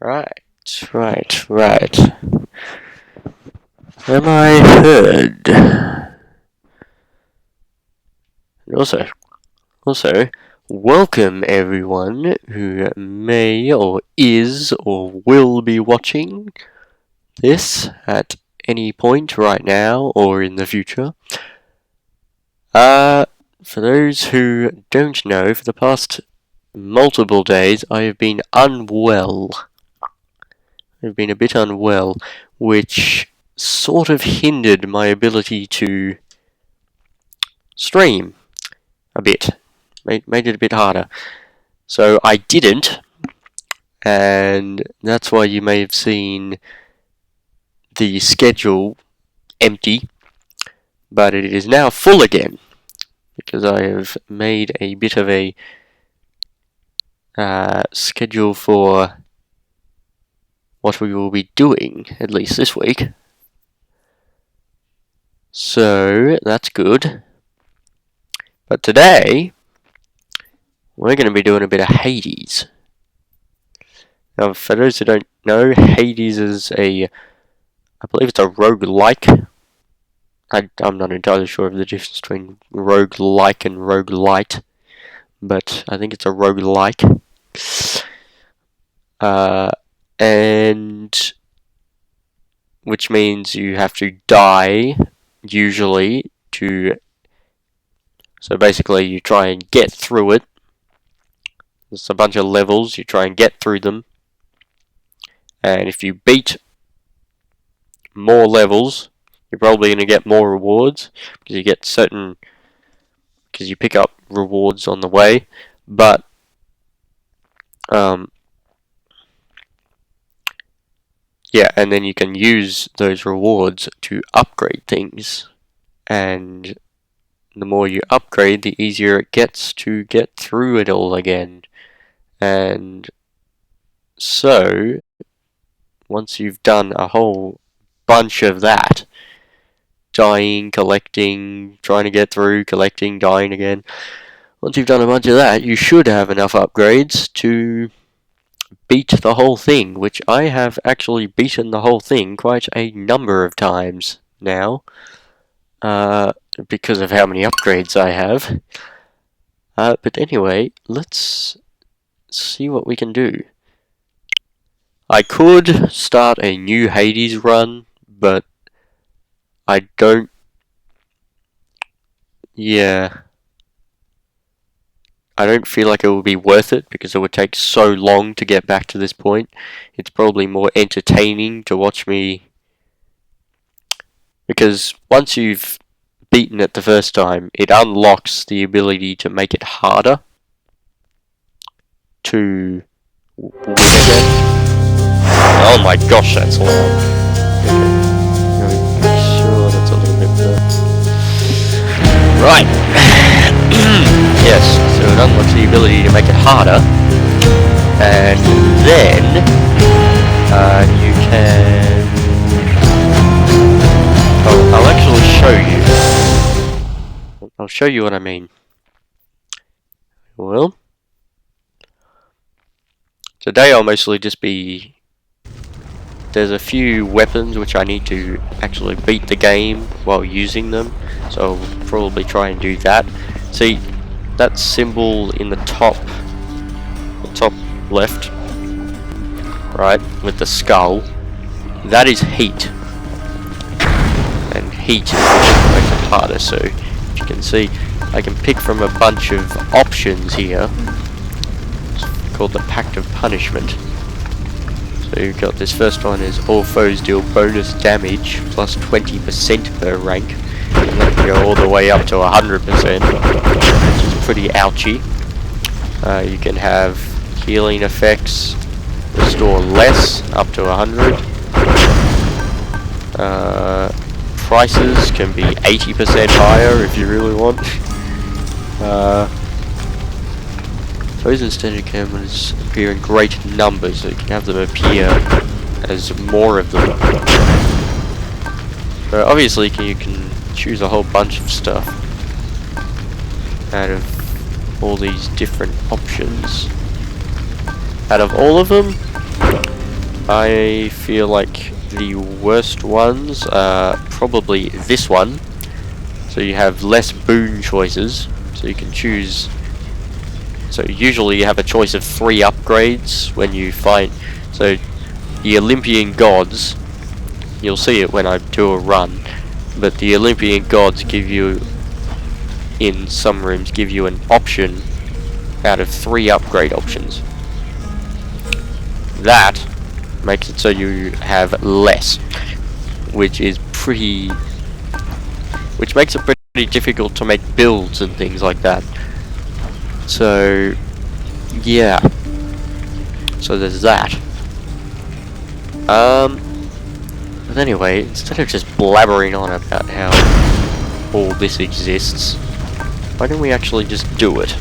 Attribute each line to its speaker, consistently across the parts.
Speaker 1: Right. Am I heard? And also, welcome everyone who may or is or will be watching this at any point right now or in the future. For those who don't know, for the past multiple days I have been unwell. I've been a bit unwell, which sort of hindered my ability to stream a bit. Made it a bit harder. So I didn't, and that's why you may have seen the schedule empty, but it is now full again, because I have made a bit of a schedule for what we will be doing, at least this week. So that's good. But today, we're going to be doing a bit of Hades. Now, for those who don't know, Hades is I believe it's a roguelike. I'm not entirely sure of the difference between roguelike and roguelite, but I think it's a roguelike. And which means you have to die, usually, so basically you try and get through it. There's a bunch of levels, you try and get through them, and if you beat more levels, you're probably going to get more rewards, because you pick up rewards on the way, but yeah, and then you can use those rewards to upgrade things, and the more you upgrade, the easier it gets to get through it all again. And so, once you've done a whole bunch of that, dying, collecting, trying to get through, collecting, dying again, once you've done a bunch of that, you should have enough upgrades to beat the whole thing, which I have actually beaten the whole thing quite a number of times now, because of how many upgrades I have. But anyway, let's see what we can do. I could start a new Hades run, but I don't... Yeah. I don't feel like it will be worth it, because it would take so long to get back to this point. It's probably more entertaining to watch me... Because once you've beaten it the first time, it unlocks the ability to make it harder to win again. Oh my gosh, that's loud. Okay, sure, that's a little bit better. Right. Yes, so it unlocks the ability to make it harder, and then you can... I'll actually show you. I'll show you what I mean. Well, today I'll mostly just be... There's a few weapons which I need to actually beat the game while using them, so I'll probably try and do that. See, that symbol in the top left, right, with the skull, that is heat. And heat is what makes it harder, so as you can see, I can pick from a bunch of options here. It's called the Pact of Punishment. So you've got this first one is all foes deal bonus damage plus 20% per rank. And that can go all the way up to 100%, which is pretty ouchy. You can have healing effects, restore less, up to 100. Prices can be 80% higher if you really want. Poison standard cameras appear in great numbers, so you can have them appear as more of them. So obviously you can choose a whole bunch of stuff out of all these different options. Out of all of them, I feel like the worst ones are probably this one. So you have less boon choices, so you can choose. So usually you have a choice of 3 upgrades when you find. So the Olympian gods, you'll see it when I do a run, but the Olympian gods give you, in some rooms, give you an option out of 3 upgrade options. That makes it so you have less, which makes it pretty difficult to make builds and things like that. So yeah, so there's that. But anyway, instead of just blabbering on about how all this exists, why don't we actually just do it?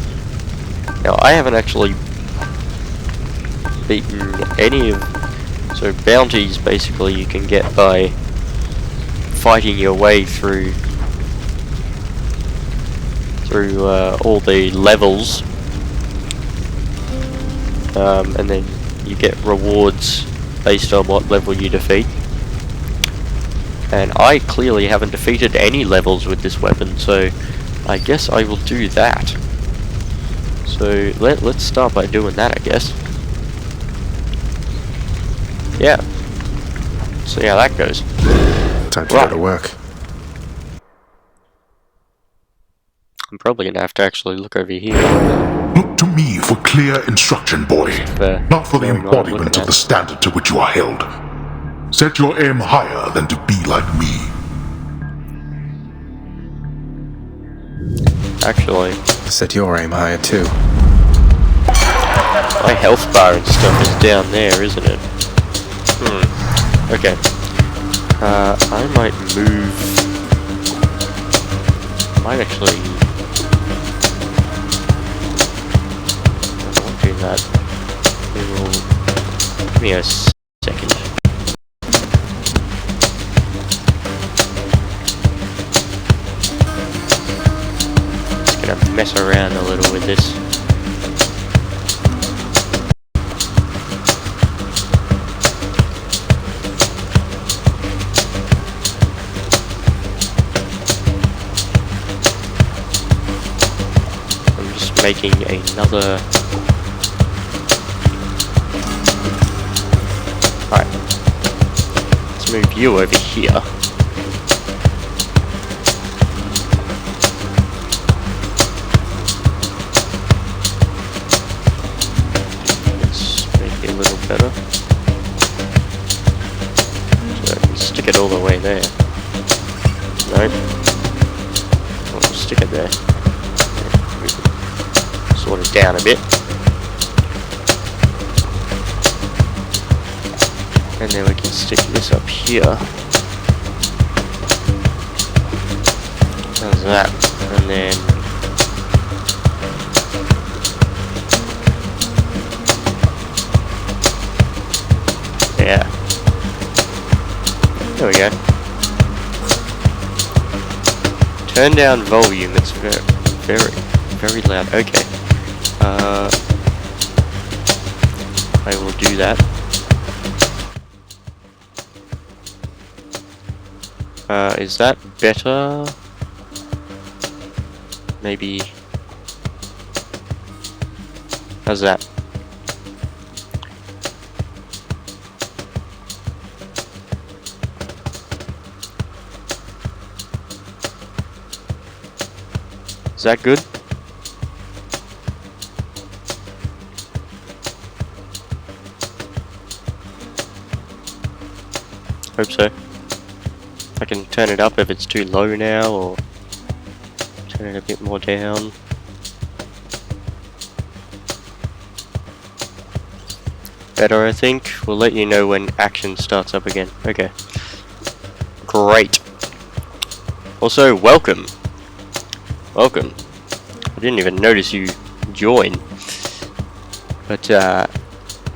Speaker 1: Now, I haven't actually beaten any of... So bounties, basically, you can get by fighting your way through all the levels, and then you get rewards based on what level you defeat. And I clearly haven't defeated any levels with this weapon, so I guess I will do that. So let's start by doing that, I guess. Yeah. See how that goes.
Speaker 2: Time to go to work.
Speaker 1: I'm probably gonna have to actually look over here.
Speaker 2: Look to me for clear instruction, boy. Not for the embodiment of the standard to which you are held. Set your aim higher than to be like me.
Speaker 1: Actually,
Speaker 3: set your aim higher too.
Speaker 1: My health bar and stuff is down there, isn't it? Okay. I might move... I might actually... I won't do that. We will... Give me a second. Just gonna mess around a little with this. Making another... Alright. Let's move you over here. Let's make it a little better. So, stick it all the way there. Nope. We'll stick it there. Sort it down a bit, and then we can stick this up here. How's that? And then yeah, there we go. Turn down volume. It's very loud. Okay. I will do that. Is that better? Maybe. How's that? Is that good? Hope so. I can turn it up if it's too low now, or turn it a bit more down. Better, I think. We'll let you know when action starts up again. Okay. Great. Also, welcome. Welcome. I didn't even notice you join. But,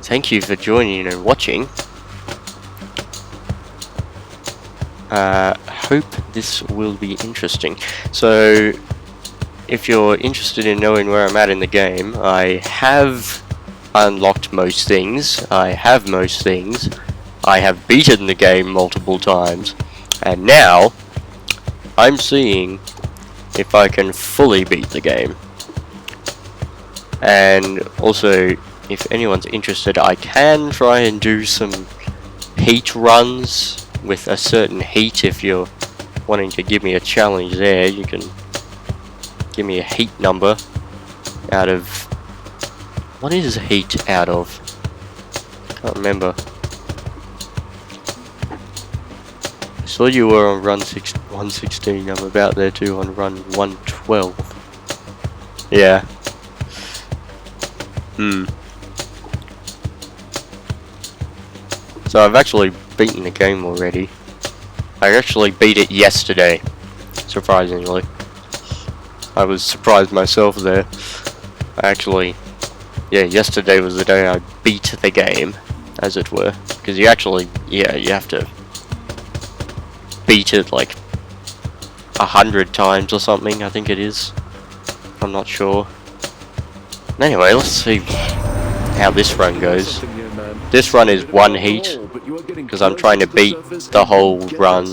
Speaker 1: thank you for joining and watching. Hope this will be interesting. So, if you're interested in knowing where I'm at in the game, I have unlocked most things. I have most things. I have beaten the game multiple times, and now I'm seeing if I can fully beat the game. And also, if anyone's interested, I can try and do some heat runs with a certain heat. If you're wanting to give me a challenge there, you can give me a heat number out of... What is heat out of? Can't remember. I saw you were on run 116, I'm about there too on run 112. Yeah. So I've actually beaten the game already. I actually beat it yesterday, surprisingly. I was surprised myself there. Yesterday was the day I beat the game, as it were. Because you actually, you have to beat it like 100 times or something, I think it is. I'm not sure. Anyway, let's see how this run goes. This run is one heat, because I'm trying to beat the whole run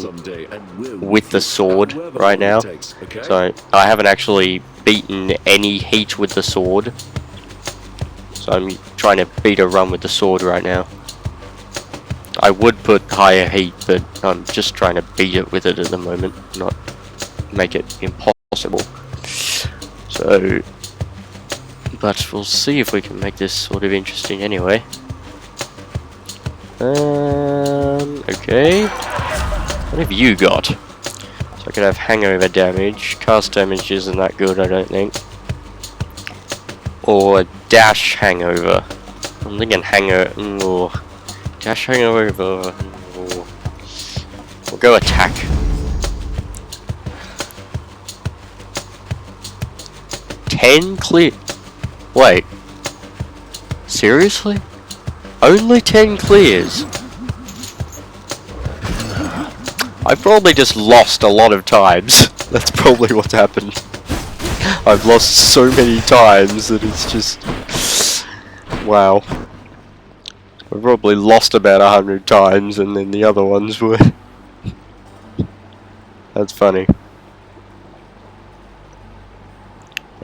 Speaker 1: with the sword right now. So I haven't actually beaten any heat with the sword. So I'm trying to beat a run with the sword right now. I would put higher heat, but I'm just trying to beat it with it at the moment, not make it impossible. So, but we'll see if we can make this sort of interesting anyway. Okay. What have you got? So I could have hangover damage. Cast damage isn't that good, I don't think. Or dash hangover. I'm thinking hangover. Dash hangover. We'll go attack. Ten clear. Wait. Seriously? Only 10 clears? I probably just lost a lot of times. That's probably what's happened. I've lost so many times that it's just... Wow. I've probably lost about 100 times and then the other ones were... That's funny.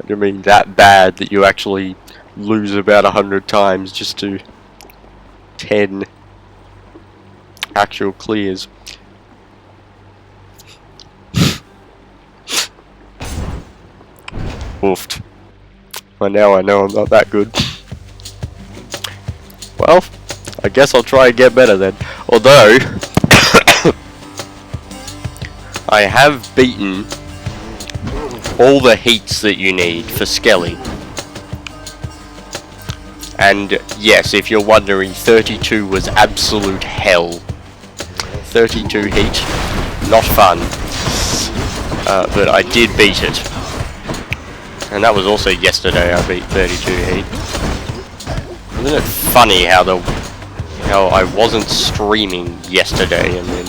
Speaker 1: I mean that bad that you actually lose about 100 times just to 10 actual clears. Oofed. Well, now I know I'm not that good. Well, I guess I'll try and get better then. Although, I have beaten all the heats that you need for Skelly. And yes, if you're wondering, 32 was absolute hell. 32 heat, not fun. But I did beat it. And that was also yesterday I beat 32 heat. Isn't it funny how I wasn't streaming yesterday and then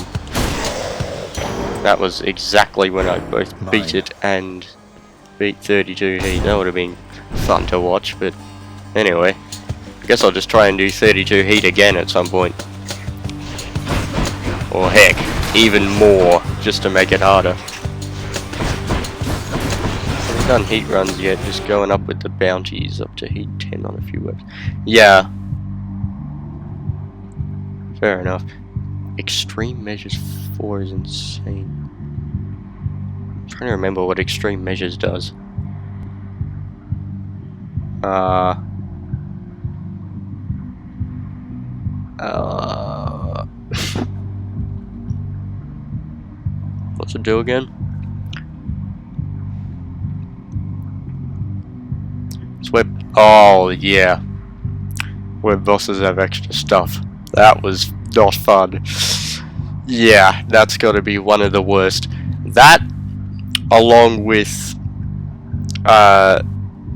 Speaker 1: that was exactly when I both beat it and beat 32 heat. That would have been fun to watch, but anyway. I guess I'll just try and do 32 heat again at some point. Or heck, even more, just to make it harder. I haven't done heat runs yet, just going up with the bounties up to heat 10 on a few webs. Yeah. Fair enough. Extreme Measures 4 is insane. I'm trying to remember what Extreme Measures does. What's it do again? It's where... Oh, yeah. Where bosses have extra stuff. That was not fun. Yeah, that's gotta be one of the worst. That, along with...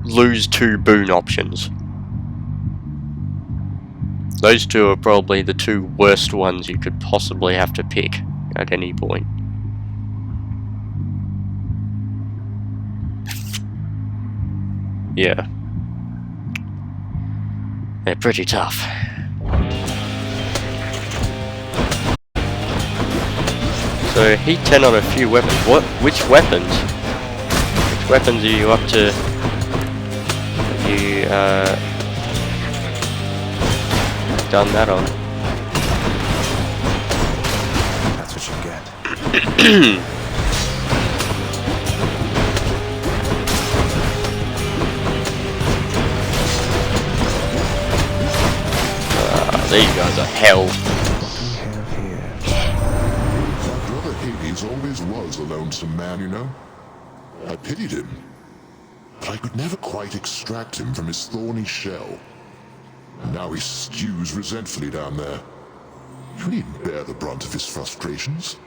Speaker 1: lose 2 boon options. Those two are probably the 2 worst ones you could possibly have to pick at any point. Yeah. They're pretty tough. So heat 10 on a few weapons. What? Which weapons? Which weapons are you up to? You done that on?
Speaker 3: That's what you get.
Speaker 1: These guys are hell.
Speaker 2: My brother Hades always was a lonesome man, you know. I pitied him, but I could never quite extract him from his thorny shell. And now he stews resentfully down there. You needn't bear the brunt of his frustrations.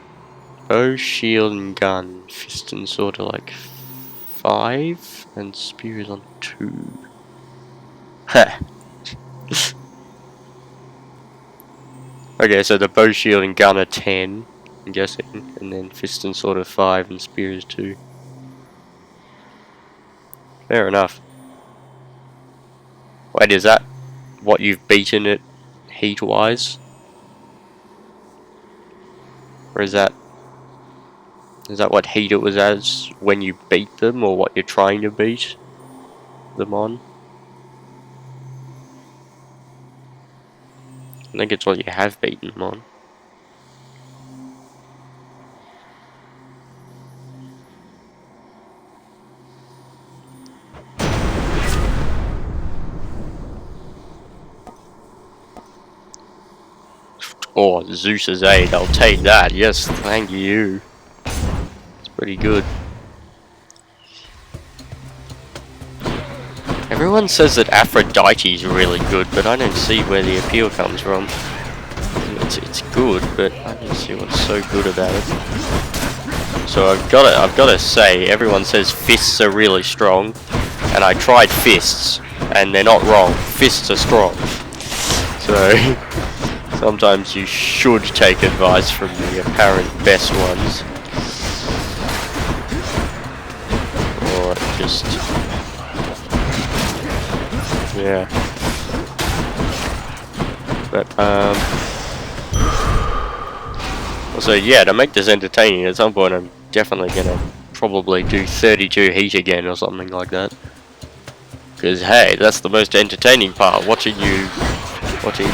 Speaker 1: Bow, shield, and gun. Fist and sword are like 5, and spear is on 2. Heh. Okay, so the bow, shield, and gun are 10, I'm guessing, and then fist and sword are 5, and spear is 2. Fair enough. Wait, is that what you've beaten it heat-wise? Or is that what heat it was as when you beat them, or what you're trying to beat them on? I think it's what you have beaten them on. Oh, Zeus's aid, I'll take that. Yes, thank you. It's pretty good. Everyone says that Aphrodite's really good, but I don't see where the appeal comes from. It's good, but I don't see what's so good about it. So I've got to say, everyone says fists are really strong, and I tried fists, and they're not wrong. Fists are strong. So sometimes you should take advice from the apparent best ones, or just yeah. But so yeah, to make this entertaining, at some point I'm definitely gonna probably do 32 heat again or something like that. Because hey, that's the most entertaining part, watching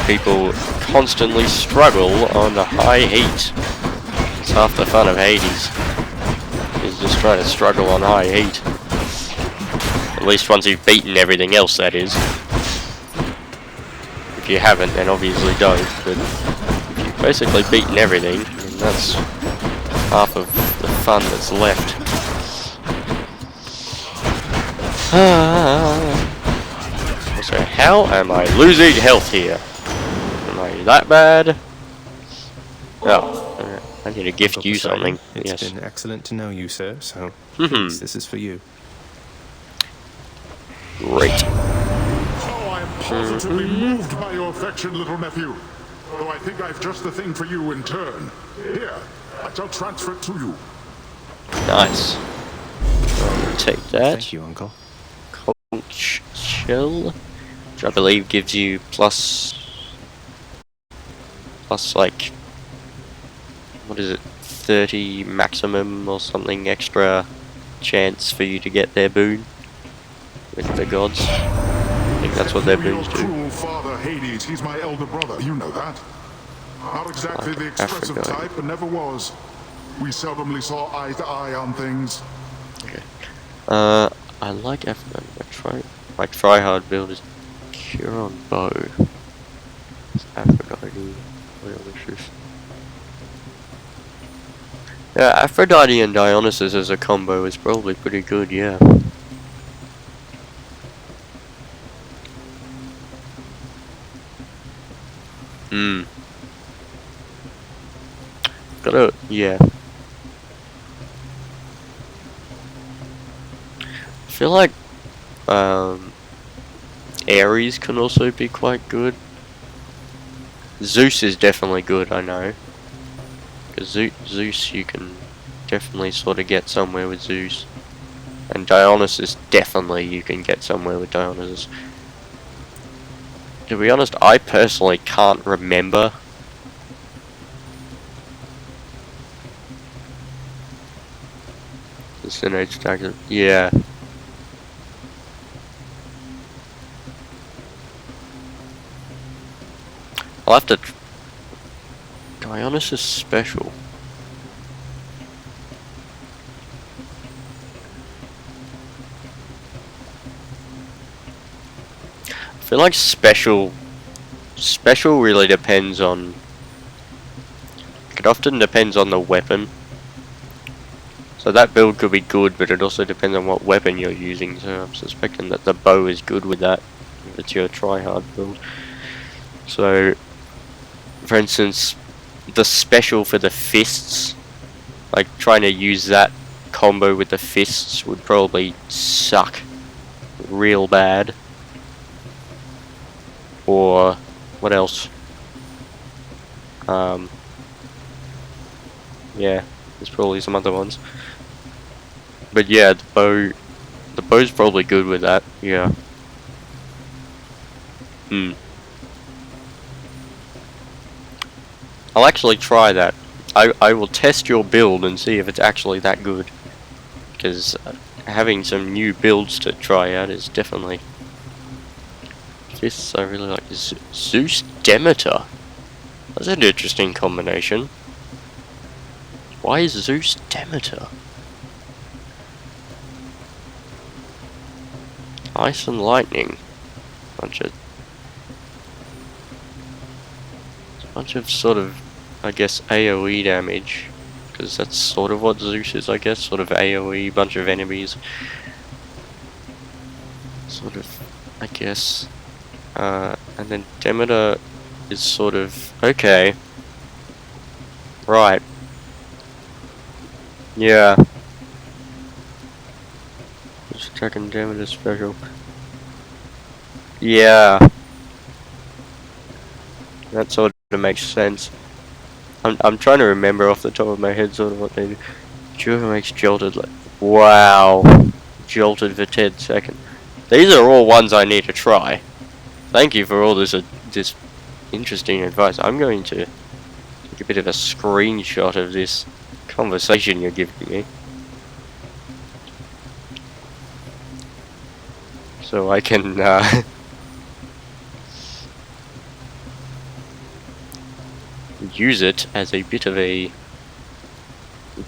Speaker 1: people constantly struggle on the high heat. It's half the fun of Hades, is just trying to struggle on high heat. At least once you've beaten everything else, that is. If you haven't, then obviously don't, but if you've basically beaten everything, then that's half of the fun that's left. So how am I losing health here? Am I that bad? Oh, I need to gift you something.
Speaker 3: It's
Speaker 1: Yes.
Speaker 3: been excellent to know you, sir, so please, this is for you.
Speaker 1: Great.
Speaker 2: Oh, I am positively moved by your affection, little nephew. Though I think I've just the thing for you in turn. Here, I shall transfer it to you.
Speaker 1: Nice. I'll take that.
Speaker 3: Thank you, Uncle.
Speaker 1: Conch shell, which I believe gives you plus like, what is it, 30 maximum or something extra chance for you to get their boon with the gods. I think that's what their boons do.
Speaker 2: Cruel father Hades, he's my elder brother, you know that. Not exactly
Speaker 1: Like
Speaker 2: the expressive
Speaker 1: Aphrodite.
Speaker 2: type, but never was. We seldomly saw eye to eye on things.
Speaker 1: Okay. I like Aphrodite. My try-hard build is Cure on Bow. It's Aphrodite. What else is this? Yeah, Aphrodite and Dionysus as a combo is probably pretty good, yeah. Yeah. I feel like, Ares can also be quite good. Zeus is definitely good, I know. Because Zeus, you can definitely sort of get somewhere with Zeus. And Dionysus, definitely you can get somewhere with Dionysus. To be honest, I personally can't remember Incinerator stacker. Yeah. I'll have to. Dionysus special. I feel like special really depends on. It often depends on the weapon. So that build could be good, but it also depends on what weapon you're using. So I'm suspecting that the bow is good with that, if it's your try-hard build. So, for instance, the special for the fists, like trying to use that combo with the fists would probably suck real bad. Or what else? Yeah, there's probably some other ones. But yeah, the bow's probably good with that. Yeah. I'll actually try that. I will test your build and see if it's actually that good. Because having some new builds to try out is definitely. Fists I really like. Zeus Demeter. That's an interesting combination. Why is Zeus Demeter? Ice and lightning. Bunch of sort of, I guess, AoE damage. Because that's sort of what Zeus is, I guess. Sort of AoE, bunch of enemies. Sort of, I guess. And then Demeter is sort of, okay. Right. Yeah. Just checking Demeter special. Yeah. That sort of makes sense. I'm trying to remember off the top of my head sort of what they do. Joker makes Jolted like, wow. Jolted for 10 seconds. These are all ones I need to try. Thank you for all this interesting advice. I'm going to take a bit of a screenshot of this conversation you're giving me. So I can use it as a bit of a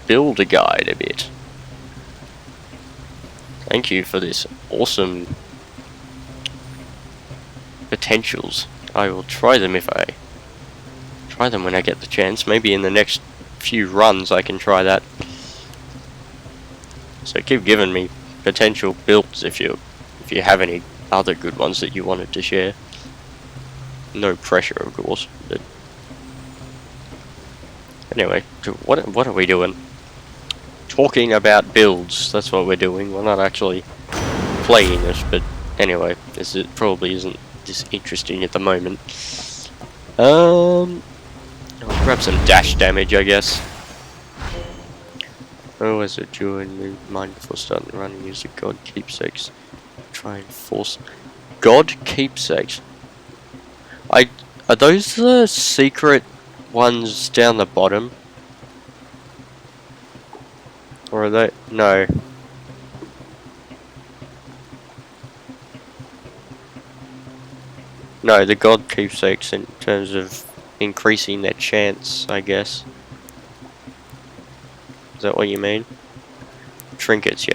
Speaker 1: build guide a bit. Thank you for this awesome potentials. I will try them when I get the chance. Maybe in the next few runs I can try that. So keep giving me potential builds if you have any other good ones that you wanted to share. No pressure, of course. But anyway, what are we doing? Talking about builds. That's what we're doing. We're not actually playing this, but anyway, it probably isn't this interesting at the moment. I'll grab some dash damage, I guess. Oh, as a dueling mind before starting running, use the god keepsakes. Try and force god keepsakes. Are those the secret ones down the bottom? Or are they? No. No, the god keepsakes in terms of increasing their chance, I guess. Is that what you mean? Trinkets,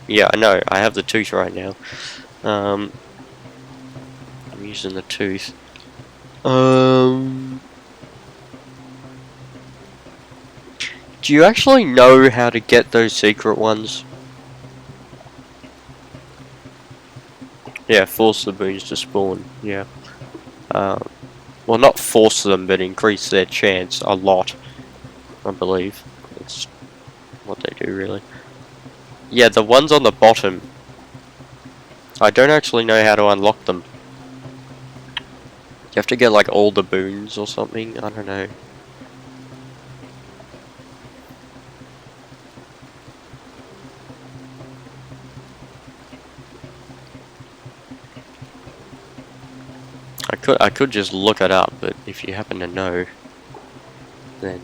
Speaker 1: yeah, I know, I have the tooth right now. I'm using the tooth. Do you actually know how to get those secret ones? Yeah, force the boons to spawn, yeah. Well, not force them, but increase their chance a lot, I believe. That's what they do, really. Yeah, the ones on the bottom, I don't actually know how to unlock them. You have to get like all the boons or something, I don't know. I could just look it up, but if you happen to know, then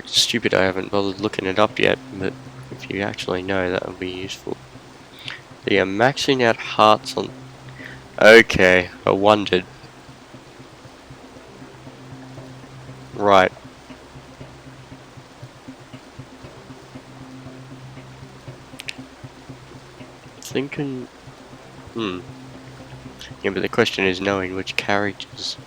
Speaker 1: Stupid, I haven't bothered looking it up yet, but if you actually know, that would be useful. So you're maxing out hearts on... Okay, I wondered. Right. Thinking... Yeah, but the question is knowing which characters.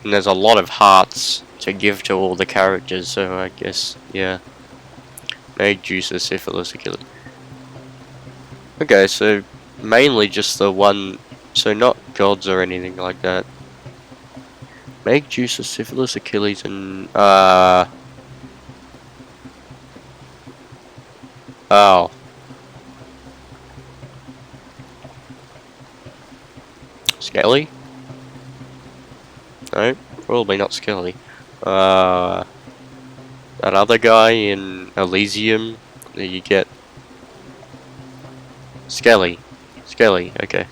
Speaker 1: And there's a lot of hearts to give to all the characters, so I guess, yeah. Mage, Juicer, Syphilis, Achilles. Okay, so mainly just the one, so not gods or anything like that. Mage, Juicer, Syphilis, Achilles, and, oh. Skelly? No, probably not Skelly. That other guy in Elysium that you get. Skelly. Skelly, okay.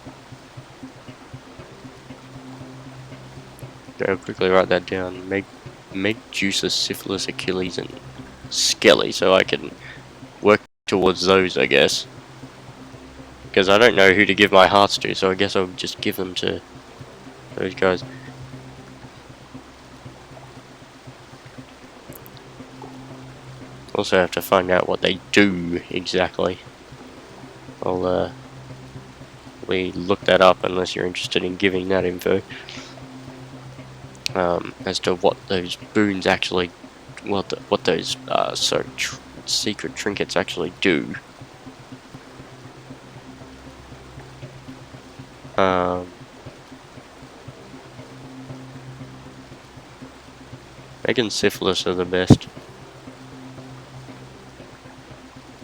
Speaker 1: Go quickly write that down. Make Juicer, Syphilis, Achilles, and Skelly, so I can work towards those, I guess. Because I don't know who to give my hearts to, so I guess I'll just give them to those guys. Also have to find out what they do exactly. I'll we look that up unless you're interested in giving that info. As to what those boons actually, what those secret trinkets actually do. Meg and Syphilis are the best.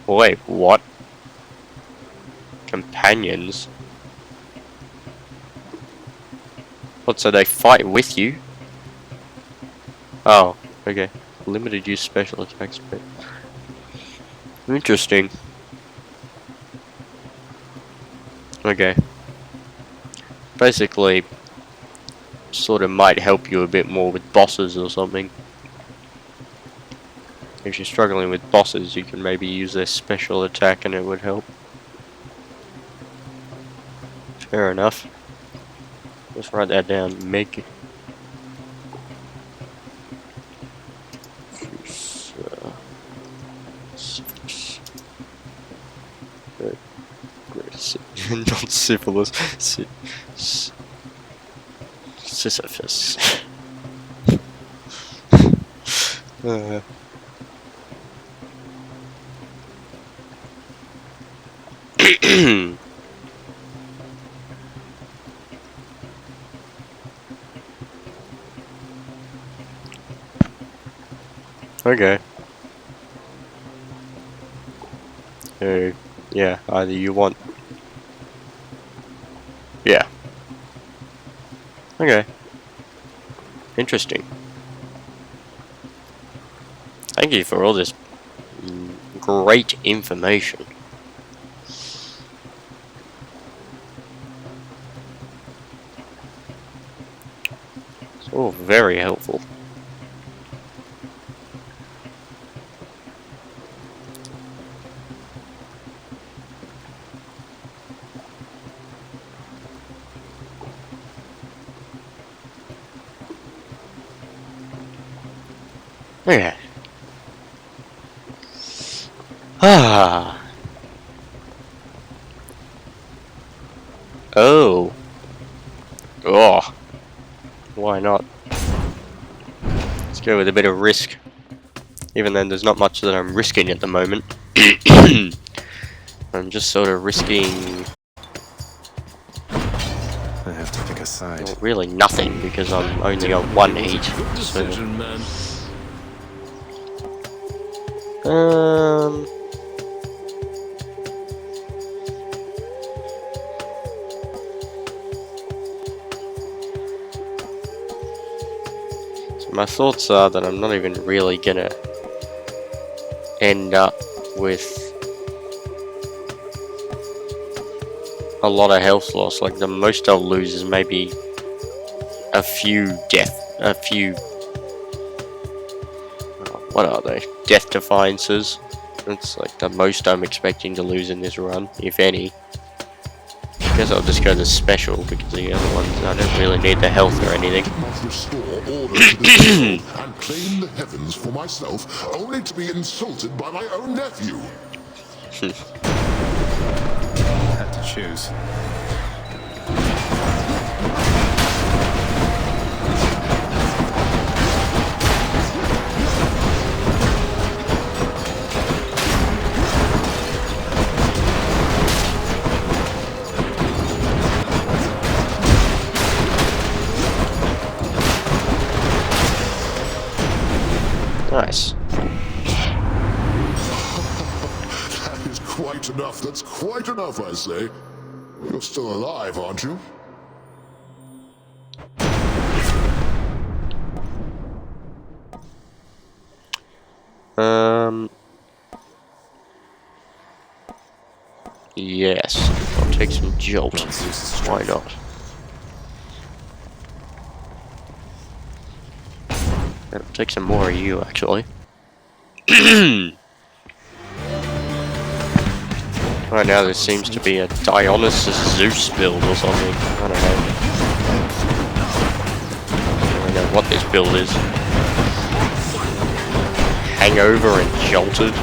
Speaker 1: Wait, what? Companions? What, so they fight with you? Oh, okay. Limited use special attacks, but... Interesting. Okay. Basically, sort of might help you a bit more with bosses or something. If you're struggling with bosses, you can maybe use their special attack and it would help. Fair enough. Let's write that down. Meg. Not syphilis. Sisyphus. Okay. So, yeah, either you want... Yeah. Okay. Interesting. Thank you for all this great information. It's all very helpful. Okay. Ah. Oh. Oh. Why not? Let's go with a bit of risk. Even then, there's not much that I'm risking at the moment. I'm just sort of risking...
Speaker 3: I have to pick a side.
Speaker 1: Well, really nothing, because I'm only on 1 heat. So, so my thoughts are that I'm not even really gonna end up with a lot of health loss. Like the most I'll lose is maybe a few what are they? Death defiances. That's like the most I'm expecting to lose in this run, if any. I guess I'll just go to special because the other ones I don't really need the health or anything.
Speaker 2: Must restore order to this world and claim the heavens for myself, only to be insulted by my own nephew.
Speaker 3: Had to choose.
Speaker 1: Nice.
Speaker 2: That is quite enough. That's quite enough, I say. You're still alive, aren't you?
Speaker 1: Yes. I'll take some jolt. Why not? I'll take some more of you, actually. Right now, there seems to be a Dionysus Zeus build or something. I don't know. I don't know what this build is. Hangover and jolted.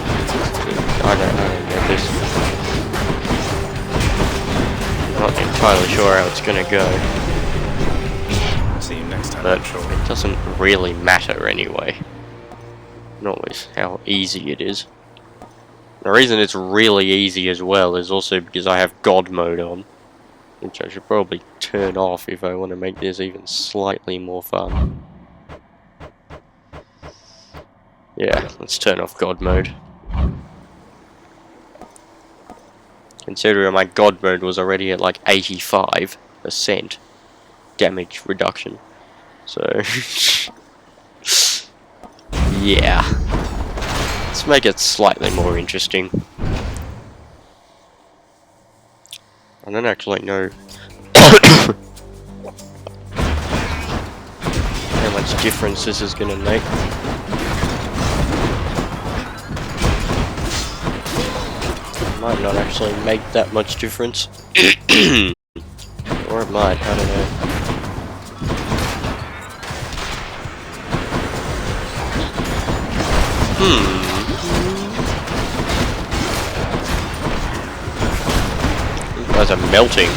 Speaker 1: I don't get this. Not entirely sure how it's gonna go.
Speaker 3: See you next time.
Speaker 1: But it doesn't really matter anyway. Not with how easy it is. The reason it's really easy as well is also because I have God mode on, which I should probably turn off if I want to make this even slightly more fun. Yeah, let's turn off God mode. Considering my God mode was already at like 85% damage reduction. So, yeah. Let's make it slightly more interesting. I don't actually know how much difference this is gonna make. Might not actually make that much difference. Or it might, I don't know. These guys are melting.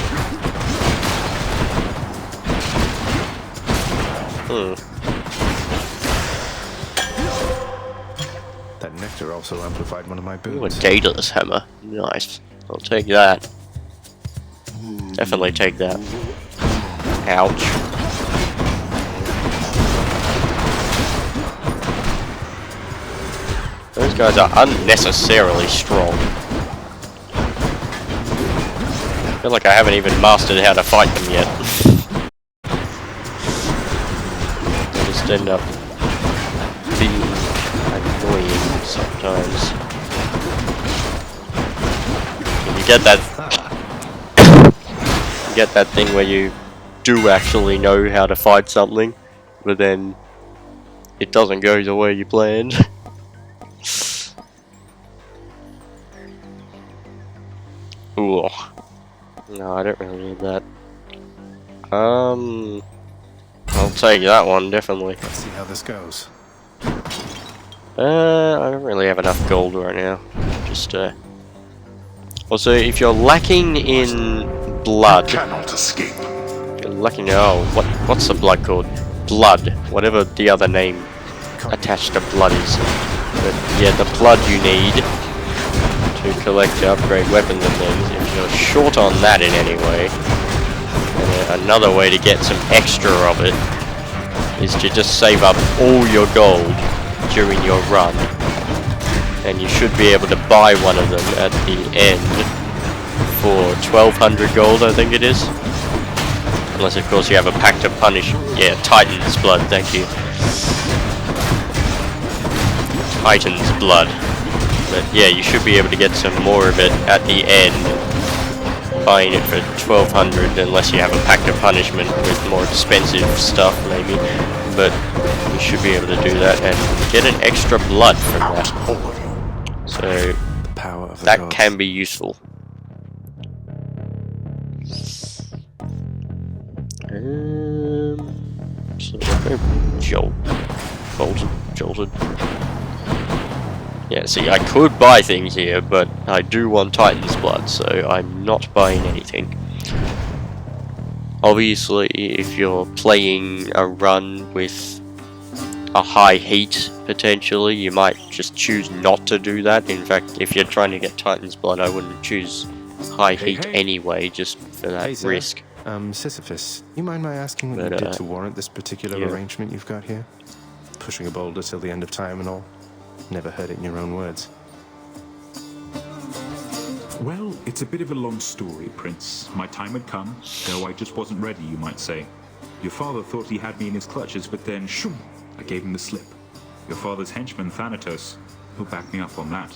Speaker 3: That nectar also amplified one of my
Speaker 1: Ooh, a
Speaker 3: boons.
Speaker 1: Daedalus hammer. Nice. I'll take that. Definitely take that. Ouch. Those guys are unnecessarily strong. I feel like I haven't even mastered how to fight them yet. I just end up being annoying sometimes. And you get that thing where you do actually know how to fight something, but then it doesn't go the way you planned. Ooh. No, I don't really need that. I'll take that one, definitely.
Speaker 3: Let's see how this goes.
Speaker 1: I don't really have enough gold right now. Just, Also, if you're lacking in blood...
Speaker 2: Cannot escape.
Speaker 1: You're lacking... Oh, what's the blood called? Blood. Whatever the other name attached to blood is. But, yeah, the blood you need to collect to upgrade weapons and things. If you're short on that in any way, another way to get some extra of it is to just save up all your gold during your run, and you should be able to buy one of them at the end for 1200 gold, I think it is. Unless of course you have a pack to punish. Yeah, Titan's blood, thank you. Titan's blood. But yeah, you should be able to get some more of it at the end buying it for 1200 unless you have a pact of punishment with more expensive stuff maybe, but you should be able to do that and get an extra blood from that. So
Speaker 3: The power of the
Speaker 1: that
Speaker 3: gods.
Speaker 1: can be useful. So jolted. Yeah, see, I could buy things here, but I do want Titan's blood, so I'm not buying anything. Obviously, if you're playing a run with a high heat, potentially, you might just choose not to do that. In fact, if you're trying to get Titan's blood, I wouldn't choose high heat anyway, just for that
Speaker 3: Hey, sir.
Speaker 1: risk.
Speaker 3: Sisyphus, you mind my asking what
Speaker 1: But,
Speaker 3: you did to warrant this particular
Speaker 1: yeah.
Speaker 3: arrangement you've got here? Pushing a boulder till the end of time and all. Never heard it in your own words.
Speaker 4: Well, it's a bit of a long story, Prince. My time had come, though I just wasn't ready, you might say. Your father thought he had me in his clutches, but then, shoom, I gave him the slip. Your father's henchman, Thanatos, he'll back me up on that.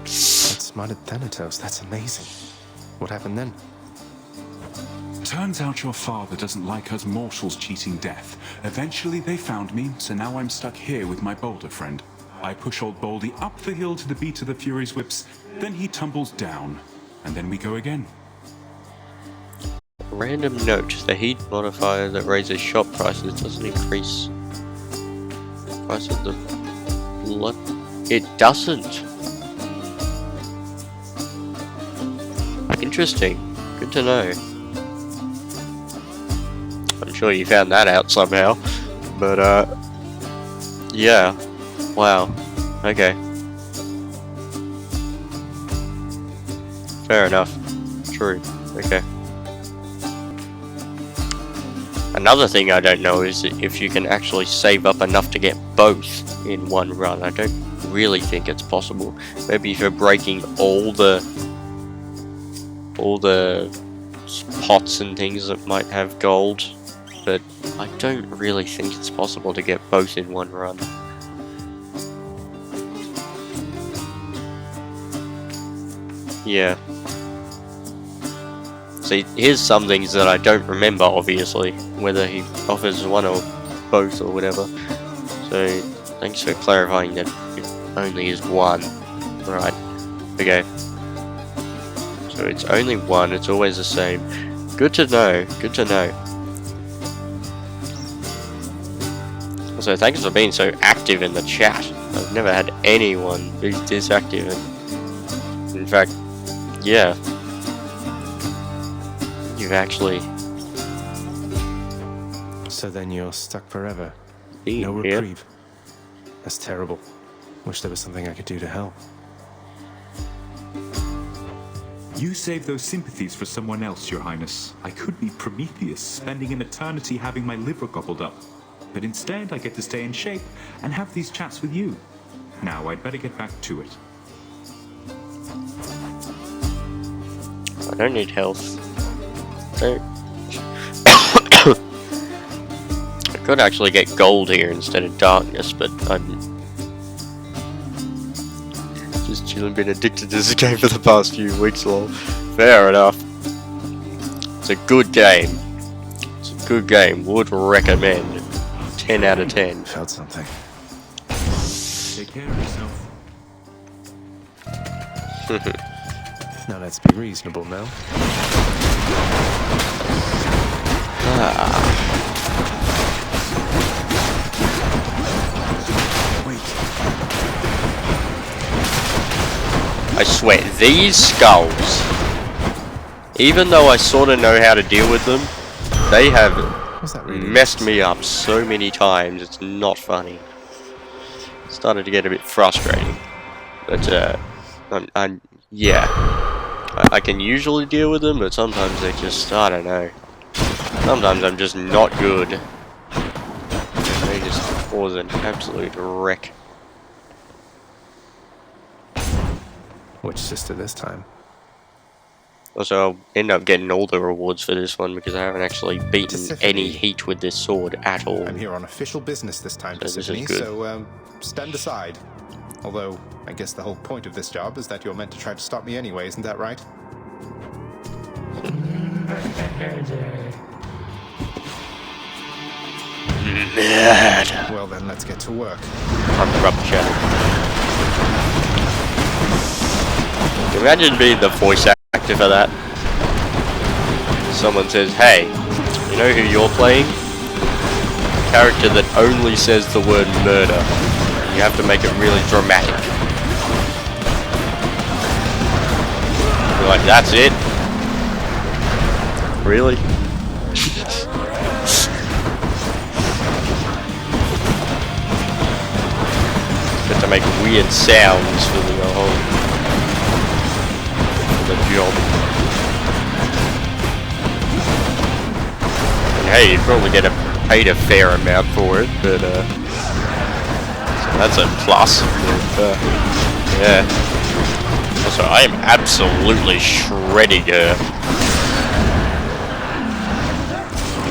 Speaker 3: Outsmarted Thanatos, that's amazing. What happened then?
Speaker 4: Turns out your father doesn't like us mortals cheating death. Eventually they found me, so now I'm stuck here with my boulder friend. I push old Baldy up the hill to the beat of the Fury's whips, then he tumbles down, and then we go again.
Speaker 1: Random note, the heat modifier that raises shop prices doesn't increase the price of the blood. It doesn't. Interesting. Good to know. I'm sure you found that out somehow. But, yeah. Wow. Okay. Fair enough. True. Okay. Another thing I don't know is if you can actually save up enough to get both in one run. I don't really think it's possible. Maybe if you're breaking all the pots and things that might have gold, but I don't really think it's possible to get both in one run. Yeah. See, here's some things that I don't remember, obviously, whether he offers one or both or whatever. So, thanks for clarifying that it only is one. Right. Okay. So it's only one, it's always the same. Good to know, good to know. Also, thanks for being so active in the chat. I've never had anyone be this active. In fact, yeah. You've actually...
Speaker 3: So then you're stuck forever.
Speaker 1: been
Speaker 3: No
Speaker 1: here.
Speaker 3: reprieve. That's terrible. Wish there was something I could do to help.
Speaker 4: You save those sympathies for someone else, Your Highness. I could be Prometheus, spending an eternity having my liver gobbled up. But instead, I get to stay in shape and have these chats with you. Now, I'd better get back to it.
Speaker 1: I don't need health. Don't. I could actually get gold here instead of darkness, but I'm just chilling, been addicted to this game for the past few weeks long. Fair enough. It's a good game. It's a good game. Would recommend. 10 out of 10.
Speaker 3: Felt something.
Speaker 4: Take care of yourself.
Speaker 3: Now let's be reasonable now.
Speaker 1: I swear, these skulls, even though I sort of know how to deal with them, they have
Speaker 3: Was that really
Speaker 1: messed me up so many times, it's not funny. Started to get a bit frustrating. But, yeah. I can usually deal with them, but sometimes they just, I don't know. Sometimes I'm just not good. They just cause an absolute wreck.
Speaker 3: Which sister this time?
Speaker 1: Also, I'll end up getting all the rewards for this one because I haven't actually beaten any heat with this sword at all.
Speaker 5: I'm here on official business this time,
Speaker 1: So this is
Speaker 5: Persephone,
Speaker 1: good.
Speaker 5: so stand aside. Although, I guess the whole point of this job is that you're meant to try to stop me anyway, isn't that right?
Speaker 1: Murder.
Speaker 5: Well then, let's get to work.
Speaker 1: I'm the rubber shadow. Imagine being the voice actor for that. Someone says, hey, you know who you're playing? Character that only says the word murder. You have to make it really dramatic. You're like, that's it? Really? Got to make weird sounds for the whole job. And hey, you'd probably get paid a fair amount for it, but so that's a plus. But, yeah. Also, I am absolutely shredding her.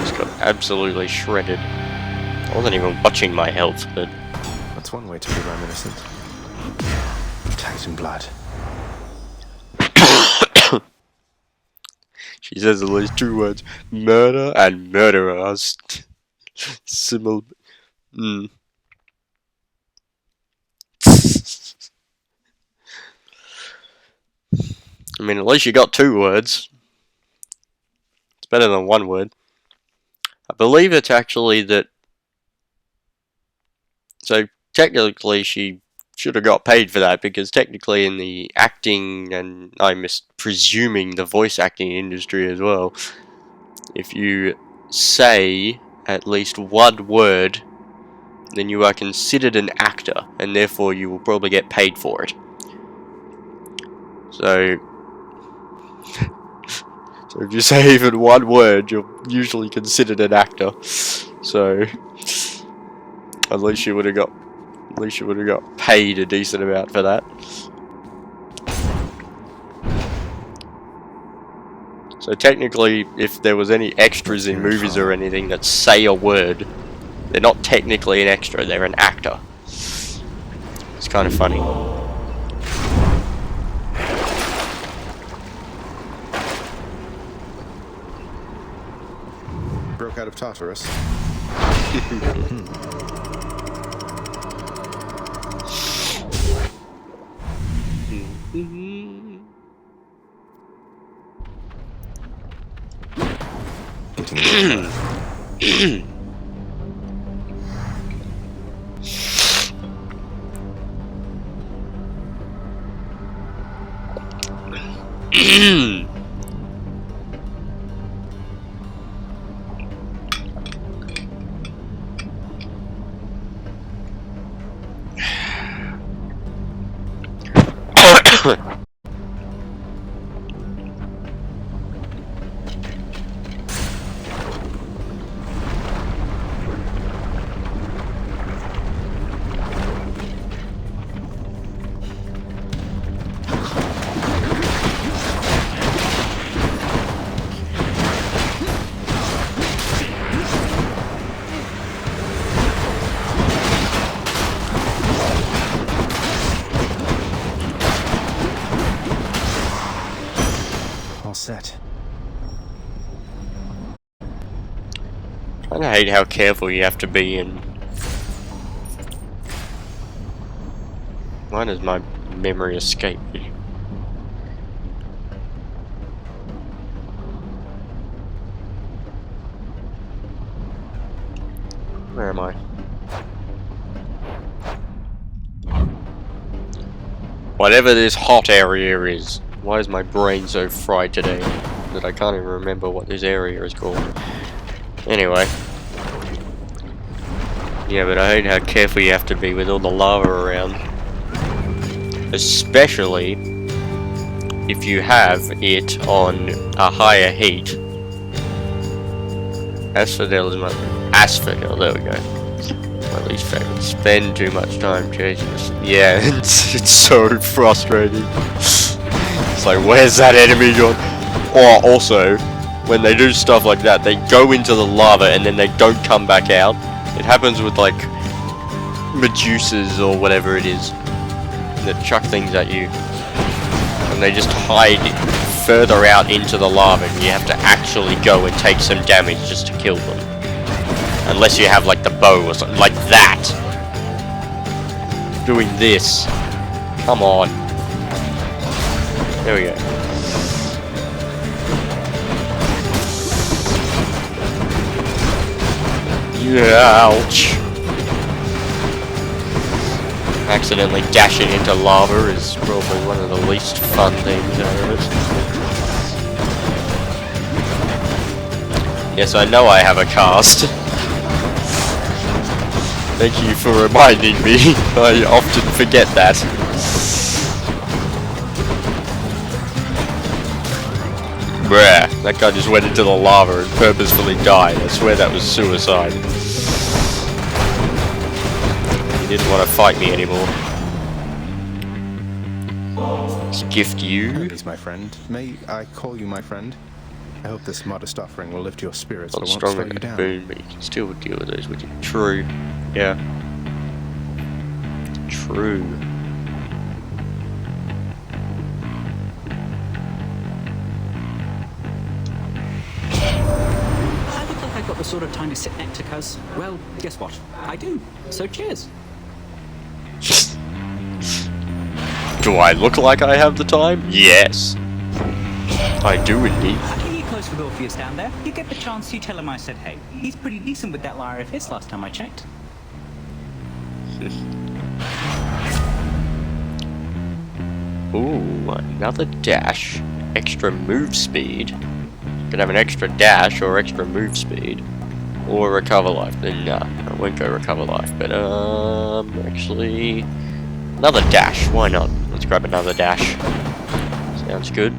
Speaker 1: Just got absolutely shredded. I wasn't even watching my health, but
Speaker 3: That's one way to be reminiscent. Titan blood.
Speaker 1: she says at least 2 words: murder and murderers. Similar. I mean, at least you got 2 words. It's better than 1 word. I believe it's actually that. So technically, she should have got paid for that, because technically in the acting, and I'm presuming the voice acting industry as well, if you say at least 1 word, then you are considered an actor, and therefore you will probably get paid for it. So if you say even 1 word, you're usually considered an actor. So at least you would have got paid a decent amount for that. So technically, if there was any extras in movies or anything that say a word, they're not technically an extra, they're an actor. It's kind of funny.
Speaker 5: Broke out of Tartarus.
Speaker 3: All set.
Speaker 1: I hate how careful you have to be in. Why does my memory escape me? Where am I? Whatever this hot area is. Why is my brain so fried today that I can't even remember what this area is called? Anyway. Yeah, but I hate how careful you have to be with all the lava around. Especially if you have it on a higher heat. Asphodel is my... Asphodel, there we go. My least favorite. Spend too much time chasing this. Yeah, it's so frustrating. It's like, where's that enemy gone? Or also, when they do stuff like that, they go into the lava and then they don't come back out. It happens with like Medusas or whatever it is that chuck things at you, and they just hide further out into the lava and you have to actually go and take some damage just to kill them. Unless you have like the bow or something like that. Doing this. Come on. There we go. Yeah, ouch. Accidentally dashing into lava is probably one of the least fun things out of it. Yes, I know I have a cast. Thank you for reminding me. I often forget that. Bruh, that guy just went into the lava and purposefully died. I swear that was suicide. He didn't want to fight me anymore. Let's gift you.
Speaker 3: Please, my friend. May I call you my friend? I hope this modest offering will lift your spirits,
Speaker 1: Not
Speaker 3: but won't
Speaker 1: strong
Speaker 3: slow
Speaker 1: like
Speaker 3: you
Speaker 1: a
Speaker 3: down.
Speaker 1: boon, but you can still deal with those with you. True. Yeah. True.
Speaker 6: I look like I've got the sort of time to sit next to cuz. Well, guess what? I do. So cheers.
Speaker 1: Do I look like I have the time? Yes. I do indeed.
Speaker 6: I hear you close with Orpheus down there. You get the chance, you tell him I said hey. He's pretty decent with that lyre of his last time I checked.
Speaker 1: Ooh, another dash. Extra move speed. Could have an extra dash or extra move speed. Or recover life. Then nah, I won't go recover life. But actually, another dash. Why not? Let's grab another dash. Sounds good.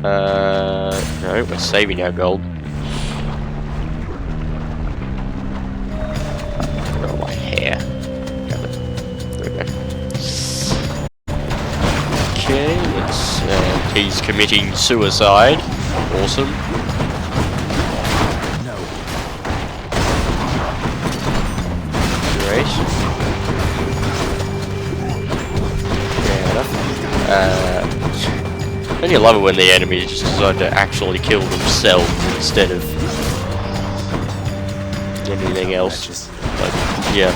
Speaker 1: No, we're saving our gold. Oh, my hair. Damn it. There we go. Okay, let's. He's committing suicide. Awesome.
Speaker 3: No.
Speaker 1: Great. Don't you love it when the enemies just decide to actually kill themselves instead of anything else? Like, yeah.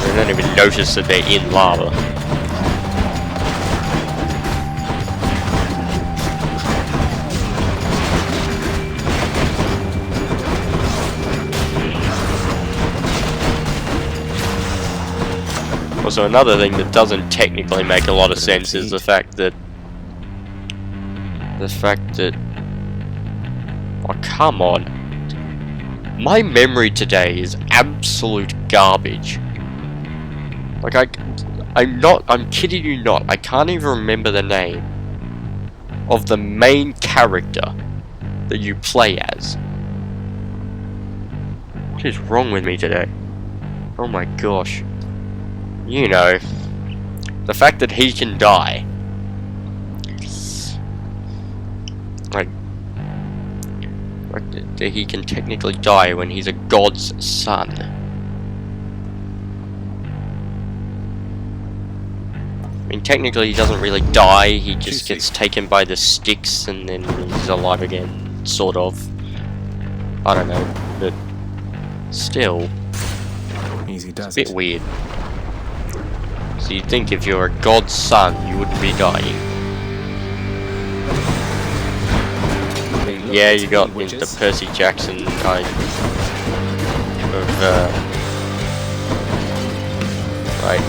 Speaker 1: They don't even notice that they're in lava. Also, another thing that doesn't technically make a lot of sense is the fact that... Oh, come on. My memory today is absolute garbage. Like, I'm kidding you not, I can't even remember the name of the main character that you play as. What is wrong with me today? Oh my gosh. You know, the fact that he can die. Like that he can technically die when he's a god's son. I mean, technically he doesn't really die, he just gets taken by the sticks and then he's alive again, sort of. I don't know, but still,
Speaker 3: Easy does
Speaker 1: it's a bit
Speaker 3: it.
Speaker 1: weird. So you'd think if you're a god's son, you wouldn't be dying. Yeah, you got the Percy Jackson kind of, like,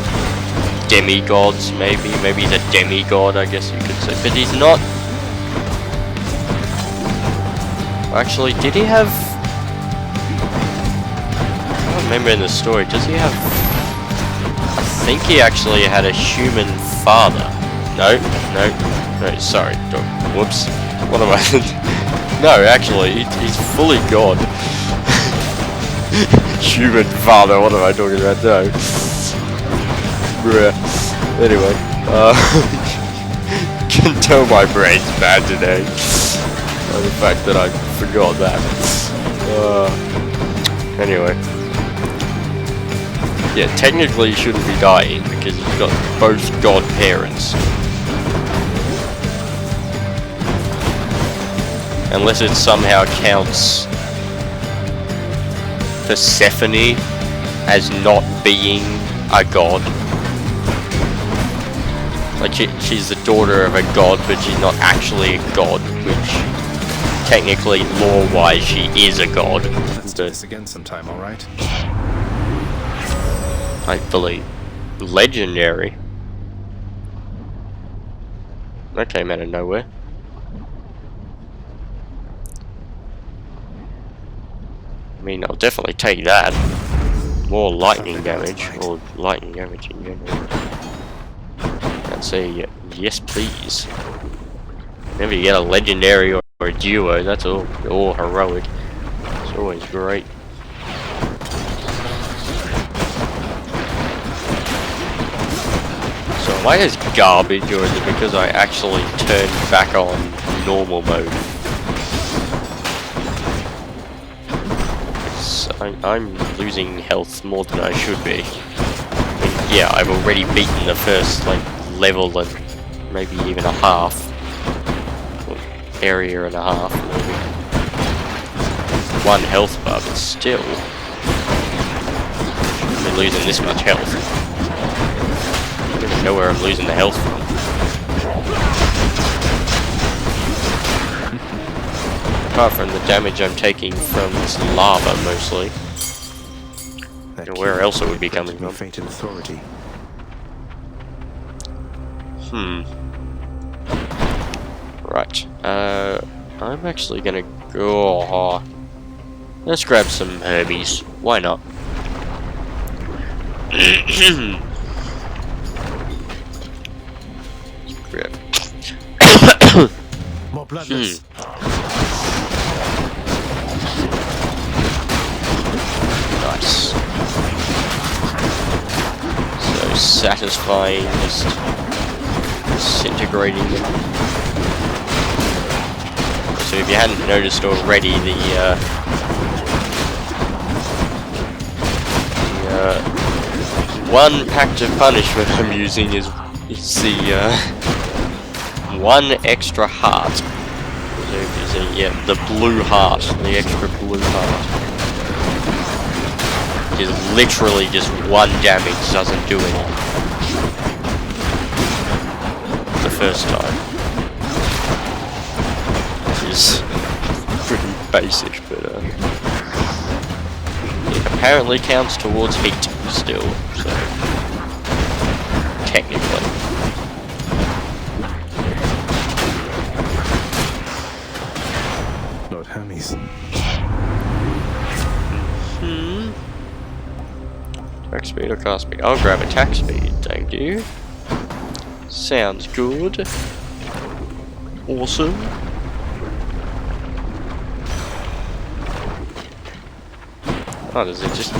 Speaker 1: demigods, maybe. Maybe he's a demigod, I guess you could say. But he's not... Actually, did he have... I don't remember in the story, does he have... I think he actually had a human father. No, sorry. Whoops. What am I... No, actually, he's fully God. Human father, what am I talking about? No. Bruh. Anyway, can tell my brain's bad today. By the fact that I forgot that. Anyway. Yeah, technically he shouldn't be dying because he's got both godparents. Unless it somehow counts Persephone as not being a god. Like she's the daughter of a god, but she's not actually a god, which technically, lore-wise, she is a god.
Speaker 3: Let's do this again sometime, alright?
Speaker 1: I believe. Legendary. That came out of nowhere. I mean, I'll definitely take that. More lightning damage, or lightning damage in general. Let's say yes, please. Whenever you get a legendary or a duo, that's all heroic. It's always great. So am I just garbage, or is it because I actually turned back on normal mode? I'm losing health more than I should be. I mean, yeah, I've already beaten the first like level and maybe even a half, or area and a half, maybe. 1 health bar, but still, I'm losing this much health. I don't even know where I'm losing the health from. Apart from the damage I'm taking from this lava, mostly. And where else it would be coming from?
Speaker 3: Fated authority.
Speaker 1: Right. I'm actually gonna go. Let's grab some herbies. Why not? Grab.
Speaker 3: More bloodless.
Speaker 1: Nice. So satisfying, just disintegrating them. So if you hadn't noticed already, the one pact of punishment I'm using is the 1 extra heart. So yeah, the blue heart, the extra blue heart. Is literally just 1 damage, doesn't do anything. The first time. Which is pretty basic, but it apparently counts towards heat still, so technically.
Speaker 3: Lord Hermes.
Speaker 1: Attack speed or cast speed? I'll grab attack speed, thank you. Sounds good. Awesome. Oh, does it just...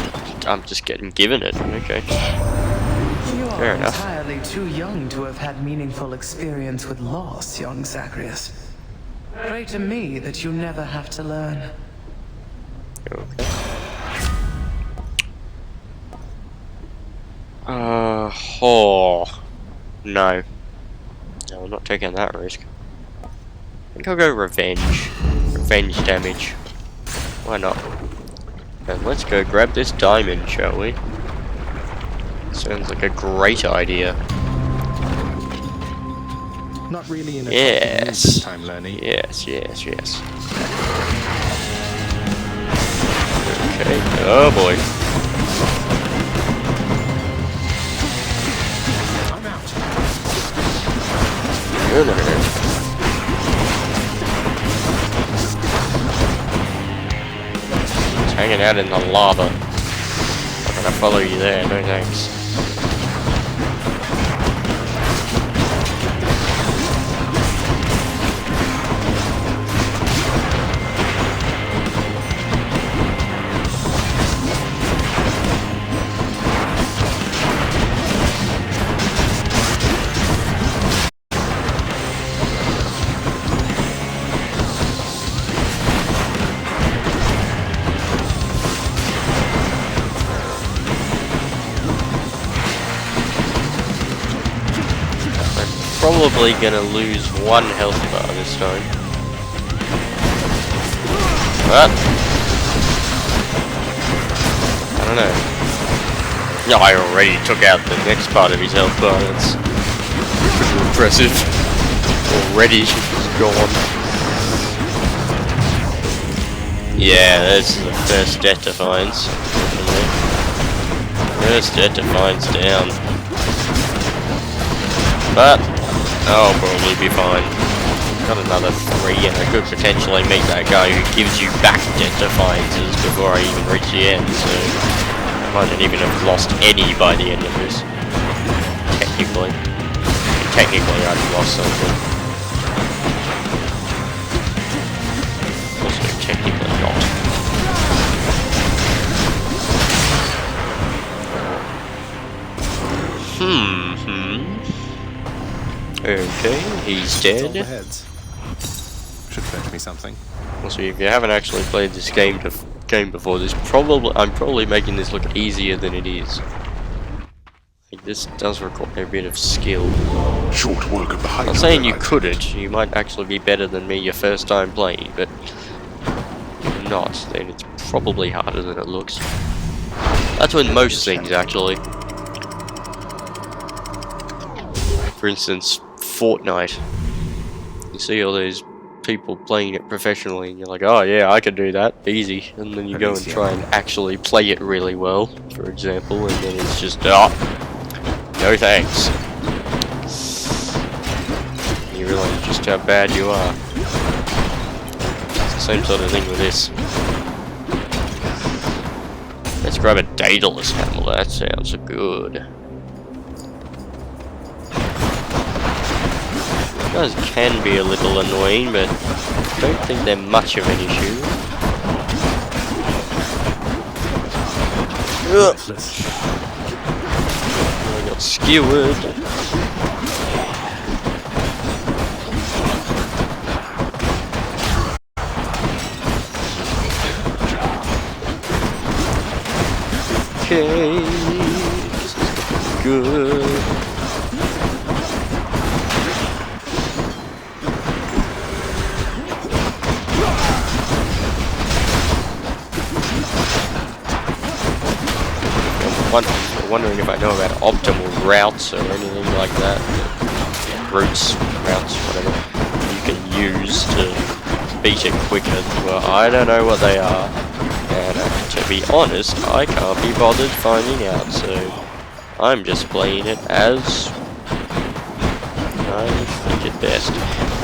Speaker 1: I'm just getting given it. Okay.
Speaker 7: You
Speaker 1: Fair
Speaker 7: are
Speaker 1: enough.
Speaker 7: entirely too young to have had meaningful experience with loss, young Zacharias. Pray to me that you never have to learn.
Speaker 1: Okay. No. No, I'm not taking that risk. I think I'll go revenge. Revenge damage. Why not? And let's go grab this diamond, shall we? Sounds like a great idea.
Speaker 3: Not really in a
Speaker 1: Yes.
Speaker 3: this time, Lenny.
Speaker 1: Yes, yes, yes. Okay. Oh boy.
Speaker 3: I'm out.
Speaker 1: You're not hurt. It's hanging out in the lava. I'm gonna follow you there, no thanks. probably gonna lose 1 health bar this time. But I don't know. No, I already took out the next part of his health bar. That's pretty impressive. Already gone. Yeah, this is the first death defiance. First death defiance down. But I'll probably be fine. Got another 3 and I could potentially meet that guy who gives you back death defiances before I even reach the end, so I might not even have lost any by the end of this. Technically. Technically I've lost something. Also technically not. Okay, he's
Speaker 3: It's all the
Speaker 1: dead.
Speaker 3: heads. Should fetch me something.
Speaker 1: So if you haven't actually played this game before, I'm probably making this look easier than it is. Like, this does require a bit of skill.
Speaker 2: Short work of the
Speaker 1: I'm not saying you couldn't. You might actually be better than me your first time playing, but if you're not, then it's probably harder than it looks. That's with most things, actually. For instance, Fortnite. You see all those people playing it professionally and you're like, oh yeah, I can do that, easy. And then you go and try and actually play it really well, for example, and then it's just, oh, no thanks. You realize just how bad you are. It's the same sort of thing with this. Let's grab a Daedalus hammer, that sounds good. Those can be a little annoying, but I don't think they're much of an issue. I got skewered. Okay, this is good. Wondering if I know about optimal routes or anything like that. Routes, routes, whatever you can use to beat it quicker. Well, I don't know what they are, and to be honest, I can't be bothered finding out. So I'm just playing it as I think it best.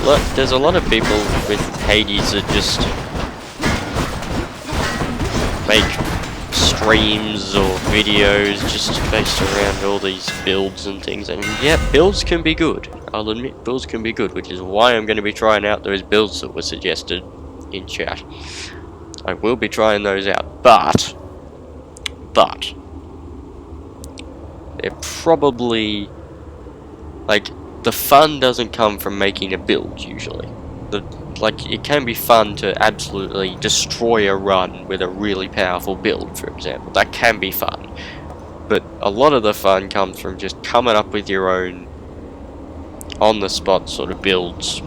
Speaker 1: Look, there's a lot of people with Hades that just make streams or videos just based around all these builds and things, and yeah, builds can be good. I'll admit builds can be good, which is why I'm going to be trying out those builds that were suggested in chat. I will be trying those out, but they're probably, like, the fun doesn't come from making a build usually. Like, it can be fun to absolutely destroy a run with a really powerful build, for example. That can be fun. But a lot of the fun comes from just coming up with your own on-the-spot sort of builds.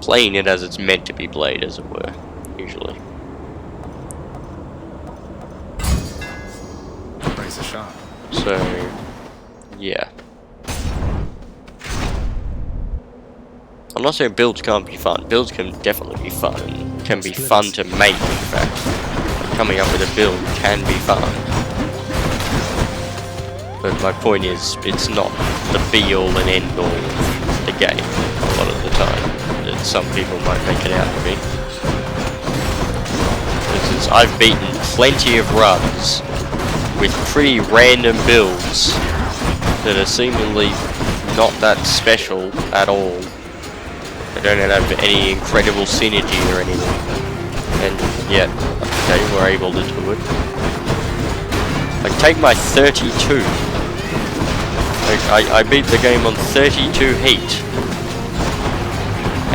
Speaker 1: Playing it as it's meant to be played, as it were, usually.
Speaker 3: Razor sharp.
Speaker 1: So, yeah. I'm not saying builds can't be fun. Builds can definitely be fun, and can be fun to make, in fact. Coming up with a build can be fun. But my point is, it's not the be-all and end-all of the game, a lot of the time, that some people might make it out to be. For instance, I've beaten plenty of runs with pretty random builds that are seemingly not that special at all. They don't have any incredible synergy or anything, and yet they were able to do it. Like, take my 32. Like, I beat the game on 32 heat,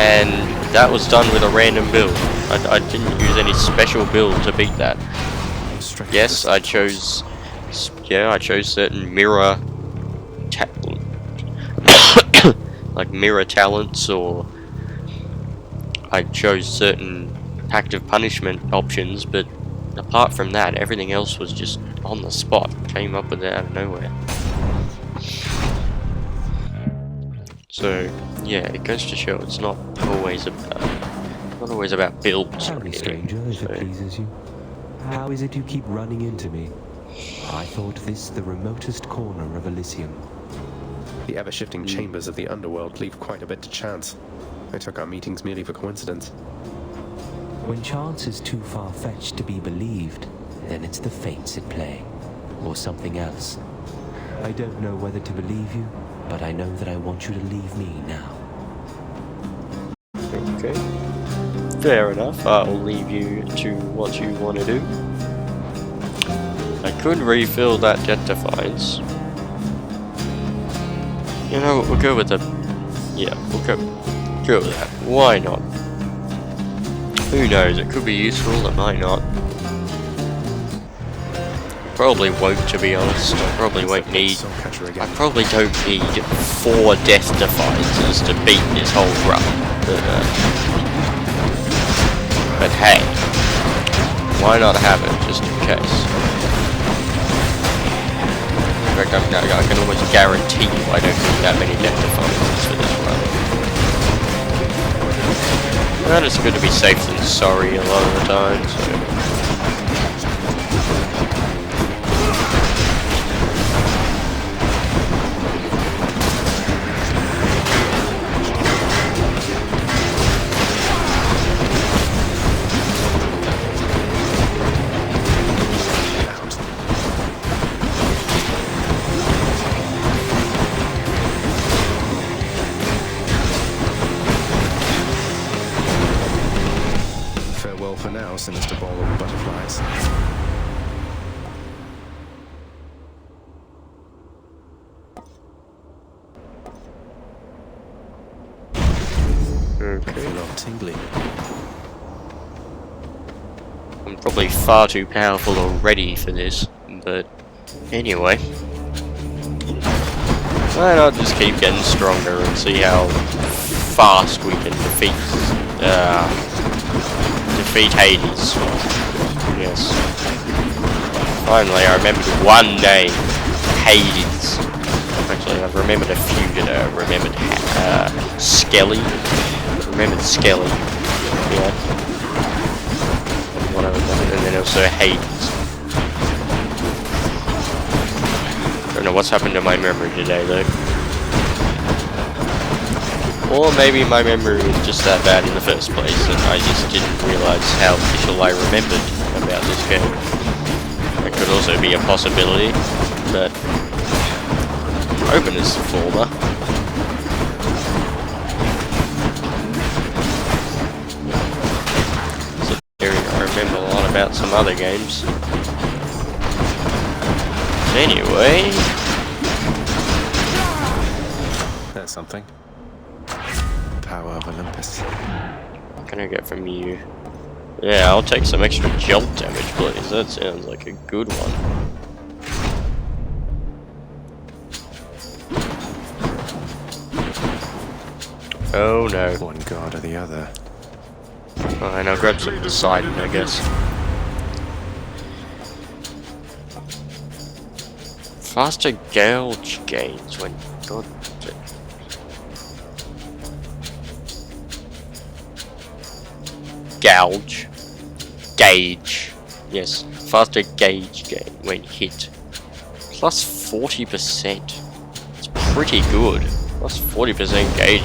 Speaker 1: and that was done with a random build. I didn't use any special build to beat that. Yes, I chose certain mirror like mirror talents, or I chose certain active punishment options, but apart from that, everything else was just on the spot. Came up with it out of nowhere. So yeah, it goes to show it's not always about builds.
Speaker 8: Tell me, stranger, if it pleases you. How is it you keep running into me? I thought this the remotest corner of Elysium.
Speaker 3: The ever-shifting chambers of the underworld leave quite a bit to chance. I took our meetings merely for coincidence.
Speaker 8: When chance is too far-fetched to be believed, then it's the fates at play. Or something else. I don't know whether to believe you, but I know that I want you to leave me now.
Speaker 1: Okay. Fair enough, I'll leave you to what you want to do. I could refill that Jet Defiance. You know what, we'll go with the... Yeah, we'll go with that. Why not? Who knows, it could be useful, it might not. Probably won't, to be honest. I probably won't need... I probably don't need 4 Death Defiances to beat this whole run. But hey, why not have it, just in case? In fact, I can almost guarantee you I don't need that many Death Defiances for this run. And it's good to be safe than sorry a lot of the time, so...
Speaker 3: For now, sinister ball of butterflies.
Speaker 1: Okay.
Speaker 3: I feel all tingly.
Speaker 1: I'm probably far too powerful already for this, but anyway. Why not just keep getting stronger and see how fast we can defeat Hades. Yes. Finally, I remembered one name. Hades. Actually, I've remembered a few today. I remembered Skelly. I remembered Skelly. Yeah. And then also Hades. Don't know what's happened to my memory today, though. Or maybe my memory was just that bad in the first place, and I just didn't realise how little I remembered about this game. That could also be a possibility, but I'm hoping it's the former. So I remember a lot about some other games. Anyway...
Speaker 3: That's something. Power of Olympus.
Speaker 1: What can I get from you? Yeah, I'll take some extra jolt damage, please. That sounds like a good one. Oh no.
Speaker 3: One god or the other.
Speaker 1: Fine, I'll grab some Poseidon, I guess. Faster gauge gains when god. Gauge. Yes, faster gauge gain when hit. Plus 40%. It's pretty good. Plus 40% gauge.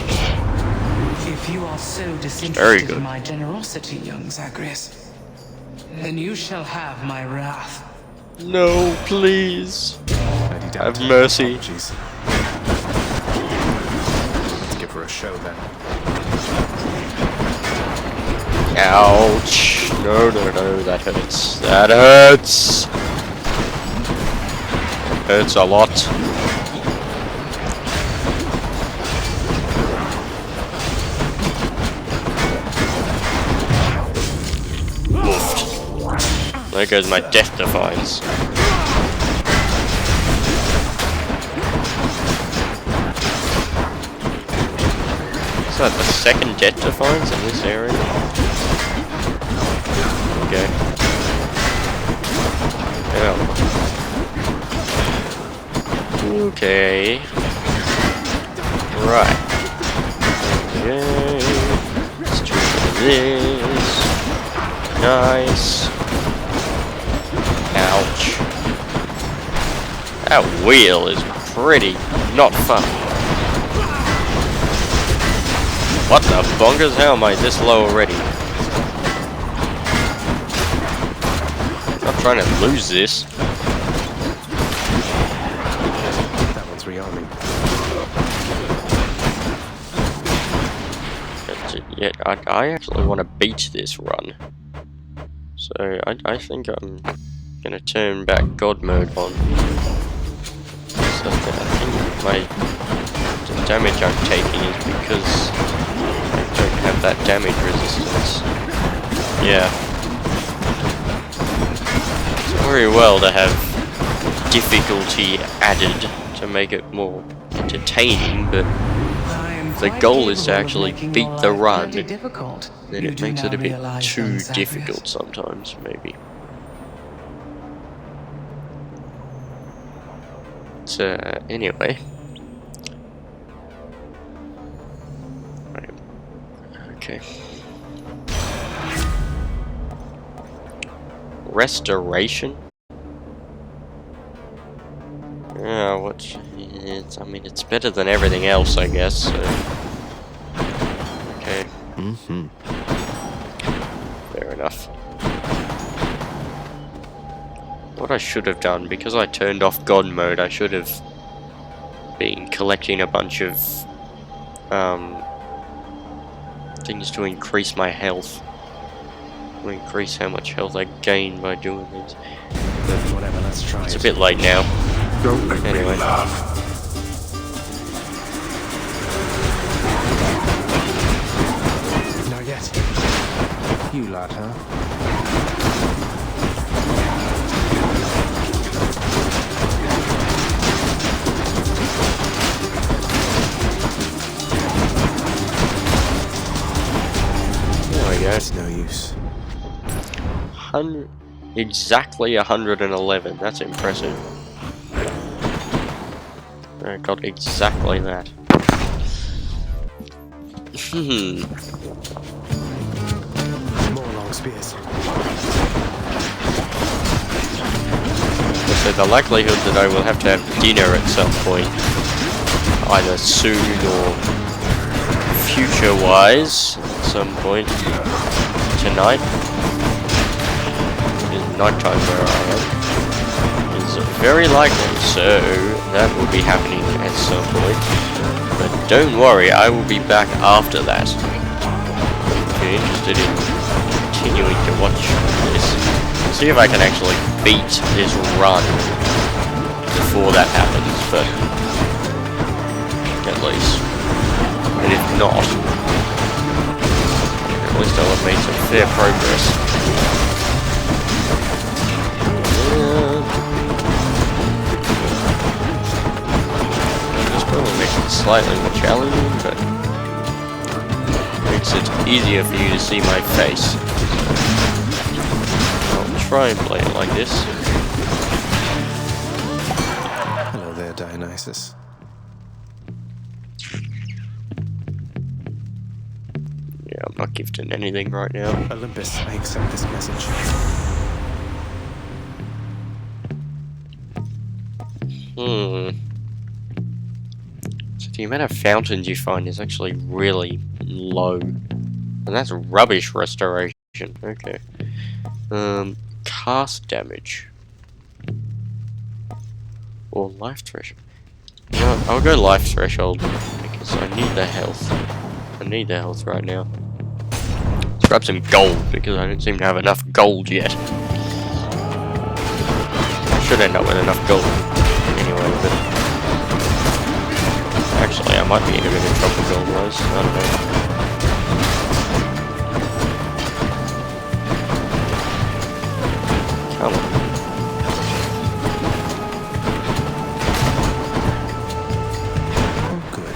Speaker 7: If you are so
Speaker 1: Very
Speaker 7: disinterested
Speaker 1: good.
Speaker 7: in my generosity, young Zagreus, then you shall have my wrath.
Speaker 1: No, please. Have mercy.
Speaker 3: Let's give her a show then.
Speaker 1: Ouch. No, that hurts. That hurts. Hurts a lot. Oofed. There goes my Death Defiance. that the second death defiance in this area? Okay. Yeah. Okay. Right. Okay. Let's do this. Nice. Ouch. That wheel is pretty not fun. What the bonkers? How am I this low already? I'm not trying to lose this.
Speaker 3: That one's rearming.
Speaker 1: Yeah, I actually want to beat this run. So I think I'm gonna turn back God mode on. So I think the damage I'm taking is because I don't have that damage resistance. Yeah. It's very well to have difficulty added to make it more entertaining, but the goal is to actually beat the run, then it makes it a bit too difficult sometimes, maybe. So, anyway. Right. Okay. Restoration? Yeah, I mean, it's better than everything else, I guess, so. Okay. Fair enough. What I should have done, because I turned off God mode, I should have been collecting a bunch of things to increase my health. To increase how much health I gain by doing these.
Speaker 3: But whatever, let's try
Speaker 1: It's
Speaker 3: it.
Speaker 1: a bit late now.
Speaker 2: Don't make
Speaker 1: Anyway.
Speaker 2: me laugh.
Speaker 3: Not yet. You lot, huh?
Speaker 1: There we go.
Speaker 3: It's no use.
Speaker 1: Exactly 111. That's impressive. I got exactly that.
Speaker 3: More long spears.
Speaker 1: So the likelihood that I will have to have dinner at some point, either soon or future-wise, at some point tonight, in nighttime where I am, is very likely. So that will be happening at some point. But don't worry, I will be back after that. If you're interested in continuing to watch this, see if I can actually beat this run before that happens, but at least. And if not, at least I'll have made some fair progress. This probably makes it slightly more challenging, but makes it easier for you to see my face. I'll try and play it like this.
Speaker 3: Hello there, Dionysus.
Speaker 1: Yeah, I'm not gifting anything right now.
Speaker 3: Olympus, I accept this message.
Speaker 1: So the amount of fountains you find is actually really low. And that's rubbish restoration. Okay. Cast damage. Or life threshold. You know what? I'll go life threshold because I need the health. I need the health right now. Let's grab some gold because I don't seem to have enough gold yet. I should end up with enough gold anyway, but actually I might be in a bit of trouble gold-wise. I don't know. Come on.
Speaker 3: Oh, good.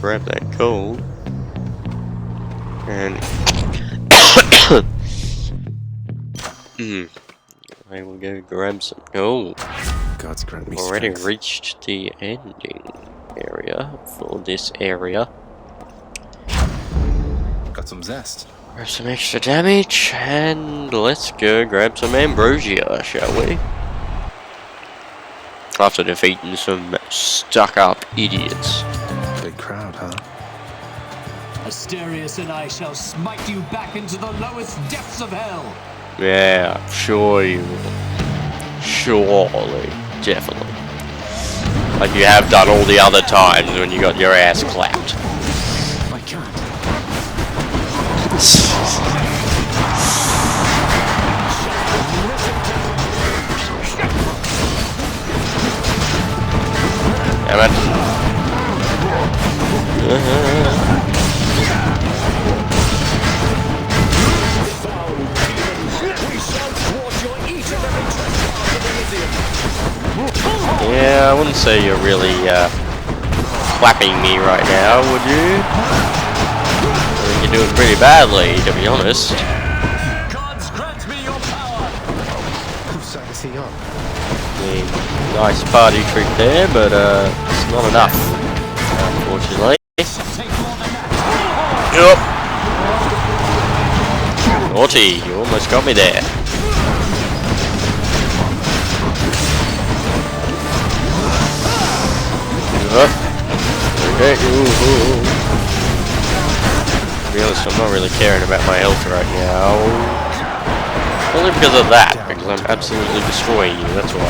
Speaker 1: grab that gold. And I will go grab some gold.
Speaker 3: Gods grant me
Speaker 1: Already
Speaker 3: strength.
Speaker 1: reached the ending area for this area.
Speaker 5: Got some zest.
Speaker 1: Grab some extra damage, and let's go grab some ambrosia, shall we? After defeating some stuck-up idiots.
Speaker 3: Big crowd, huh?
Speaker 9: Asterius and I shall smite you back into the lowest depths of hell.
Speaker 1: Yeah, I'm sure you will. Surely, definitely. Like you have done all the other times when you got your ass clapped.
Speaker 9: I can't.
Speaker 1: Damn it. Yeah, I wouldn't say you're really clapping me right now, would you? I think you're doing pretty badly, to be honest.
Speaker 9: Gods grant me your power.
Speaker 3: Whose side is he on?
Speaker 1: I mean, nice party trick there, but it's not enough, unfortunately.
Speaker 9: Take more than that.
Speaker 1: Yup. Naughty, you almost got me there. Okay. To be honest, I'm not really caring about my health right now. Only because of that, because I'm absolutely destroying you, that's why.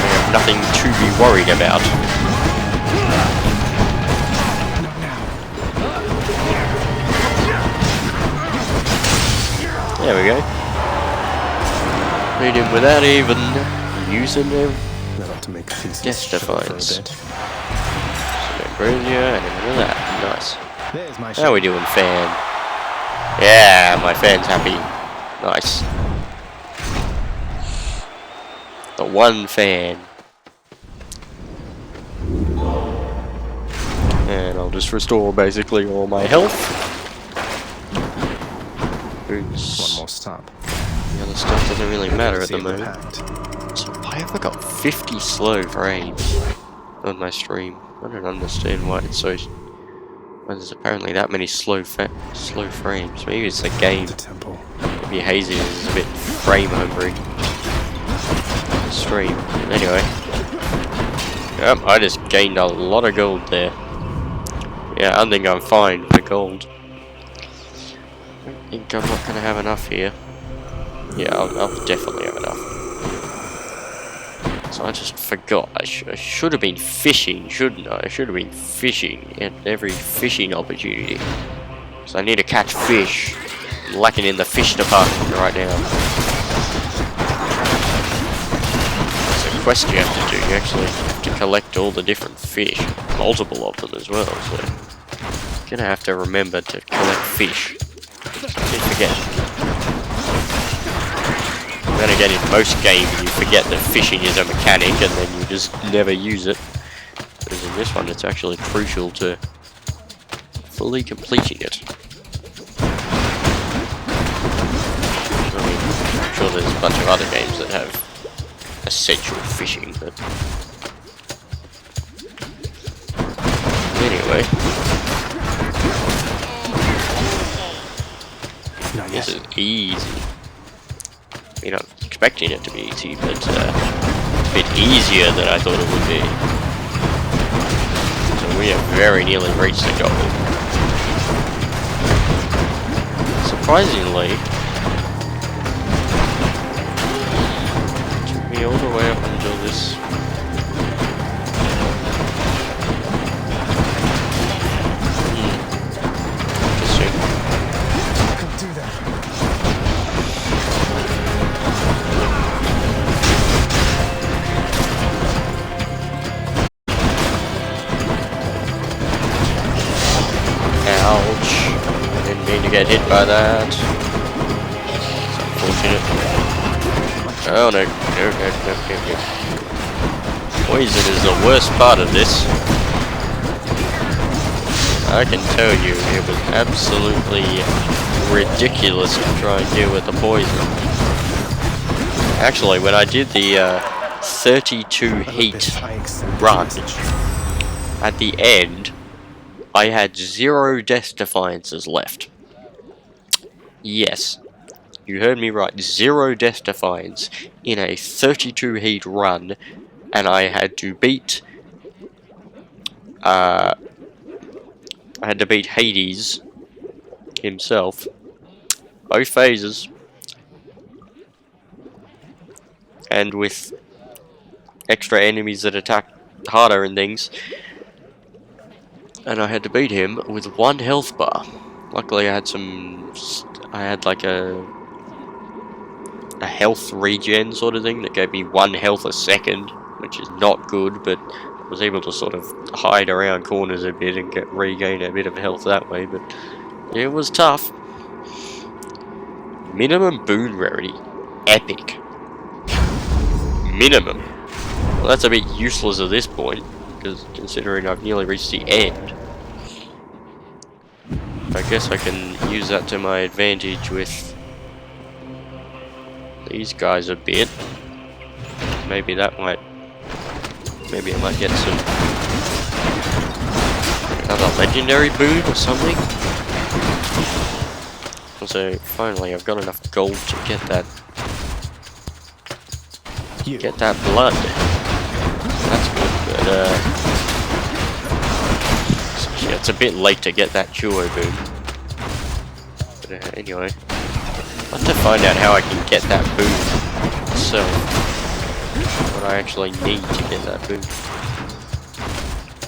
Speaker 1: I have nothing to be worried about. There we go. Beat him without even using him.
Speaker 3: That ought to make things
Speaker 1: Death
Speaker 3: shut for a
Speaker 1: Defiance.
Speaker 3: bit.
Speaker 1: Some ambrosia and a that. Nice.
Speaker 5: There's my
Speaker 1: How we doing, fan? Yeah, my fan's happy. Nice. The one fan. And I'll just restore basically all my health. Oops.
Speaker 3: One more stop.
Speaker 1: The other stuff doesn't really matter at the
Speaker 3: Seal the
Speaker 1: moment.
Speaker 3: pact.
Speaker 1: So why have I got 50 slow frames on my stream? I don't understand why it's so. Why there's apparently that many slow frames. Maybe it's a game.
Speaker 3: The temple.
Speaker 1: Maybe Hazy is a bit frame hungry. Stream. Anyway. Yep, I just gained a lot of gold there. Yeah, I think I'm fine for gold. I think I'm not gonna have enough here. Yeah, I'll definitely have enough. So I just forgot. I should have been fishing, shouldn't I? I should have been fishing at every fishing opportunity. So I need to catch fish. I'm lacking in the fish department right now. It's a quest you have to do. You actually have to collect all the different fish. Multiple of them as well. So you're gonna have to remember to collect fish. Don't forget. Then again, in most games you forget that fishing is a mechanic and then you just never use it. Whereas in this one it's actually crucial to fully completing it. I mean, I'm sure there's a bunch of other games that have essential fishing, but anyway. This is easy. I mean, I'm expecting it to be easy, but it's a bit easier than I thought it would be. So we have very nearly reached the goal. Surprisingly, it took me all the way up until this. Interesting.
Speaker 5: Can't do that.
Speaker 1: Ouch. I didn't mean to get hit by that. It's unfortunate. Oh no. No. Poison is the worst part of this. I can tell you, it was absolutely ridiculous to try and deal with the poison. Actually, when I did the 32 heat run, at the end, I had 0 Death Defiances left. Yes, you heard me right, 0 Death Defiance in a 32 heat run, and I had to beat Hades himself, both phases, and with extra enemies that attack harder and things, and I had to beat him with 1 health bar. Luckily I had like a health regen sort of thing that gave me 1 health a second, which is not good, but I was able to sort of hide around corners a bit and regain a bit of health that way, but it was tough. Minimum boon rarity. Epic. Minimum. Well, that's a bit useless at this point, because considering I've nearly reached the end. I guess I can use that to my advantage with these guys a bit. Maybe I might get some another legendary boon or something. So finally I've got enough gold to get that blood. That's good, but yeah, it's a bit late to get that duo boon. But anyway, I'll have to find out how I can get that boon myself. What I actually need to get that boon,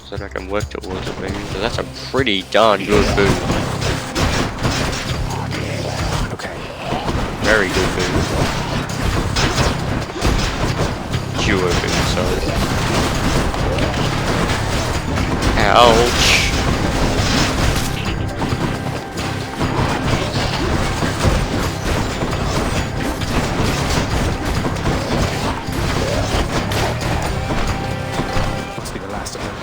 Speaker 1: so that I can work towards it maybe. But that's a pretty darn good boon.
Speaker 3: Okay.
Speaker 1: Very good boon. Duo boon, sorry. Ouch.
Speaker 3: Must be the last of them.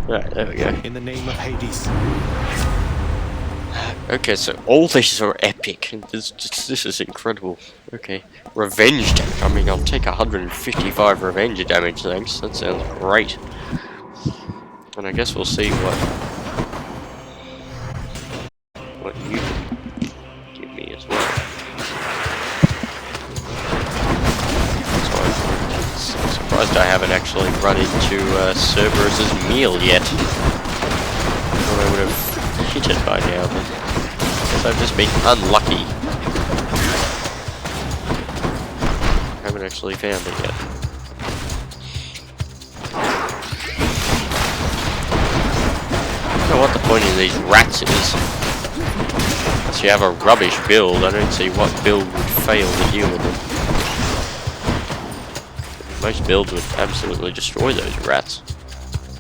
Speaker 1: Right, there we go.
Speaker 3: In the name of Hades.
Speaker 1: Okay, so all these are epic. This is incredible. Okay, revenge damage. I mean, I'll take 155 revenge damage, thanks. That sounds great. And I guess we'll see what you can give me as well. So I'm surprised I haven't actually run into Cerberus's meal yet. Thought I would have hit it by now, but I guess I've just been unlucky. I haven't actually found it yet. I don't know what the point of these rats is. Unless you have a rubbish build, I don't see what build would fail to deal with them. Most builds would absolutely destroy those rats.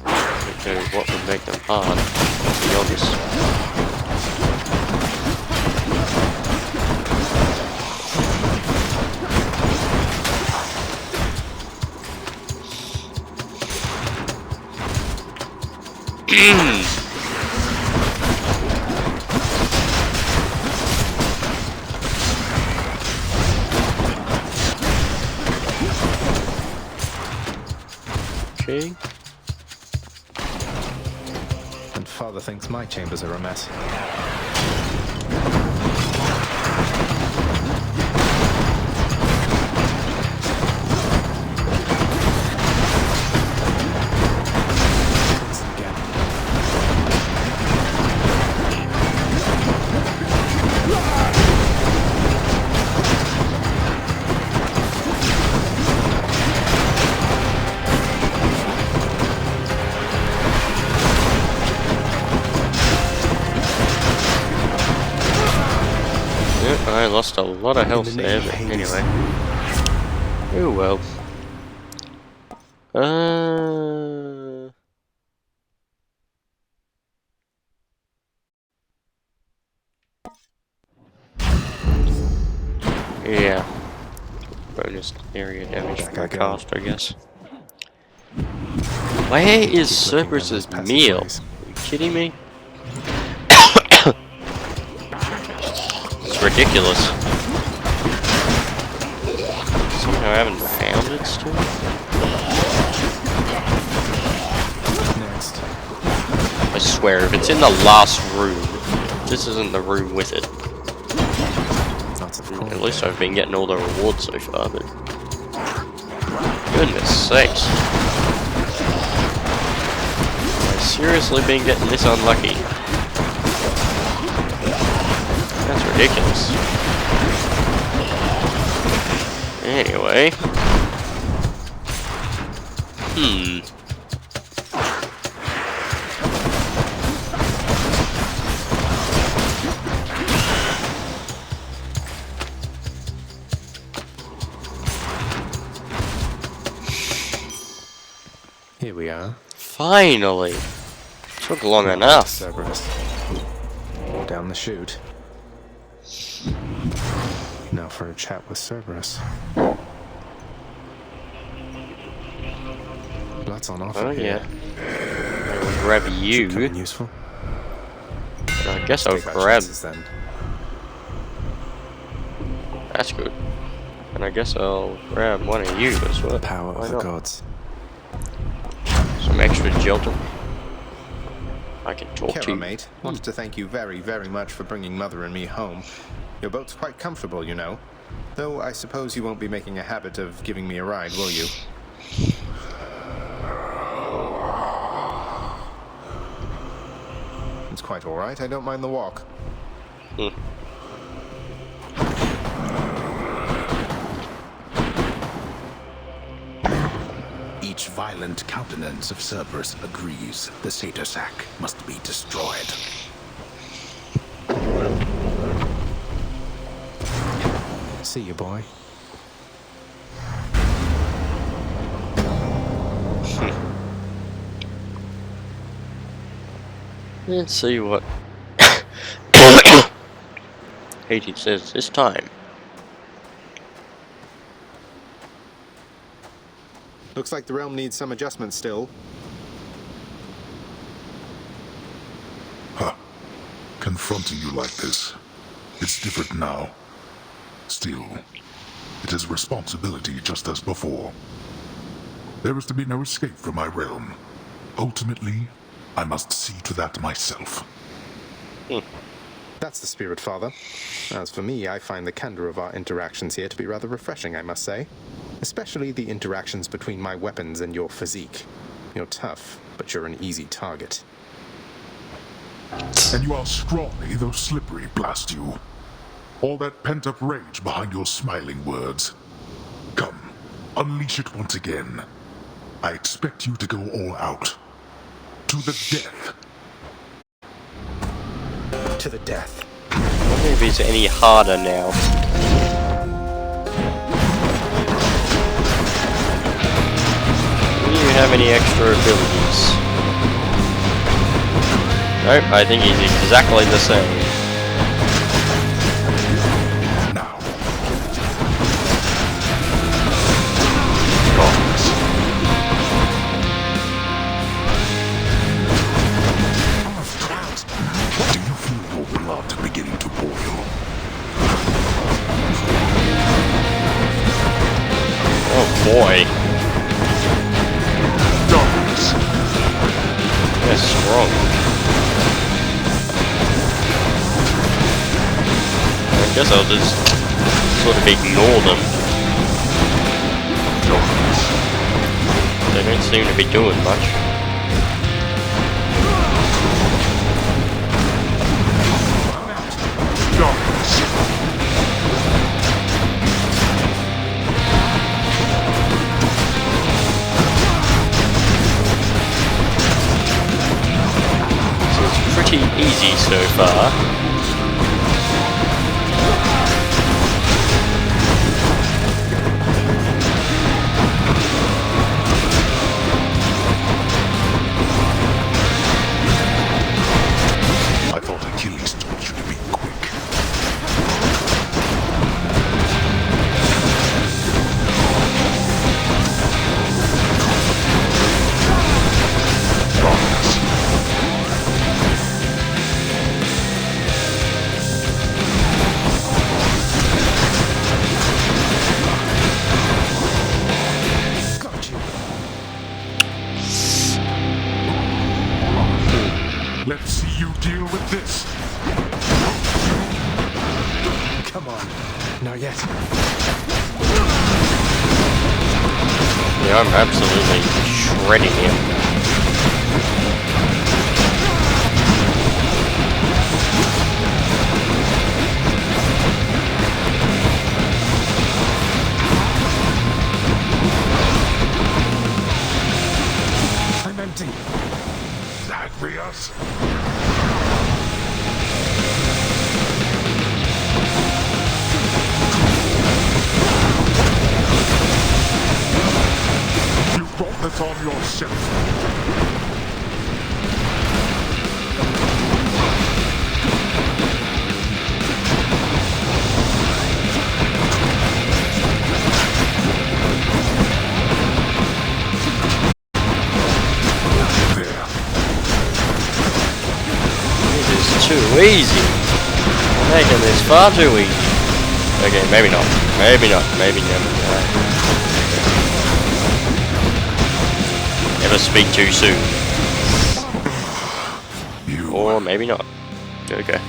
Speaker 1: I don't know what would make them hard, to be honest. Okay.
Speaker 5: And Father thinks my chambers are a mess.
Speaker 1: I lost a lot of health there, but anyway. Oh well. Yeah. Bonus area damage from a cast, I guess. Where is Cerberus's meal? Are you kidding me? It's ridiculous. Somehow I haven't found it still.
Speaker 5: Next.
Speaker 1: I swear, if it's in the last room, this isn't the room with it. At least I've been getting all the rewards so far, but... Goodness sakes. I've seriously been getting this unlucky. That's ridiculous. Anyway.
Speaker 3: Here we are.
Speaker 1: Finally! Took long enough.
Speaker 5: Cerberus. Down the chute. Now for a chat with Cerberus. Blood's on offer
Speaker 1: Oh yeah.
Speaker 5: here.
Speaker 1: I will grab you.
Speaker 5: Something useful.
Speaker 1: I guess I'll
Speaker 5: Take our
Speaker 1: grab...
Speaker 5: chances then.
Speaker 1: That's good. And I guess I'll grab one of you as well.
Speaker 5: The power
Speaker 1: Why
Speaker 5: of the
Speaker 1: not?
Speaker 5: gods.
Speaker 1: Some extra gelatin. I can talk to
Speaker 5: Kara,
Speaker 1: you.
Speaker 5: mate. Wanted to thank you very, very much for bringing Mother and me home. Your boat's quite comfortable, you know. Though I suppose you won't be making a habit of giving me a ride, will you? It's quite alright. I don't mind the walk.
Speaker 10: Each violent countenance of Cerberus agrees the satyr sack must be destroyed.
Speaker 5: See you, boy.
Speaker 1: Let's see what Hades says this time.
Speaker 5: Looks like the realm needs some adjustment still.
Speaker 2: Confronting you like this, it's different now. Still, it is a responsibility just as before. There is to be no escape from my realm. Ultimately, I must see to that myself.
Speaker 5: That's the spirit, Father. As for me, I find the candor of our interactions here to be rather refreshing, I must say. Especially the interactions between my weapons and your physique. You're tough, but you're an easy target.
Speaker 2: And you are scrawny, though slippery, blast you. All that pent-up rage behind your smiling words. Come, unleash it once again. I expect you to go all out. To the death.
Speaker 5: To the death.
Speaker 1: I wonder if it's any harder now. Do you have any extra abilities? Nope, I think he's exactly the same.
Speaker 2: Now. Do you feel your blood beginning to boil?
Speaker 1: Oh boy.
Speaker 2: Darkness.
Speaker 1: That's strong. I guess I'll just sort of ignore them. They don't seem to be doing much.
Speaker 2: Darkness.
Speaker 1: So it's pretty easy so far.
Speaker 5: Come on. Not yet.
Speaker 1: Yeah, I'm absolutely shredding him.
Speaker 5: I'm empty.
Speaker 2: Zagreus? You brought this on yourself.
Speaker 1: This is too easy. I'm making this far too easy. Okay, maybe not. Maybe not. Maybe never. Never speak too soon. Or maybe not. Okay.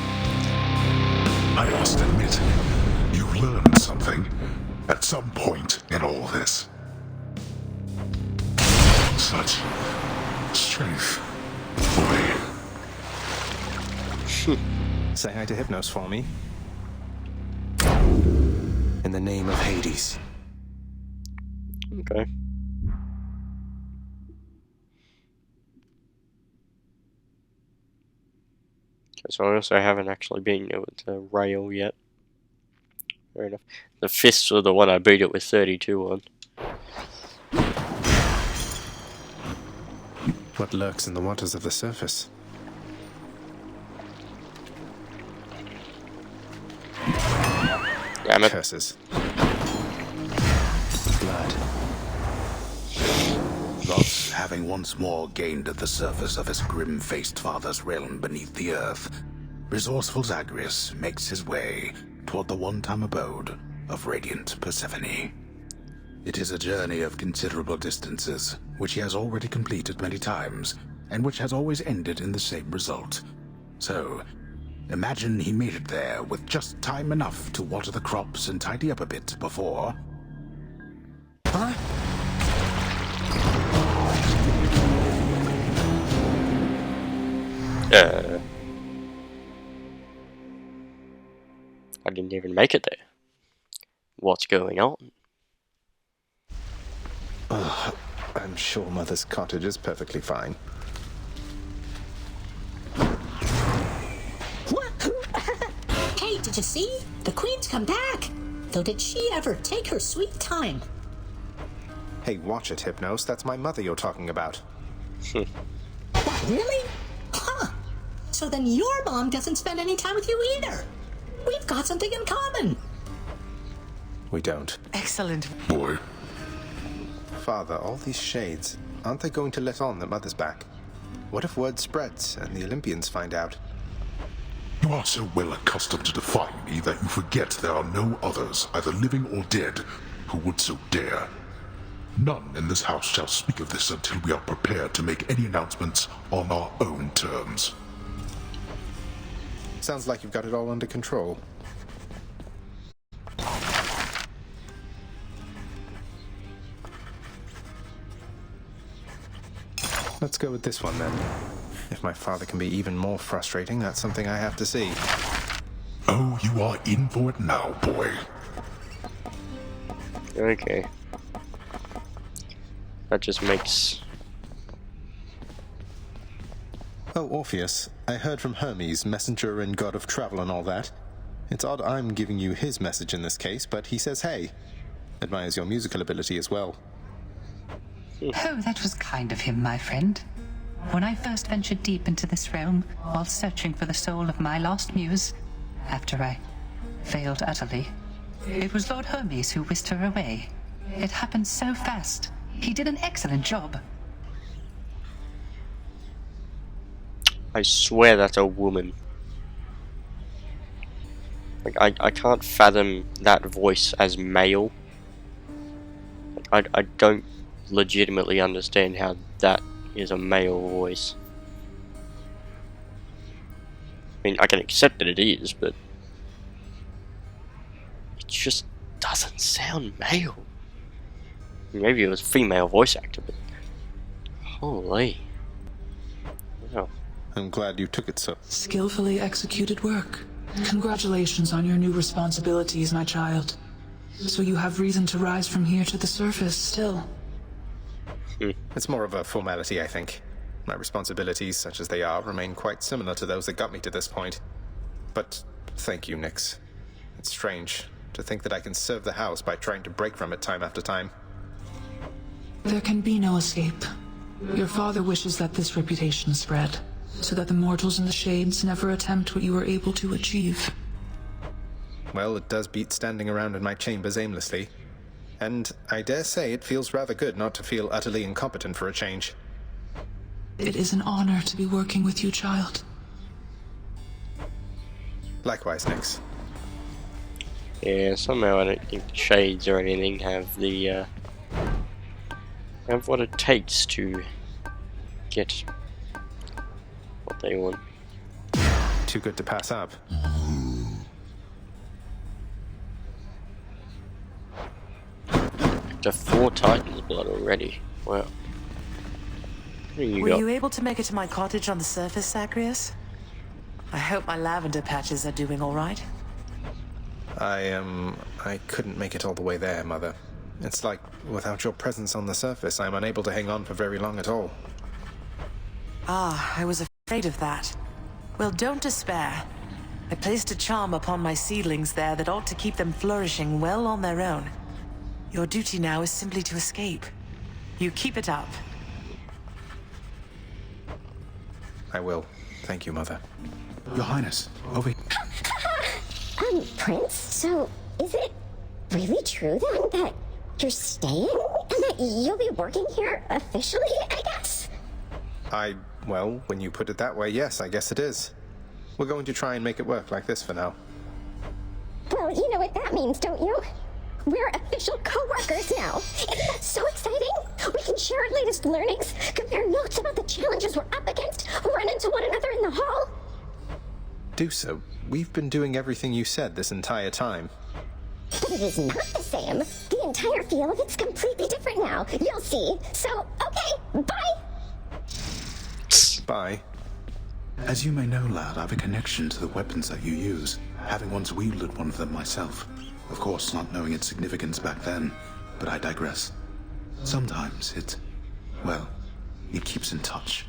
Speaker 2: I must admit, you learned something at some point in all this. Such strength, boy.
Speaker 5: Say hi to Hypnos for me. In the name of Hades.
Speaker 1: Okay. So I also haven't actually been able to rail yet. Fair enough. The fists were the one I beat it with 32 on.
Speaker 5: What lurks in the waters of the surface?
Speaker 1: Damn it.
Speaker 5: Curses. Blood.
Speaker 10: Thus, having once more gained the surface of his grim-faced father's realm beneath the earth, resourceful Zagreus makes his way toward the one-time abode of radiant Persephone. It is a journey of considerable distances, which he has already completed many times, and which has always ended in the same result. So, imagine he made it there with just time enough to water the crops and tidy up a bit before...
Speaker 5: Huh?
Speaker 1: I didn't even make it there. What's going on?
Speaker 5: I'm sure Mother's cottage is perfectly fine.
Speaker 11: Hey, did you see? The Queen's come back. Though did she ever take her sweet time?
Speaker 5: Hey, watch it, Hypnos. That's my mother you're talking about.
Speaker 11: What, really? Huh. So then your mom doesn't spend any time with you either. We've got something in common.
Speaker 5: We don't.
Speaker 7: Excellent.
Speaker 2: Boy.
Speaker 5: Father, all these shades, aren't they going to let on that Mother's back? What if word spreads and the Olympians find out?
Speaker 2: You are so well accustomed to defying me that you forget there are no others, either living or dead, who would so dare. None in this house shall speak of this until we are prepared to make any announcements on our own terms.
Speaker 5: Sounds like you've got it all under control. Let's go with this one then. If my father can be even more frustrating, that's something I have to see.
Speaker 2: Oh, you are in for it now, boy.
Speaker 1: Okay. That just makes...
Speaker 5: Oh, Orpheus, I heard from Hermes, messenger and god of travel and all that. It's odd I'm giving you his message in this case, but he says hey. Admires your musical ability as well.
Speaker 12: Oh, that was kind of him, my friend. When I first ventured deep into this realm, while searching for the soul of my lost muse, after I failed utterly, it was Lord Hermes who whisked her away. It happened so fast. He did an excellent job.
Speaker 1: I swear that's a woman. Like, I can't fathom that voice as male. Like, I don't legitimately understand how that is a male voice. I mean, I can accept that it is, but... it just doesn't sound male. Maybe it was a female voice actor, but holy. Wow.
Speaker 5: I'm glad you took it so.
Speaker 7: Skillfully executed work. Congratulations on your new responsibilities, my child. So you have reason to rise from here to the surface still.
Speaker 5: It's more of a formality, I think. My responsibilities, such as they are, remain quite similar to those that got me to this point. But thank you, Nix. It's strange to think that I can serve the house by trying to break from it time after time.
Speaker 7: There can be no escape. Your father wishes that this reputation spread, so that the mortals in the Shades never attempt what you were able to achieve.
Speaker 5: Well, it does beat standing around in my chambers aimlessly. And I dare say it feels rather good not to feel utterly incompetent for a change.
Speaker 7: It is an honor to be working with you, child.
Speaker 5: Likewise, Nix.
Speaker 1: Yeah, somehow I don't think the Shades or anything have the, have what it takes to get what they want.
Speaker 5: Too good to pass up.
Speaker 1: To 4 Titans blood already. Wow. What do you
Speaker 13: Were
Speaker 1: got?
Speaker 13: you able to make it to my cottage on the surface, Zacharias? I hope my lavender patches are doing all right.
Speaker 5: I couldn't make it all the way there, Mother. It's like, without your presence on the surface, I'm unable to hang on for very long at all.
Speaker 13: Ah, I was afraid of that. Well, don't despair. I placed a charm upon my seedlings there that ought to keep them flourishing well on their own. Your duty now is simply to escape. You keep it up.
Speaker 5: I will. Thank you, Mother.
Speaker 10: Your Highness, over here.
Speaker 14: Prince, so is it really true then that you're staying? And that you'll be working here officially, I guess?
Speaker 5: Well, when you put it that way, yes, I guess it is. We're going to try and make it work like this for now.
Speaker 14: Well, you know what that means, don't you? We're official co-workers now. Isn't that so exciting? We can share our latest learnings, compare notes about the challenges we're up against, run into one another in the hall.
Speaker 5: Do so. We've been doing everything you said this entire time.
Speaker 14: But it is not the same. The entire field is completely different now. You'll see. So, okay, bye.
Speaker 5: Bye.
Speaker 10: As you may know, lad, I have a connection to the weapons that you use, having once wielded one of them myself. Of course, not knowing its significance back then, but I digress. Sometimes it keeps in touch,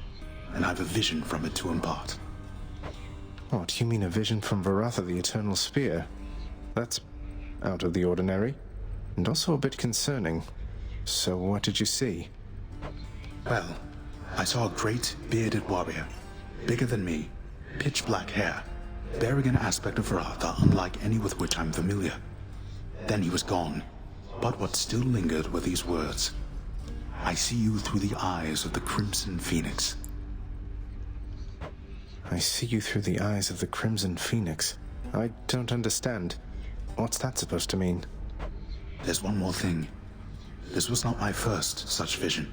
Speaker 10: and I have a vision from it to impart.
Speaker 5: Oh, do you mean a vision from Varatha, the Eternal Spear? That's out of the ordinary, and also a bit concerning. So what did you see?
Speaker 10: Well, I saw a great, bearded warrior, bigger than me, pitch black hair, bearing an aspect of Varatha unlike any with which I'm familiar. Then he was gone, but what still lingered were these words. I see you through the eyes of the Crimson Phoenix.
Speaker 5: I see you through the eyes of the Crimson Phoenix. I don't understand. What's that supposed to mean?
Speaker 10: There's one more thing. This was not my first such vision.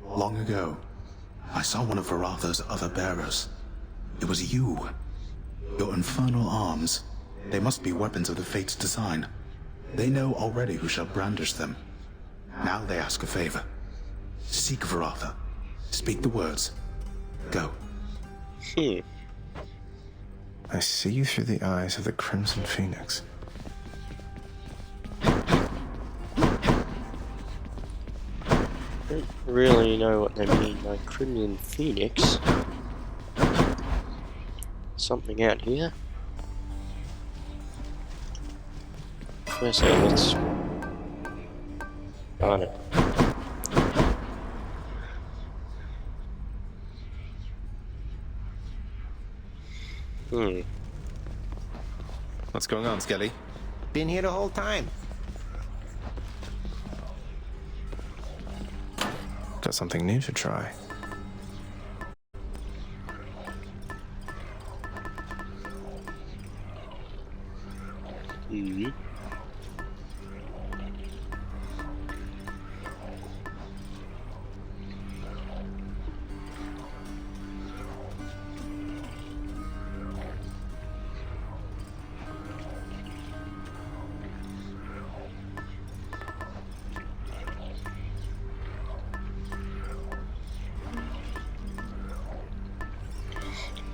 Speaker 10: Long ago, I saw one of Varatha's other bearers. It was you. Your infernal arms. They must be weapons of the Fates' design. They know already who shall brandish them. Now they ask a favor. Seek Varatha. Speak the words. Go.
Speaker 5: I see you through the eyes of the Crimson Phoenix.
Speaker 1: Don't really know what they mean by Crimson Phoenix. Something out here. First, let's darn it.
Speaker 5: What's going on, Skelly?
Speaker 15: Been here the whole time.
Speaker 5: Got something new to try.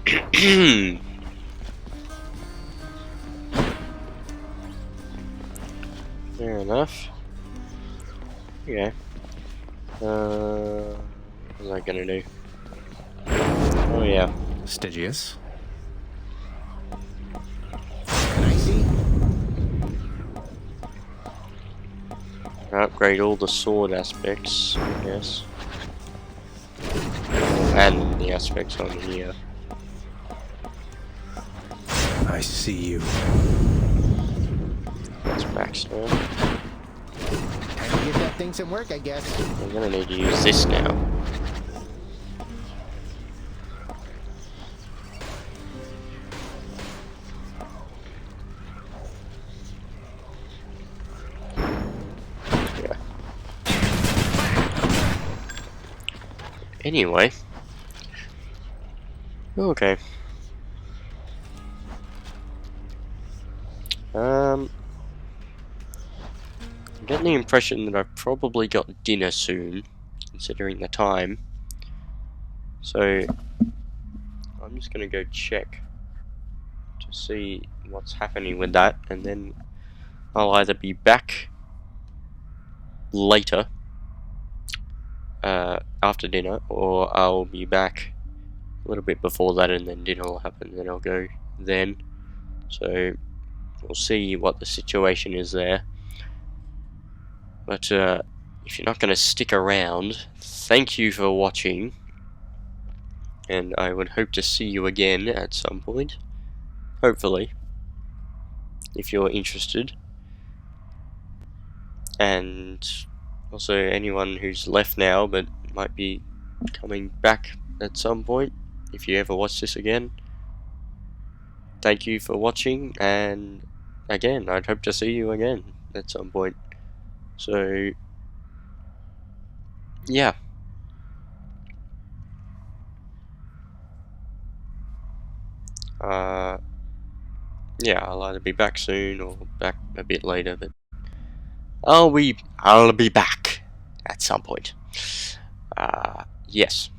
Speaker 1: Fair enough. Yeah. What was I gonna do? Oh yeah.
Speaker 5: Stygius?
Speaker 15: Can I see?
Speaker 1: Upgrade all the sword aspects, yes. And the aspects on here.
Speaker 3: I see you.
Speaker 1: That's backstory.
Speaker 15: Time to give that thing some work, I guess.
Speaker 1: I'm gonna need to use this now. Yeah. Anyway. Okay. I'm getting the impression that I've probably got dinner soon, considering the time. So, I'm just gonna go check to see what's happening with that, and then I'll either be back later, after dinner, or I'll be back a little bit before that, and then dinner will happen, and then I'll go then. So, we'll see what the situation is there. But, if you're not going to stick around, thank you for watching, and I would hope to see you again at some point, hopefully, if you're interested. And also anyone who's left now but might be coming back at some point, if you ever watch this again, thank you for watching, and again, I'd hope to see you again at some point. So, yeah. Yeah, I'll either be back soon or back a bit later, but I'll be back at some point. Yes.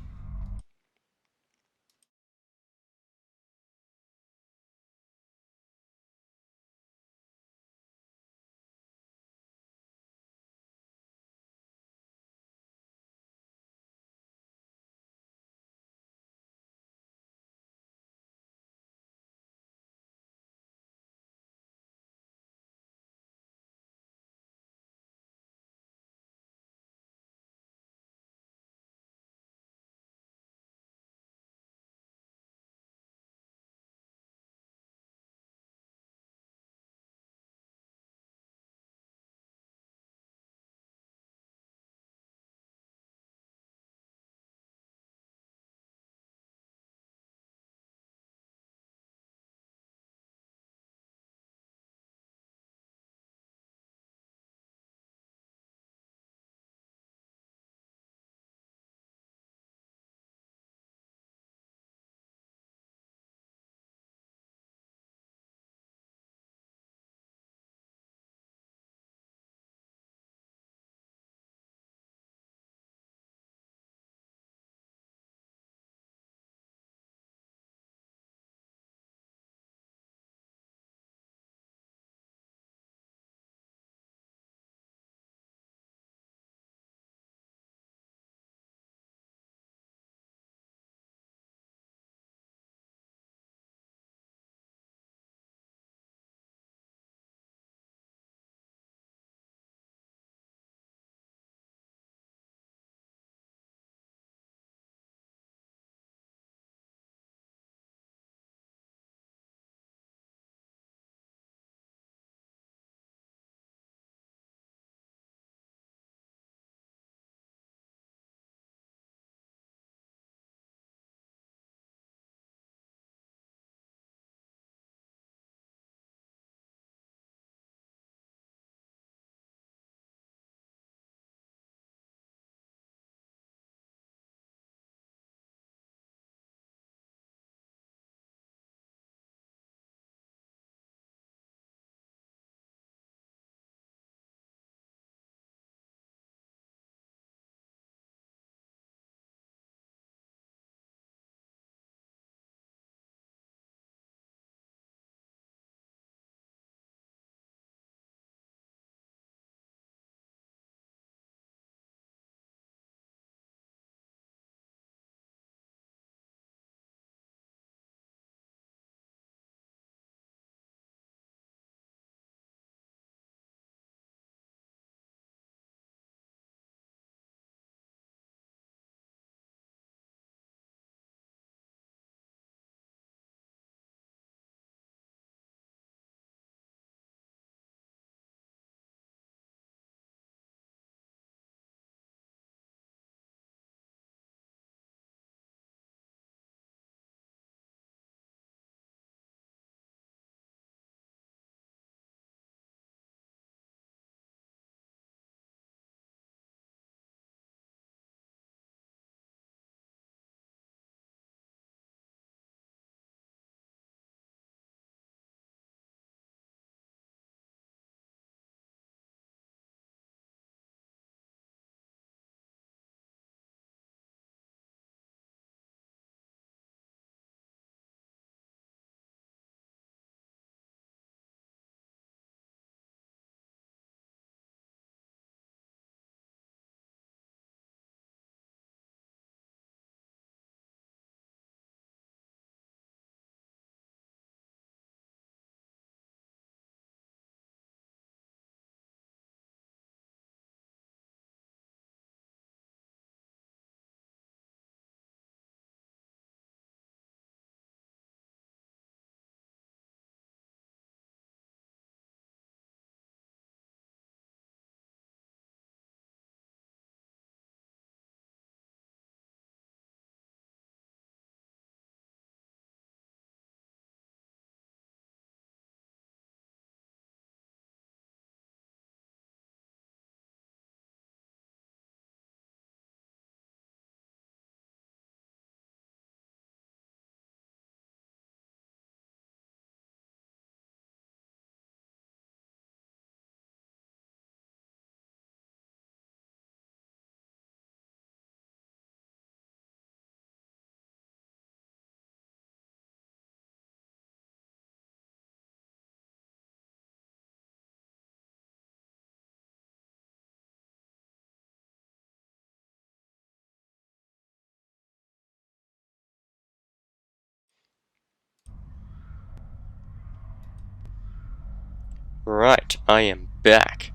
Speaker 1: Right, I am back.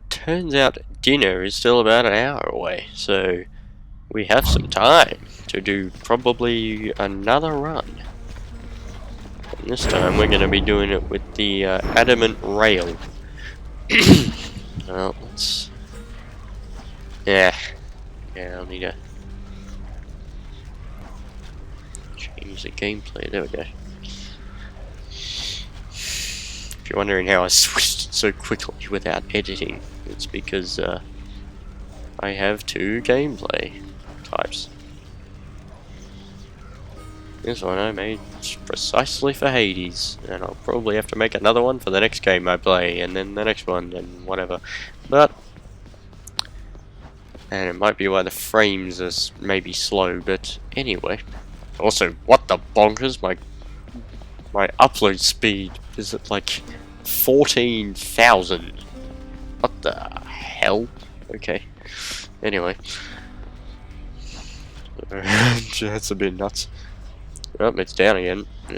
Speaker 1: Turns out dinner is still about an hour away, so we have some time to do probably another run. And this time we're going to be doing it with the adamant rail. Well, let's... Yeah, I'll need to change the gameplay. There we go. If you're wondering how I switched so quickly without editing, it's because I have two gameplay types. This one I made precisely for Hades, and I'll probably have to make another one for the next game I play, and then the next one, and whatever. But, and it might be why the frames are maybe slow, but anyway. Also, what the bonkers? My upload speed is at like 14,000. What the hell? Okay. Anyway. That's a bit nuts. Oh, it's down again. I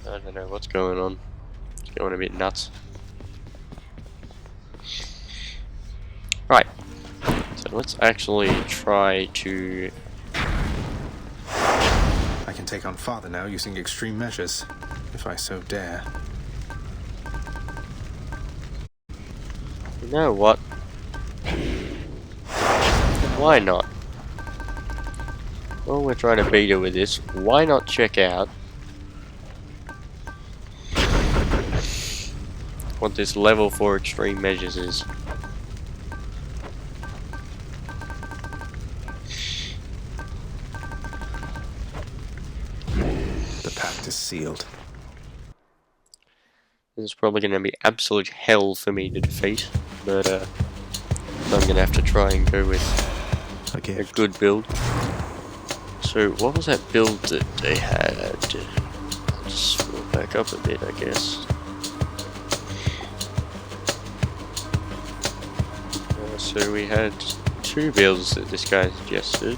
Speaker 1: don't know what's going on. It's going a bit nuts. Right. So let's actually try to...
Speaker 5: I can take on Father now using extreme measures, if I so dare.
Speaker 1: You know what? Why not? Well, we're trying to beat her with this. Why not check out what this level 4 extreme measures is?
Speaker 5: The pact is sealed.
Speaker 1: This is probably going to be absolute hell for me to defeat, but I'm going to have to try and go with a good build. So, what was that build that they had? I'll just scroll back up a bit, I guess. So we had two builds that this guy suggested.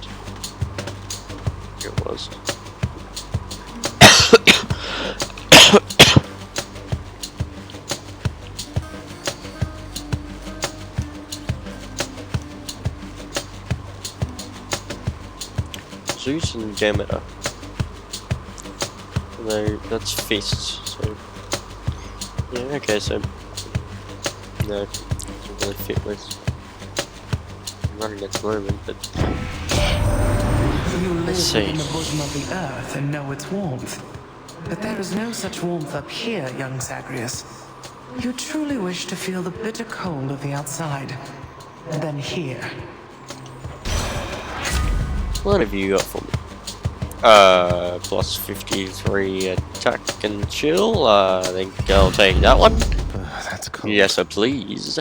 Speaker 1: It was. Zeus and Demeter. Although that's fists, so yeah, okay, so no, it doesn't really fit with running at the moment, but
Speaker 13: You live
Speaker 1: let's see.
Speaker 13: in the bosom of the earth and know its warmth. But there is no such warmth up here, young Zagreus. You truly wish to feel the bitter cold of the outside. Then here.
Speaker 1: What have you got for me? Plus 53 attack and chill. I think I'll take that one.
Speaker 5: That's cool.
Speaker 1: Yes, please.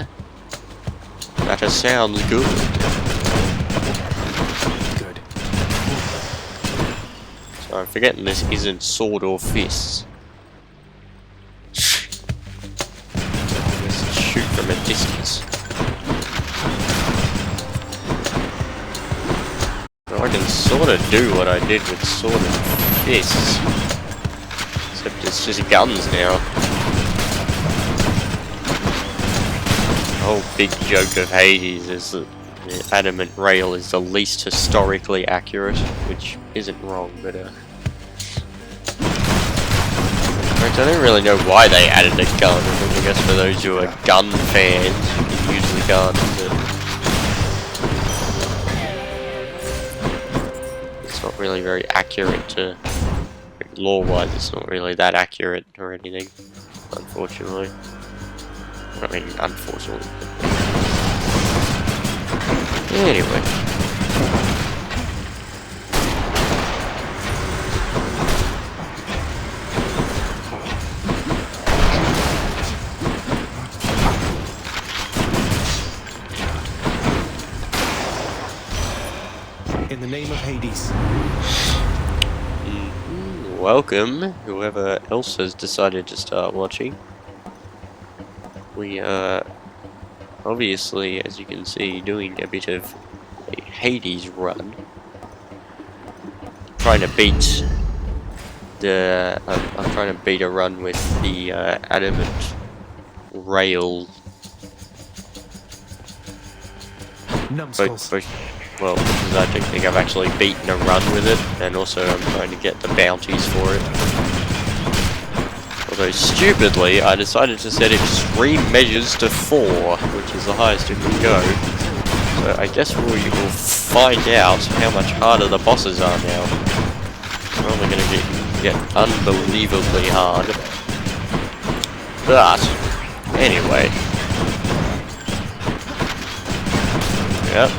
Speaker 1: That sounds good.
Speaker 5: Good.
Speaker 1: So I'm forgetting this isn't sword or fists. Let's shoot from a distance. I can sort of do what I did with sword and fists, except it's just guns now. The whole big joke of Hades is that the adamant rail is the least historically accurate, which isn't wrong, but I don't really know why they added a gun. I guess for those who are gun fans, you can use the gun, but not really very accurate to lore-wise. It's not really that accurate or anything, unfortunately. I mean, unfortunately. Anyway.
Speaker 5: In the name of Hades.
Speaker 1: Welcome, whoever else has decided to start watching. We are obviously, as you can see, doing a bit of a Hades run. Trying to beat I'm trying to beat a run with the adamant rail.
Speaker 3: Numbskulls.
Speaker 1: Well, because I don't think I've actually beaten a run with it, and also I'm trying to get the bounties for it. Although stupidly, I decided to set extreme measures to 4, which is the highest it can go. So I guess we will find out how much harder the bosses are now. They're only going to get unbelievably hard. But anyway. Yep.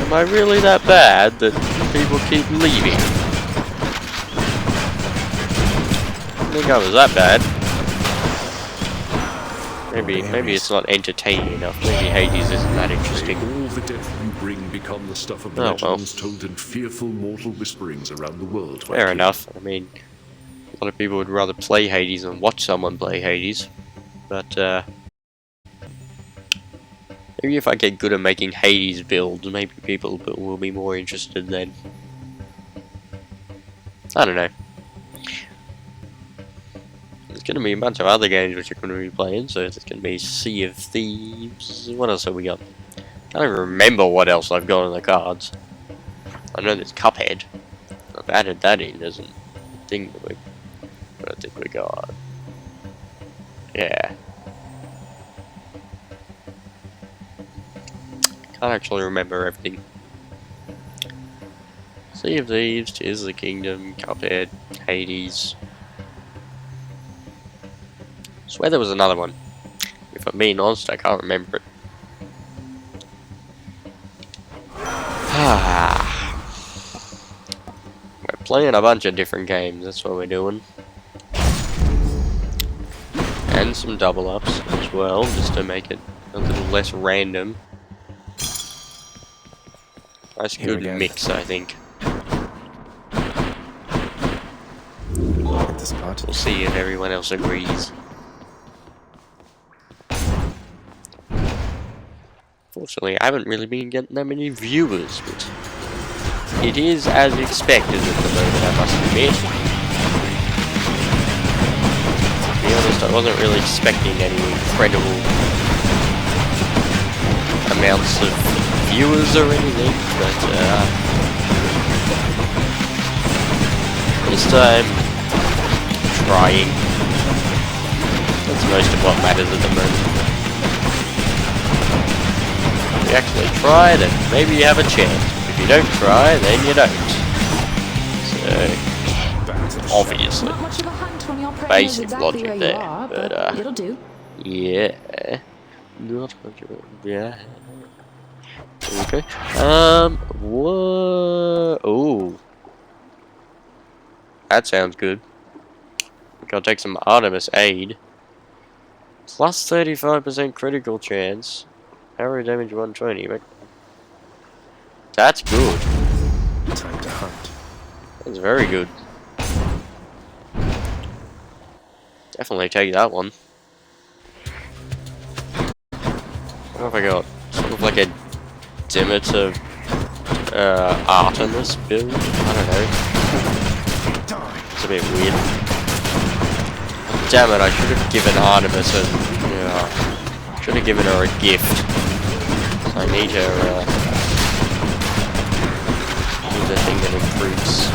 Speaker 1: Am I really that bad that people keep leaving? I think I was that bad. Maybe it's not entertaining enough. Maybe Hades isn't that interesting.
Speaker 16: All the death you bring become the stuff of legends told in fearful mortal whisperings around the world.
Speaker 1: Fair enough. I mean, a lot of people would rather play Hades than watch someone play Hades. But maybe if I get good at making Hades builds, maybe people will be more interested then. I don't know. There's going to be a bunch of other games which are going to be playing, so there's going to be Sea of Thieves. What else have we got? I don't even remember what else I've got on the cards. I know there's Cuphead. I've added that in as a thing that I think we got. Yeah. Can't actually remember everything. Sea of Thieves, Tears of the Kingdom, Cuphead, Hades. I swear there was another one. If I'm being honest, I can't remember it. We're playing a bunch of different games, that's what we're doing. And some double ups as well, just to make it a little less random. Nice good mix, I think. We'll see if everyone else agrees. Fortunately, I haven't really been getting that many viewers, but it is as expected at the moment, I must admit. To be honest, I wasn't really expecting any incredible amounts of viewers or anything, but this time, trying. That's most of what matters at the moment. If you actually try, then maybe you have a chance. If you don't try, then you don't. So, obviously,
Speaker 7: Not much of a hunt when your prey knows
Speaker 1: basic
Speaker 7: exactly
Speaker 1: logic
Speaker 7: where you
Speaker 1: there,
Speaker 7: are,
Speaker 1: but
Speaker 7: it'll do.
Speaker 1: yeah, not much of a, yeah. Okay. Whoa. Oh, that sounds good. I think I'll take some Artemis Aid. Plus 35% critical chance. Arrow damage 120, but that's good.
Speaker 3: Time to hunt.
Speaker 1: That's very good. Definitely take that one. What have I got? Sort of like a Demeter Artemis build? I don't know. It's a bit weird. Damn it, I should have given Artemis a... yeah, should have given her a gift. I need her, need the thing that improves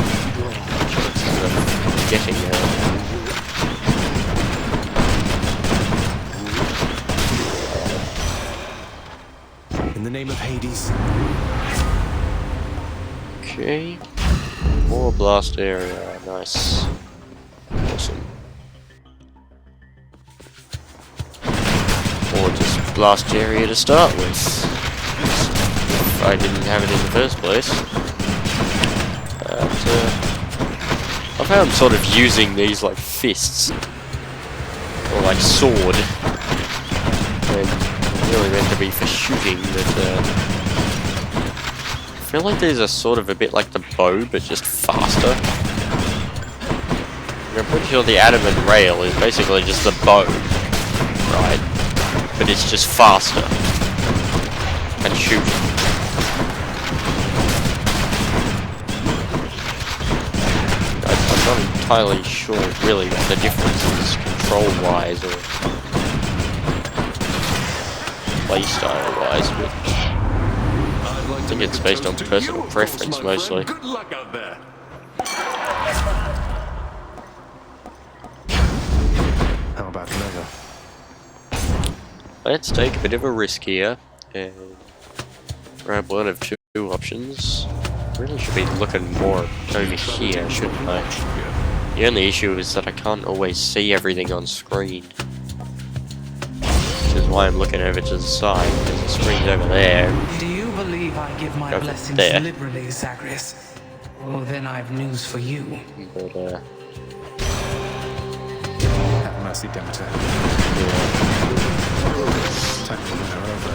Speaker 1: chances of getting her.
Speaker 3: In the name of Hades.
Speaker 1: Okay. More blast area. Nice. Awesome. Or just blast area to start with. If I didn't have it in the first place. But, I found sort of using these like fists. Or like sword. And really meant to be for shooting, but I feel like these are sort of a bit like the bow, but just faster. I'm pretty sure the adamant rail is basically just the bow, right? But it's just faster and shooting. entirely sure really what the difference is control-wise or playstyle-wise, but I think it's based on personal preference mostly.
Speaker 16: Good luck out there.
Speaker 3: How about another?
Speaker 1: Let's take a bit of a risk here and grab one of two options. Really should be looking more over here, shouldn't I? The only issue is that I can't always see everything on screen. Which is why I'm looking over to the side, because the screen's over there.
Speaker 13: Do you believe I give my blessings
Speaker 1: there.
Speaker 13: liberally, Zagreus? Well, then I've news for you.
Speaker 1: But,
Speaker 5: Have mercy, Demeter. Time to win her over.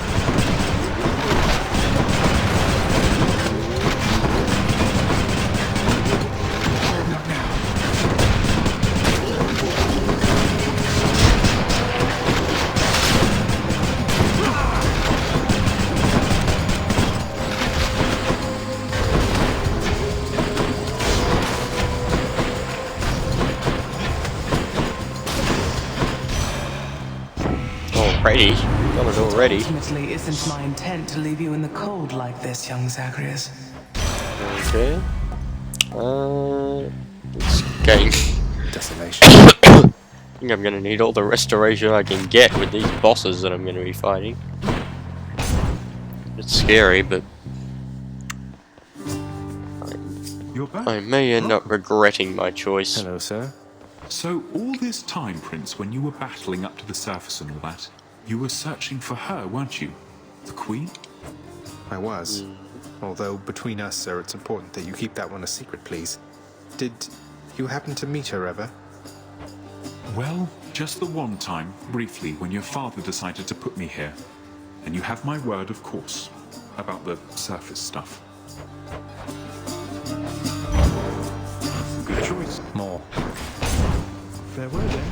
Speaker 1: Already? Got it already.
Speaker 13: Ultimately, isn't my intent to leave you in the cold like this, young Zagreus.
Speaker 1: Okay. It's getting...
Speaker 5: Desolation.
Speaker 1: I think I'm gonna need all the restoration I can get with these bosses that I'm gonna be fighting. It's scary, but... I may end up regretting my choice.
Speaker 5: Hello, sir.
Speaker 4: So, all this time, Prince, when you were battling up to the surface and all that, you were searching for her, weren't you? The Queen?
Speaker 5: I was. Although, between us, sir, it's important that you keep that one a secret, please. Did you happen to meet her ever?
Speaker 4: Well, just the one time, briefly, when your father decided to put me here. And you have my word, of course, about the surface stuff. Good choice.
Speaker 5: More.
Speaker 4: Farewell, then.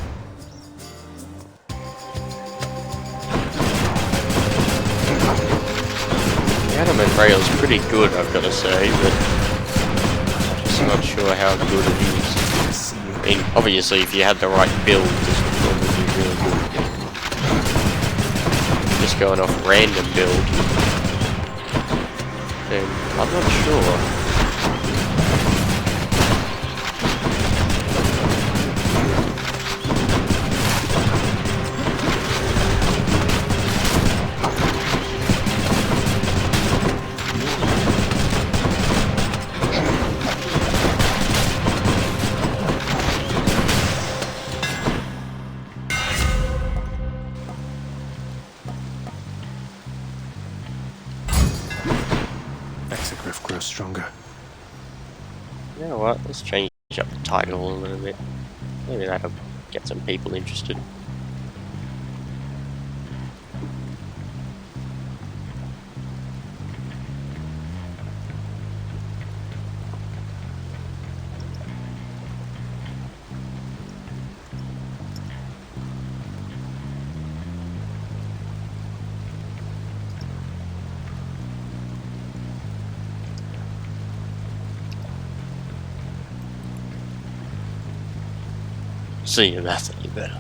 Speaker 1: The anime rail's pretty good, I've got to say, but I'm just not sure how good it is. I mean, obviously, if you had the right build, this would probably be really good. Just going off random build, then I'm not sure.
Speaker 5: Exegriff grows stronger.
Speaker 1: You know what, let's change up the title a little bit. Maybe that'll get some people interested. See, that's any better.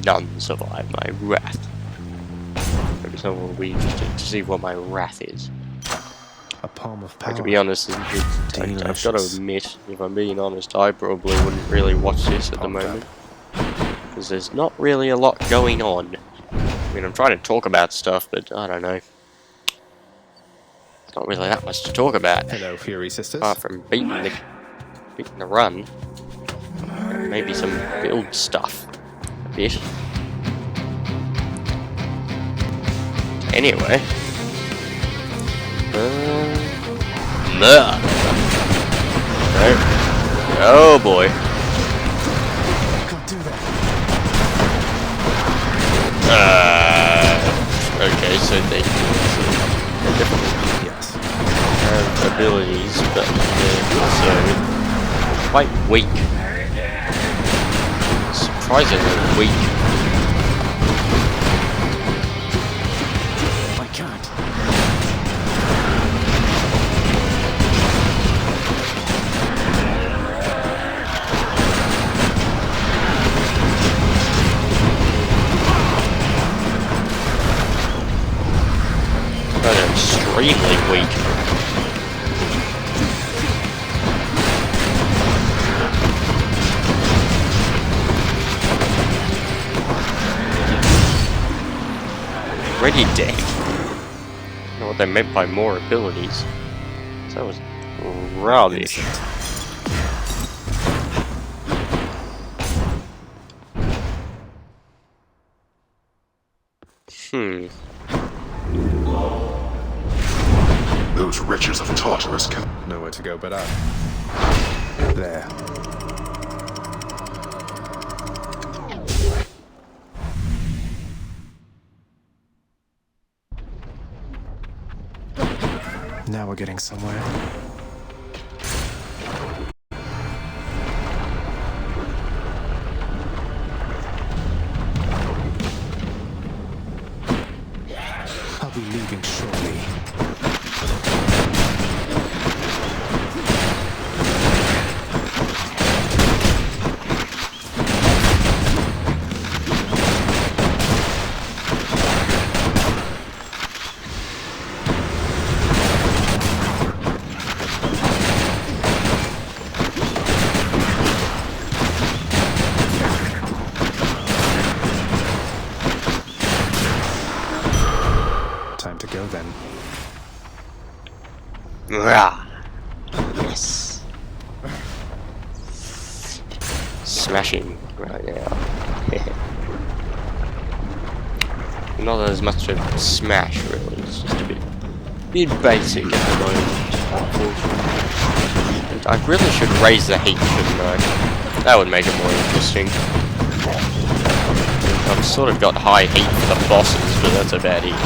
Speaker 1: None survive my wrath. Maybe someone will be interested to see what my wrath is.
Speaker 5: A palm of power.
Speaker 1: To be honest, I've got to admit, if I'm being honest, I probably wouldn't really watch this at the moment. Because there's not really a lot going on. I mean, I'm trying to talk about stuff, but I don't know. There's not really that much to talk about.
Speaker 5: Hello, Fury Sisters.
Speaker 1: Apart from beating the run. Maybe some build stuff. A bit. Anyway. Right. Oh boy. Okay, so they have abilities, but they're also quite weak. Surprisingly weak.
Speaker 5: I can't.
Speaker 1: extremely weak. Already dead. I don't know what they meant by more abilities. That was rubbish.
Speaker 2: Those wretches of Tartarus can...
Speaker 5: Nowhere to go but up. There. Now we're getting somewhere. I'll be leaving shortly. Time to go then.
Speaker 1: Rah. Yes. Smashing right now. Not as much of a smash really, it's just a bit basic at the moment, unfortunately. And I really should raise the heat, shouldn't I? That would make it more interesting. I've sort of got high heat for the bosses, but that's about it.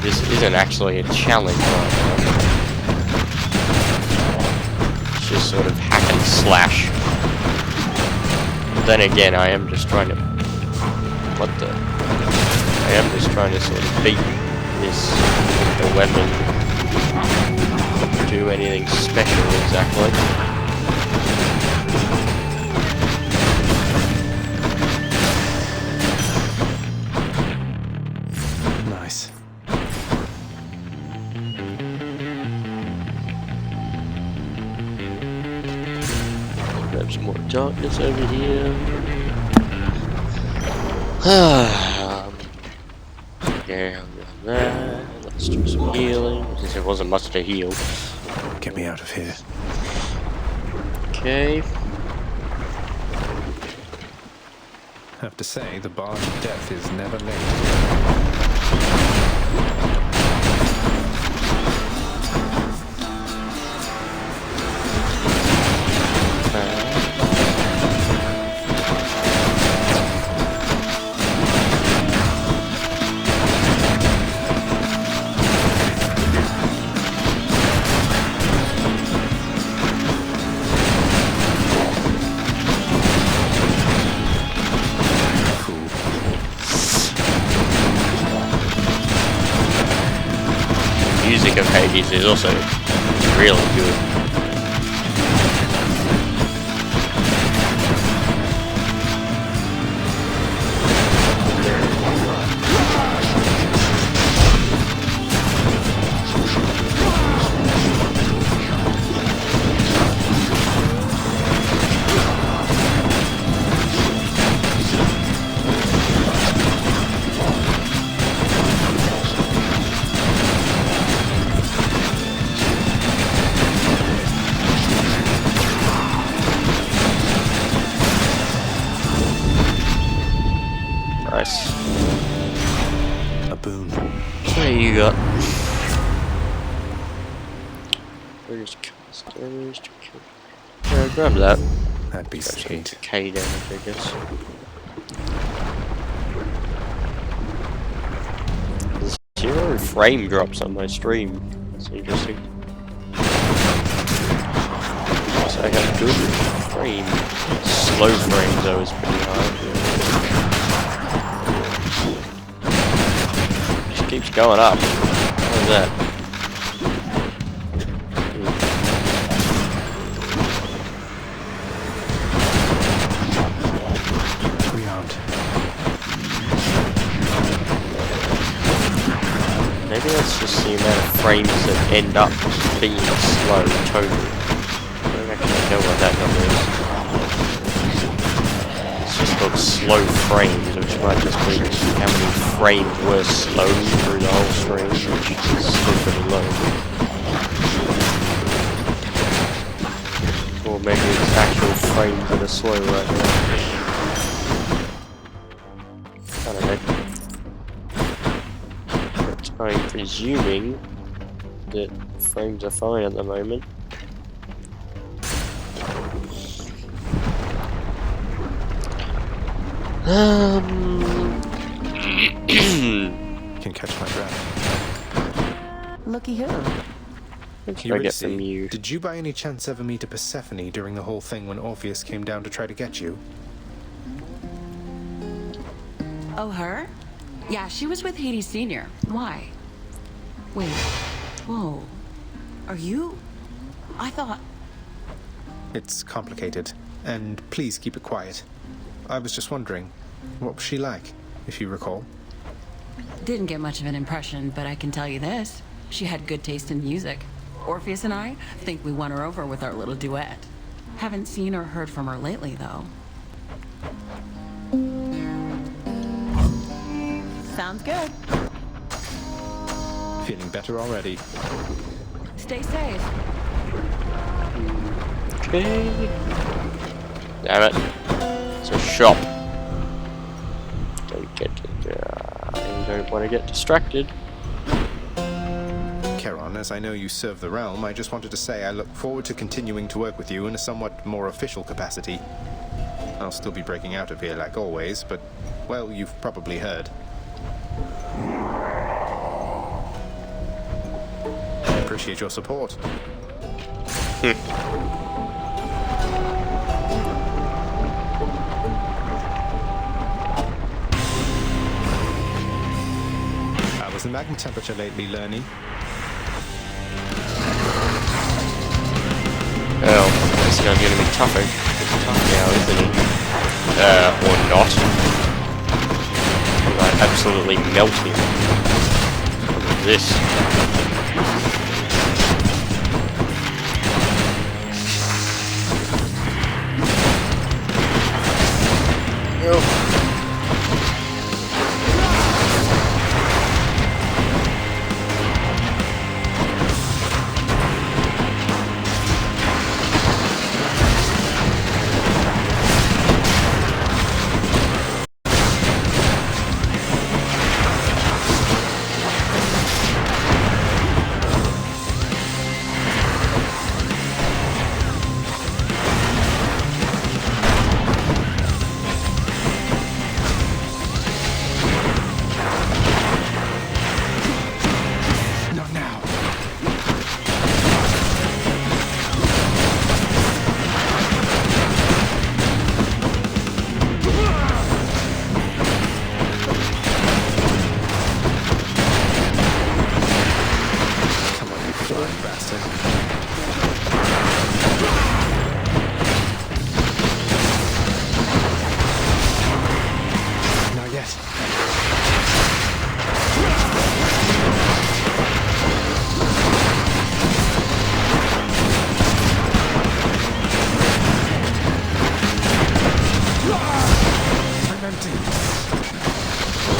Speaker 1: This isn't actually a challenge right now. It's just sort of hack and slash. But then again, I am just trying to... I am just trying to sort of beat this with the weapon. Not do anything special exactly.
Speaker 5: Nice.
Speaker 1: Grab some more darkness over here. Yeah, that. Let's do some healing, since there wasn't much to heal.
Speaker 5: Get me out of here.
Speaker 1: Okay.
Speaker 5: Have to say, the bar to death is never late.
Speaker 1: Music of Hades is also really good. Nice.
Speaker 5: A boon.
Speaker 1: What do you got? Where's customers to kill? Yeah, grab that.
Speaker 5: That'd be sweet.
Speaker 1: K damage, I guess. There's 0 frame drops on my stream. That's interesting. So I got good frame. Slow frames though is pretty high. Keeps going up. What is that?
Speaker 5: We aren't.
Speaker 1: that's just the amount of frames that end up being slow total. I don't actually know what that number is. It's just called slow frames, which might just be how many frames were slow through the whole stream, which is still pretty low. Or maybe it's actual frames that are slow right now. I don't know. But I'm presuming that frames are fine at the moment.
Speaker 3: Can catch my breath.
Speaker 13: Looky here.
Speaker 5: Did you by any chance ever meet a Persephone during the whole thing when Orpheus came down to try to get you?
Speaker 17: Oh, her? Yeah, she was with Hades Sr. Why? Wait. Whoa. Are you? I thought...
Speaker 5: It's complicated, and please keep it quiet. I was just wondering, what was she like, if you recall?
Speaker 17: Didn't get much of an impression, but I can tell you this. She had good taste in music. Orpheus and I think we won her over with our little duet. Haven't seen or heard from her lately, though. Sounds good.
Speaker 5: Feeling better already.
Speaker 17: Stay safe.
Speaker 1: Okay. Damn it. It's a shop. Don't get I don't want to get distracted.
Speaker 5: Charon, as I know you serve the realm, I just wanted to say I look forward to continuing to work with you in a somewhat more official capacity. I'll still be breaking out of here like always, but, well, you've probably heard. I appreciate your support. How was the magma temperature lately, Lerny?
Speaker 1: Oh, this guy's gonna be tougher. He's tough now, isn't he? Or not. I'm like absolutely melting. Look at this. Oh.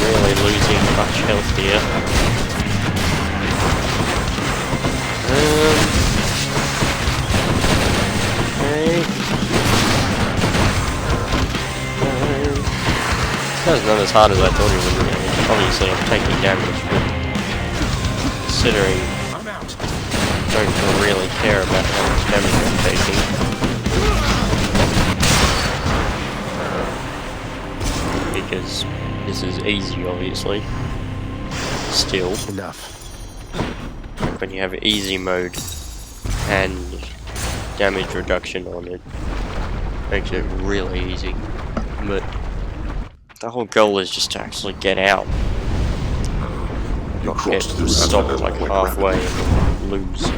Speaker 1: Really losing much health here. Okay. This guy's not as hard as I thought he would be. Obviously I'm taking damage, but considering I don't really care about how much damage I'm taking. Because this is easy, obviously. Still.
Speaker 5: Enough.
Speaker 1: When you have easy mode and damage reduction on it, makes it really easy. But the whole goal is just to actually get out. Not get stopped like halfway and lose.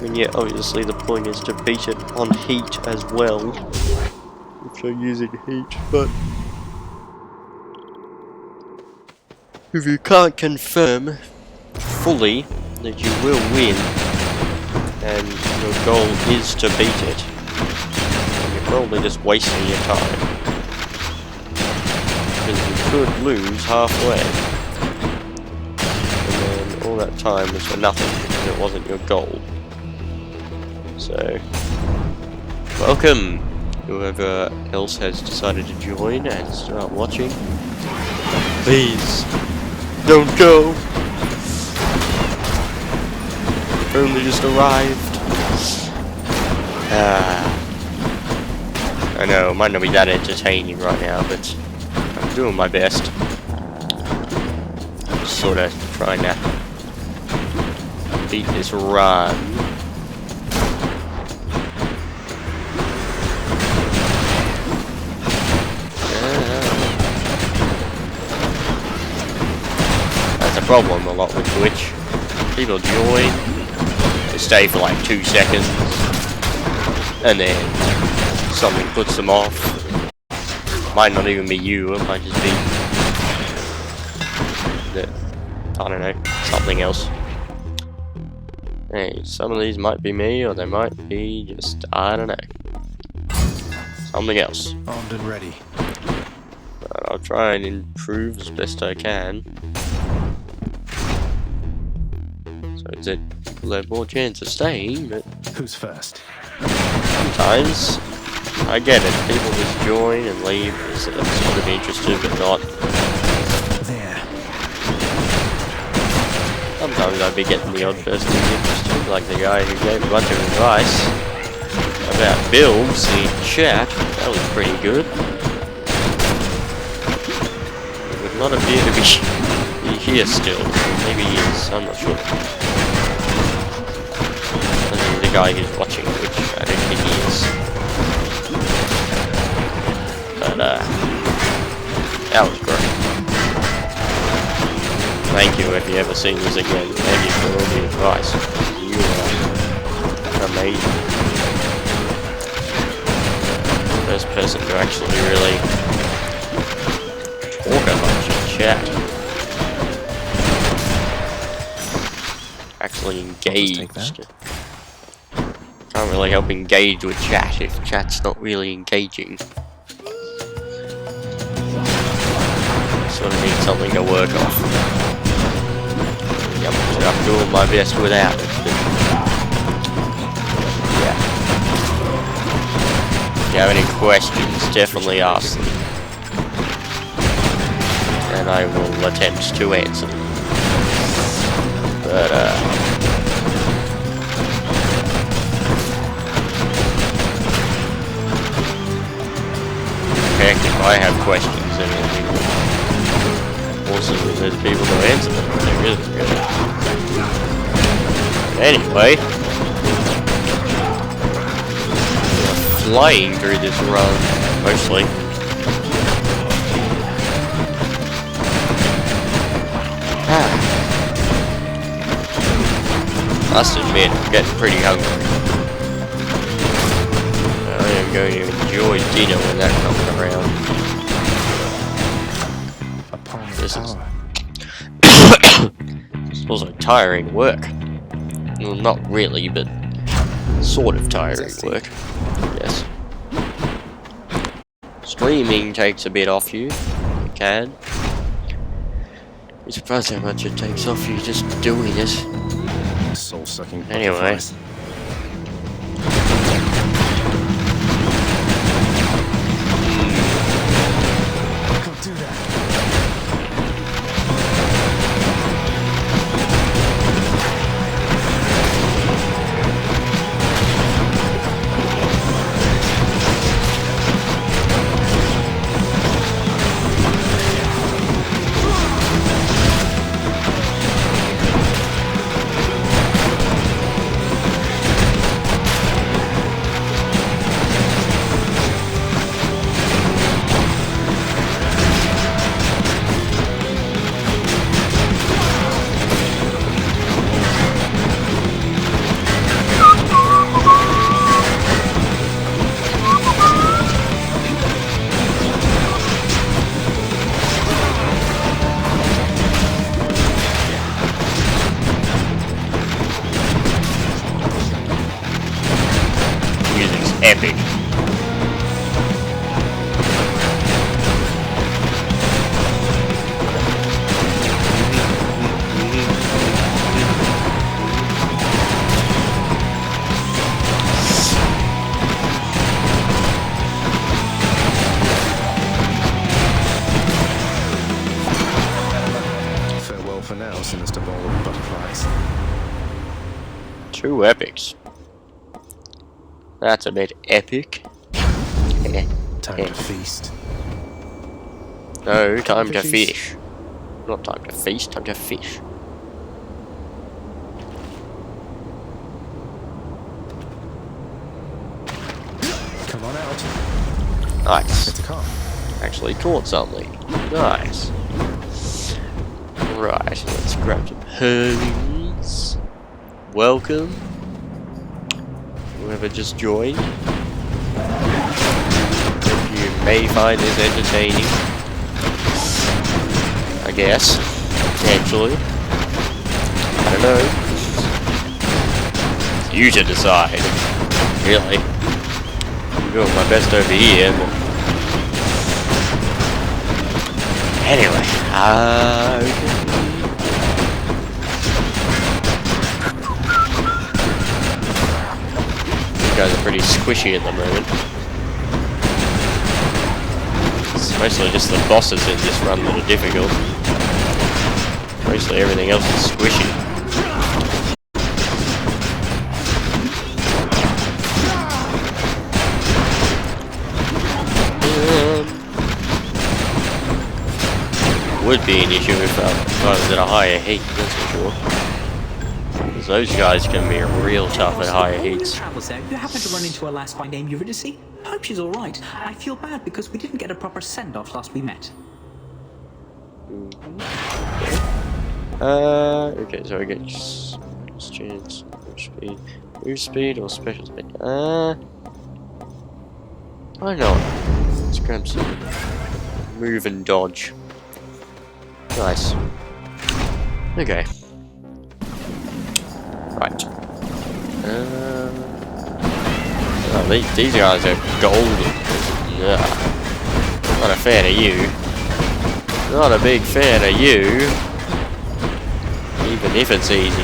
Speaker 1: And yet, obviously, the point is to beat it on heat as well. If you're using heat, but if you can't confirm fully that you will win, and your goal is to beat it, you're probably just wasting your time. Because you could lose halfway. And then all that time was for nothing because it wasn't your goal. So, welcome, whoever else has decided to join and start watching. Please, don't go. Only just arrived. I know, it might not be that entertaining right now, but I'm doing my best. Just sort of trying to beat this run. That's a problem a lot with Twitch. People join, they stay for like 2 seconds, and then something puts them off. Might not even be you, it might just be that, I don't know, something else. Hey, some of these might be me, or they might be just, I don't know, something else.
Speaker 5: Armed and ready.
Speaker 1: But I'll try and improve as best I can. So that people have more chance of staying, but
Speaker 5: who's first?
Speaker 1: Sometimes I get it. People just join and leave because they're sort of interested, but not.
Speaker 5: There.
Speaker 1: Sometimes I'd be getting the odd person who's interested, like the guy who gave a bunch of advice about builds in chat. That was pretty good. He would not appear to be here still. Maybe he is. I'm not sure. The guy who's watching, which I don't think he is. But, that was great. Thank you if you ever see this again. Thank you for all the advice. You are amazing. First person to actually really talk a bunch in chat. Actually engaged. Can't really help engage with chat if chat's not really engaging. Sort of need something to work off. Yep, so I'm doing my best without it. But yeah. If you have any questions, definitely ask them. And I will attempt to answer them. But, heck, if I have questions, then it'll be awesome if there's people to answer them. They're really good. Anyway, we're flying through this run, mostly. Must admit, I'm getting pretty hungry. I am going to enjoy dinner when that comes around. This is also tiring work. Well, not really, but sort of tiring work. Yes. Streaming takes a bit off you. It can. You're surprised how much it takes off you just doing it.
Speaker 5: Soul-sucking.
Speaker 1: Anyway. epic.
Speaker 5: Farewell for now, sinister ball of butterflies.
Speaker 1: 2 epics. That's a bit epic.
Speaker 5: Time to feast.
Speaker 1: No, time to
Speaker 5: fishies.
Speaker 1: fish. Not time to feast, time to fish.
Speaker 5: Come on out.
Speaker 1: Nice.
Speaker 5: It's a car.
Speaker 1: Actually caught something. Nice. Right, let's grab some herrings. Welcome. Whoever just joined. You may find this entertaining. I guess. Potentially. I don't know. It's you to decide. Really. I'm doing my best over here, but... Anyway, these guys are pretty squishy at the moment. It's mostly just the bosses in this run that are difficult. Mostly everything else is squishy. Would be an issue if I was at a higher heat, that's for sure. Because those guys can be real tough at higher heats.
Speaker 6: Travels out. You happen to run into a lass by name Eurydice? Hope she's all right. I feel bad because we didn't get a proper send-off last we met.
Speaker 1: Okay, so I get chance, move speed, or special speed. I know. Let's grab some move and dodge. Nice. Okay. Right. Oh, these guys are golden. Yeah. Not a fan of you. Not a big fan of you. Even if it's easy.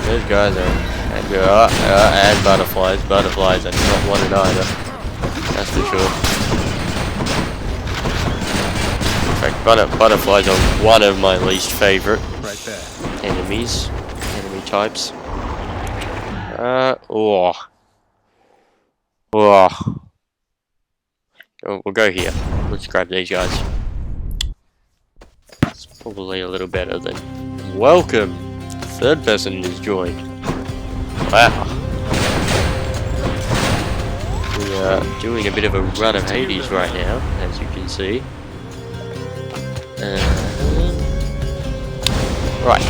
Speaker 1: Those guys are... And butterflies. Butterflies are not wanted either. That's for sure. In fact, butterflies are one of my least favourite enemy types. Oh, we'll go here. Let's grab these guys. It's probably a little better than... Welcome! Third person has joined. Wow. We are doing a bit of a run of Hades right now, as you can see. Right.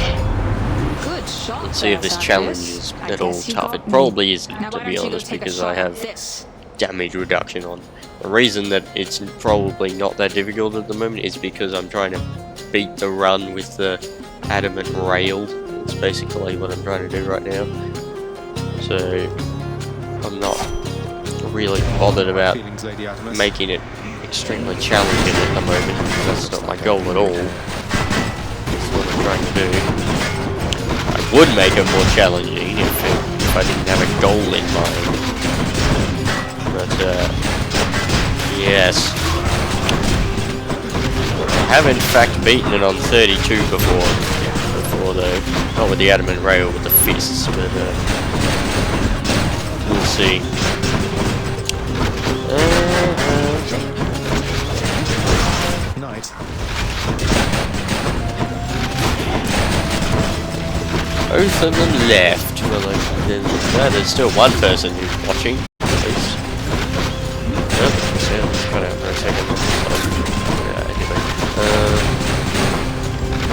Speaker 17: Good shot.
Speaker 1: Let's see if this challenge is at all tough. It probably isn't, to be honest, because I have damage reduction on. The reason that it's probably not that difficult at the moment is because I'm trying to beat the run with the adamant rail. That's basically what I'm trying to do right now. So I'm not really bothered about making it extremely challenging at the moment. That's not my goal at all. That's what I'm trying to do. I would make it more challenging if I didn't have a goal in mind. But yes. I have in fact beaten it on 32 before though. Not with the adamant rail, with the fists, but we'll see.
Speaker 5: Night.
Speaker 1: Both of them left. Well, there's still one person who's watching, at least. Oh, let's cut out for a second. Anyway.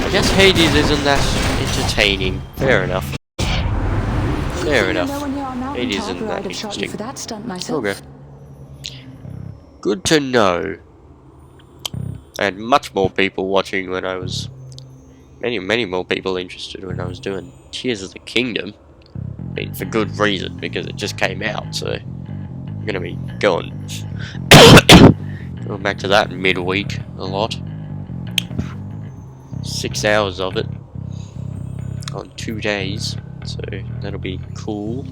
Speaker 1: I guess Hades isn't that entertaining. Fair enough. Fair enough. Hades isn't that interesting. Okay. Good to know. I had much more people watching when I was... Many more people interested when I was doing Tears of the Kingdom. I mean, for good reason, because it just came out, so... I'm gonna be going back to that midweek a lot. 6 hours of it on 2 days, so that'll be cool.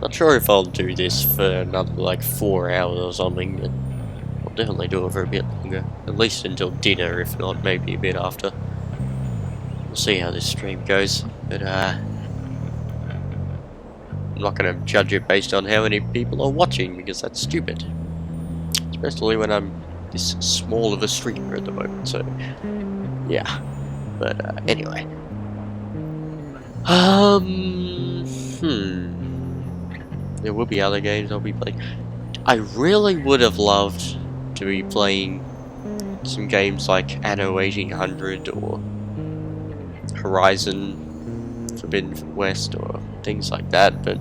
Speaker 1: Not sure if I'll do this for another like 4 hours or something, but I'll definitely do it for a bit longer. At least until dinner, if not maybe a bit after. We'll see how this stream goes, but I'm not going to judge it based on how many people are watching, because that's stupid. Especially when I'm this small of a streamer at the moment, so yeah. But anyway. There will be other games I'll be playing. I really would have loved to be playing some games like Anno 1800 or Horizon Forbidden West or things like that, but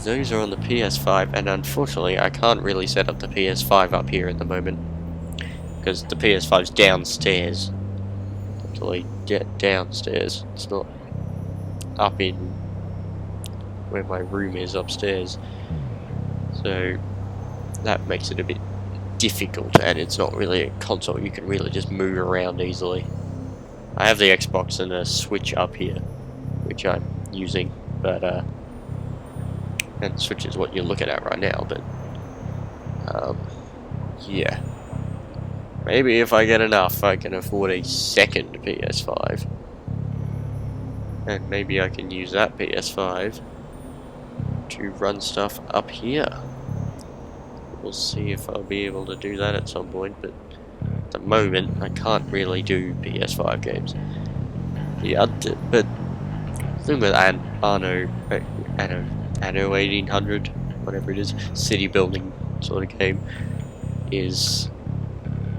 Speaker 1: those are on the PS5, and unfortunately I can't really set up the PS5 up here at the moment because the PS5's downstairs. Actually, downstairs. It's not up in where my room is upstairs, so that makes it a bit difficult, and it's not really a console you can really just move around easily. I have the Xbox and a Switch up here, which I'm using, but and Switch is what you're looking at right now, but yeah. Maybe if I get enough, I can afford a second PS5. And maybe I can use that PS5 to run stuff up here. We'll see if I'll be able to do that at some point, but at the moment I can't really do PS5 games. But the thing with Anno 1800, whatever it is, city building sort of game, is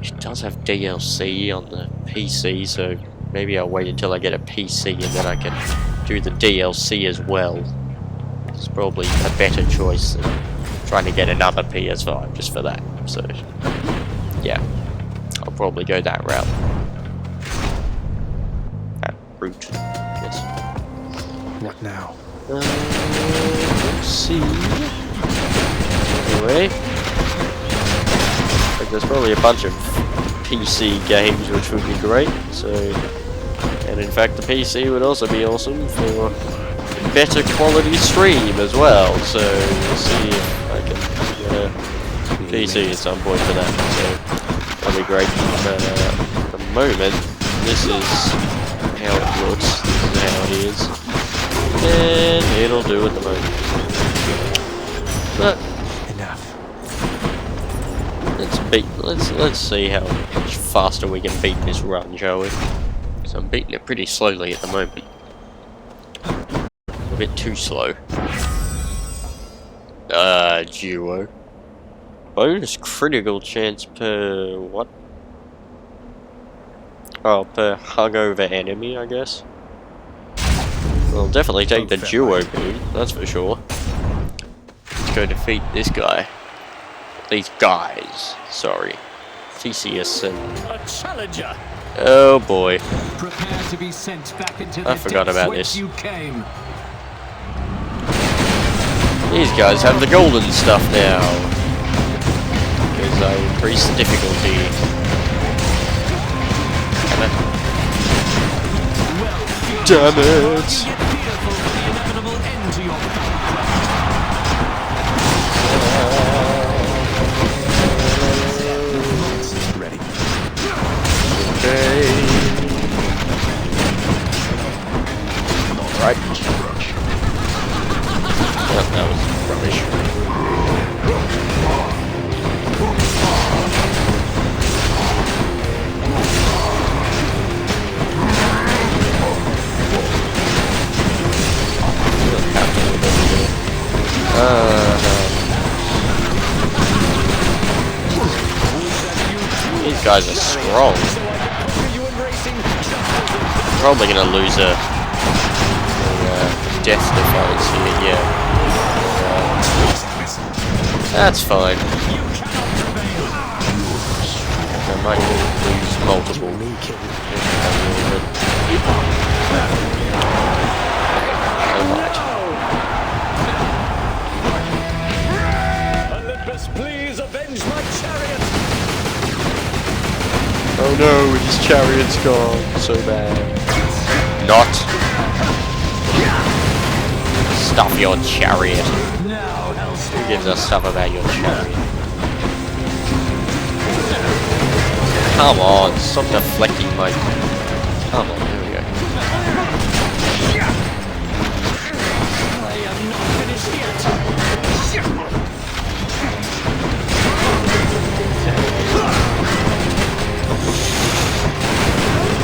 Speaker 1: it does have DLC on the PC, so maybe I'll wait until I get a PC and then I can do the DLC as well. It's probably a better choice than trying to get another PS5 just for that. So yeah, I'll probably go that route. That route, yes.
Speaker 5: What now?
Speaker 1: Let's see. Anyway, like there's probably a bunch of PC games which would be great. So, and in fact, the PC would also be awesome for better quality stream as well. So we'll see if I can get a PC at some point for that. So that'll be great. But at the moment, this is how it looks. This is how it is. And it'll do at the moment. But
Speaker 5: enough.
Speaker 1: Let's see how much faster we can beat this run, shall we? Because I'm beating it pretty slowly at the moment. A bit too slow. Duo. Bonus critical chance per what? Oh, per hungover enemy, I guess. Well, definitely take the duo boon, that's for sure. Let's go defeat this guy. These guys, sorry. Theseus and...
Speaker 9: A challenger.
Speaker 1: Oh boy.
Speaker 9: Prepare to be sent back into
Speaker 1: I forgot about this.
Speaker 9: you came.
Speaker 1: These guys have the golden stuff now. Because I increased the difficulty. Damn it!
Speaker 5: Ready.
Speaker 1: Okay. Alright. Well, that was rubbish. These guys are strong. Probably gonna lose a death defense here, yeah. That's fine. I might lose multiple. Alright. No, his chariot's gone. So bad. Not. Stuff your chariot. Who gives a stuff about your chariot? Come on, stop deflecting my... Come on, there we go.
Speaker 9: I am not finished yet.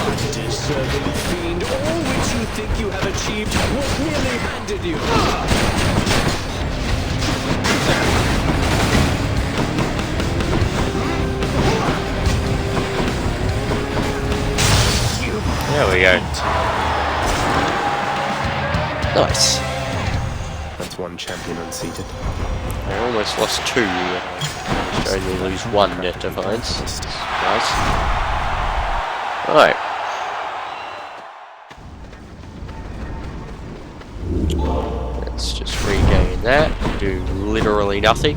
Speaker 9: Undeserving fiend, all which you think you have achieved was merely handed you.
Speaker 1: There we go. Nice.
Speaker 3: That's one champion unseated.
Speaker 1: I almost lost 2. I only lose 1 net defiance. Nice. Alright. Let's just regain that. Do literally nothing.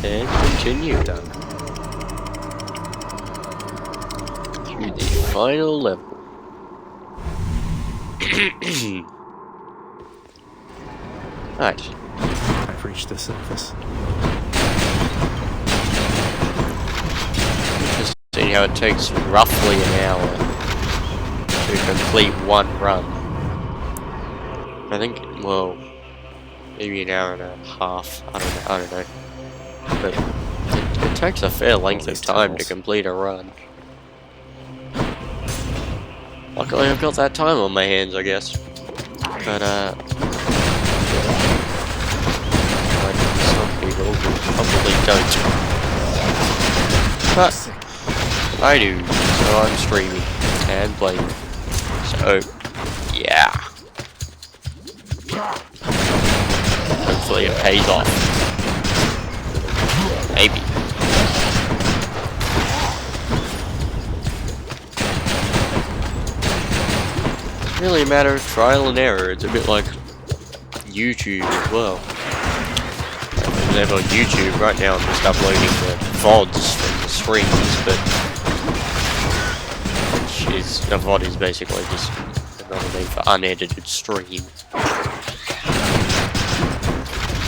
Speaker 1: And continue.
Speaker 3: Done.
Speaker 1: To the final level. Right.
Speaker 3: I've reached the surface.
Speaker 1: Just see how it takes roughly an hour to complete one run. I think, well, maybe an hour and a half. I don't know. But it takes a fair length of time to complete a run. Luckily, I've got that time on my hands, I guess. But like some people probably don't. But I do, so I'm streaming and playing. So yeah. Hopefully it pays off. Maybe. It's really a matter of trial and error. It's a bit like YouTube as well. Whenever on YouTube, right now I'm just uploading the VODs from the streams, but a VOD is basically just another name for unedited stream.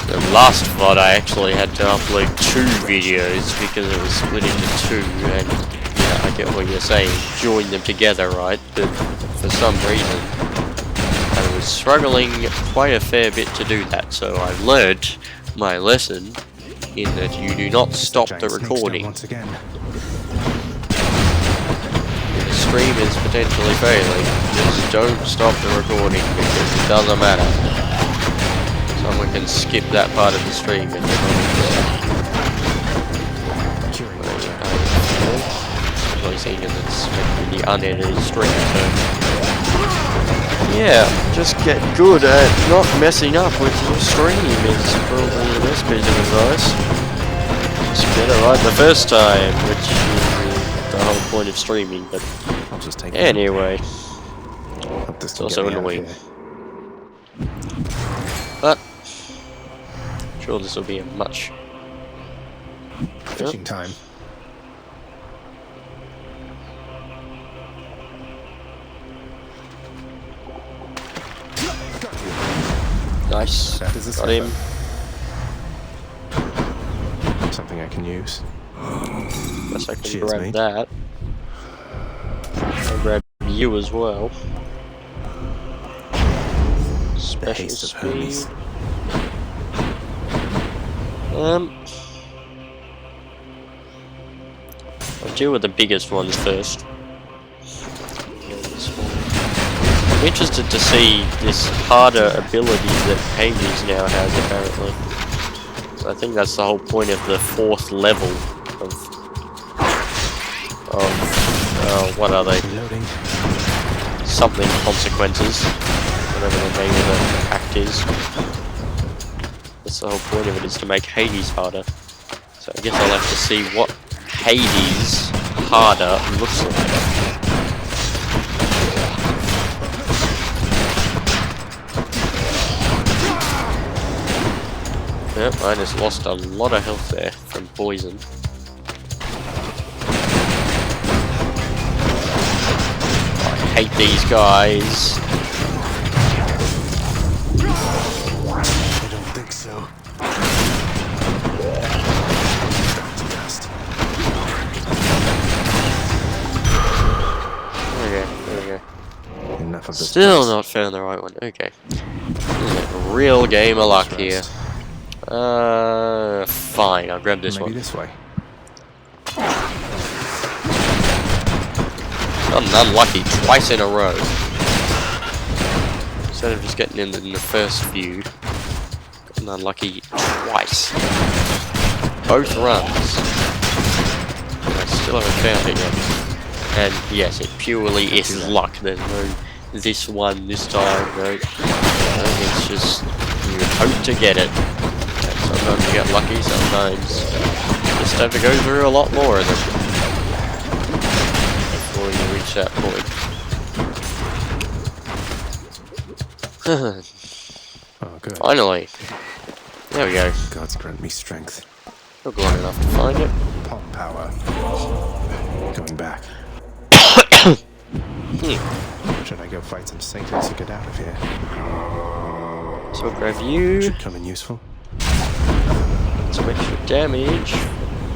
Speaker 1: The last VOD I actually had to upload 2 videos because it was split into 2, and yeah, I get what you're saying, join them together, right? But for some reason I was struggling quite a fair bit to do that, so I learned my lesson in that you do not stop the recording.
Speaker 5: Once again.
Speaker 1: If the stream is potentially failing, just don't stop the recording because it doesn't matter. Someone can skip that part of the stream if they want to. I've seen it as the unedited stream, so yeah, just get good at not messing up with your stream is probably the best piece of advice. Just get it right the first time, which is the whole point of streaming, but
Speaker 3: I'll just take
Speaker 1: anyway, it's also annoying. But I'm sure this will be a much
Speaker 5: Fishing time.
Speaker 1: Nice. Got him.
Speaker 3: Something I can use.
Speaker 1: Guess I can grab that. I'll grab you as well. Special speed. I'll deal with the biggest ones first. I'm interested to see this harder ability that Hades now has, apparently. So I think that's the whole point of the 4th level of what are they? Something consequences. Whatever the name of the act is. That's the whole point of it, is to make Hades harder. So I guess I'll have to see what Hades harder looks like. Yep, I just lost a lot of health there from poison. hate these guys.
Speaker 3: I don't think so.
Speaker 1: Okay, there we go.
Speaker 3: Enough of this.
Speaker 1: Still not found the right one. Okay. This is a real game of luck here. Fine, I'll grab this one.
Speaker 3: Maybe this way.
Speaker 1: I'm unlucky twice in a row. Instead of just getting in the first feud, I'm unlucky twice. Both runs. I still haven't found it yet. And yes, it purely is luck. There's no this one this time. No, it's just you hope to get it. And sometimes you get lucky. Sometimes you just have to go through a lot more of them before you reach that point.
Speaker 3: Oh, good.
Speaker 1: Finally. There we go.
Speaker 3: Gods grant me strength.
Speaker 1: Took long enough to find it.
Speaker 3: Palm power. Going back. Should I go fight some satyrs to get out of here?
Speaker 1: So I'll grab you.
Speaker 3: Should come in useful.
Speaker 1: Some extra damage.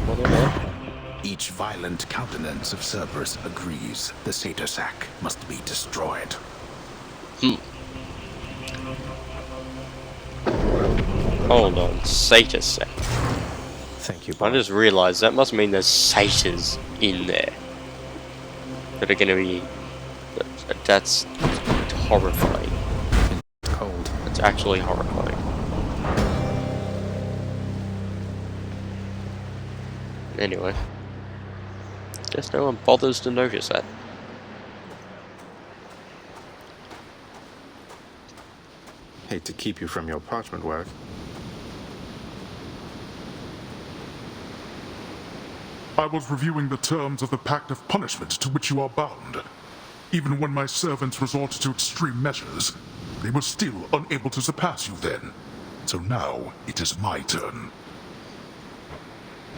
Speaker 1: Whatever.
Speaker 10: Each violent countenance of Cerberus agrees the satyr sack must be destroyed.
Speaker 1: Hold on, satyr sack.
Speaker 3: Thank you,
Speaker 1: I just realised that must mean there's satyrs in there that are gonna be. That's horrifying.
Speaker 3: Cold.
Speaker 1: It's actually horrifying. Anyway, guess no one bothers to notice that.
Speaker 5: Hate to keep you from your parchment work.
Speaker 2: I was reviewing the terms of the Pact of Punishment to which you are bound. Even when my servants resorted to extreme measures, they were still unable to surpass you then. So now, it is my turn.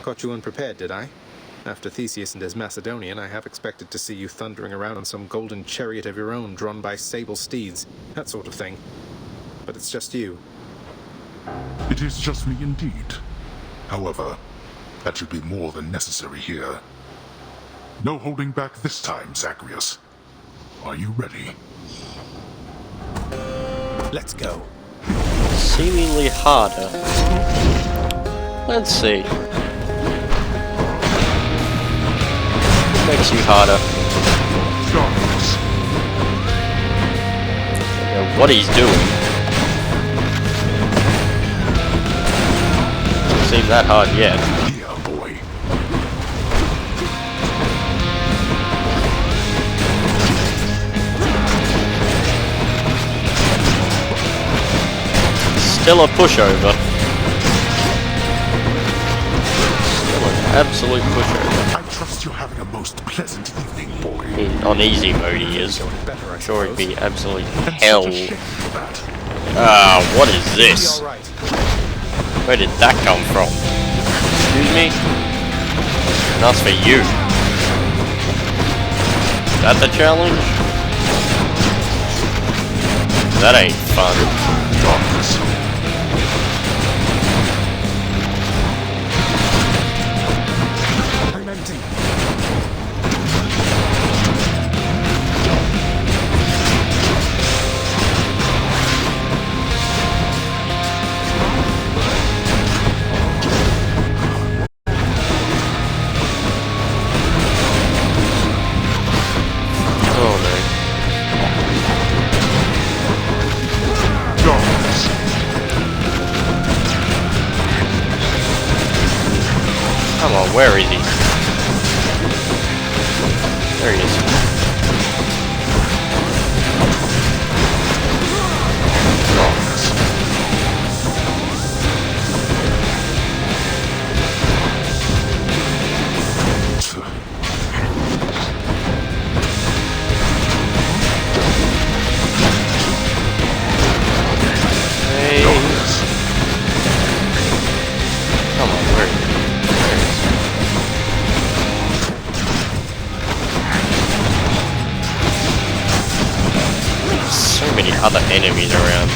Speaker 5: Caught you unprepared, did I? After Theseus and his Macedonian, I have expected to see you thundering around on some golden chariot of your own drawn by sable steeds, that sort of thing. But it's just you.
Speaker 2: It is just me indeed. However, that should be more than necessary here. No holding back this time, Zagreus. Are you ready?
Speaker 5: Let's go.
Speaker 1: Seemingly harder. Let's see. What makes you harder? I don't know what he's doing. Doesn't seem that hard yet.
Speaker 2: Yeah, boy.
Speaker 1: Still a pushover. Still an absolute pushover.
Speaker 2: I trust you're having a most pleasant evening, boy.
Speaker 1: On easy mode he is. I'm sure it'd be absolute hell. What is this? Where did that come from? Excuse me? And that's for you. Is that the challenge? That ain't fun.
Speaker 2: Darkness.
Speaker 5: I'm empty.
Speaker 1: Oh no.
Speaker 2: Darkness.
Speaker 1: Come on, where is he? There he is. Hey. Come on, where is he? There he is. many other enemies around.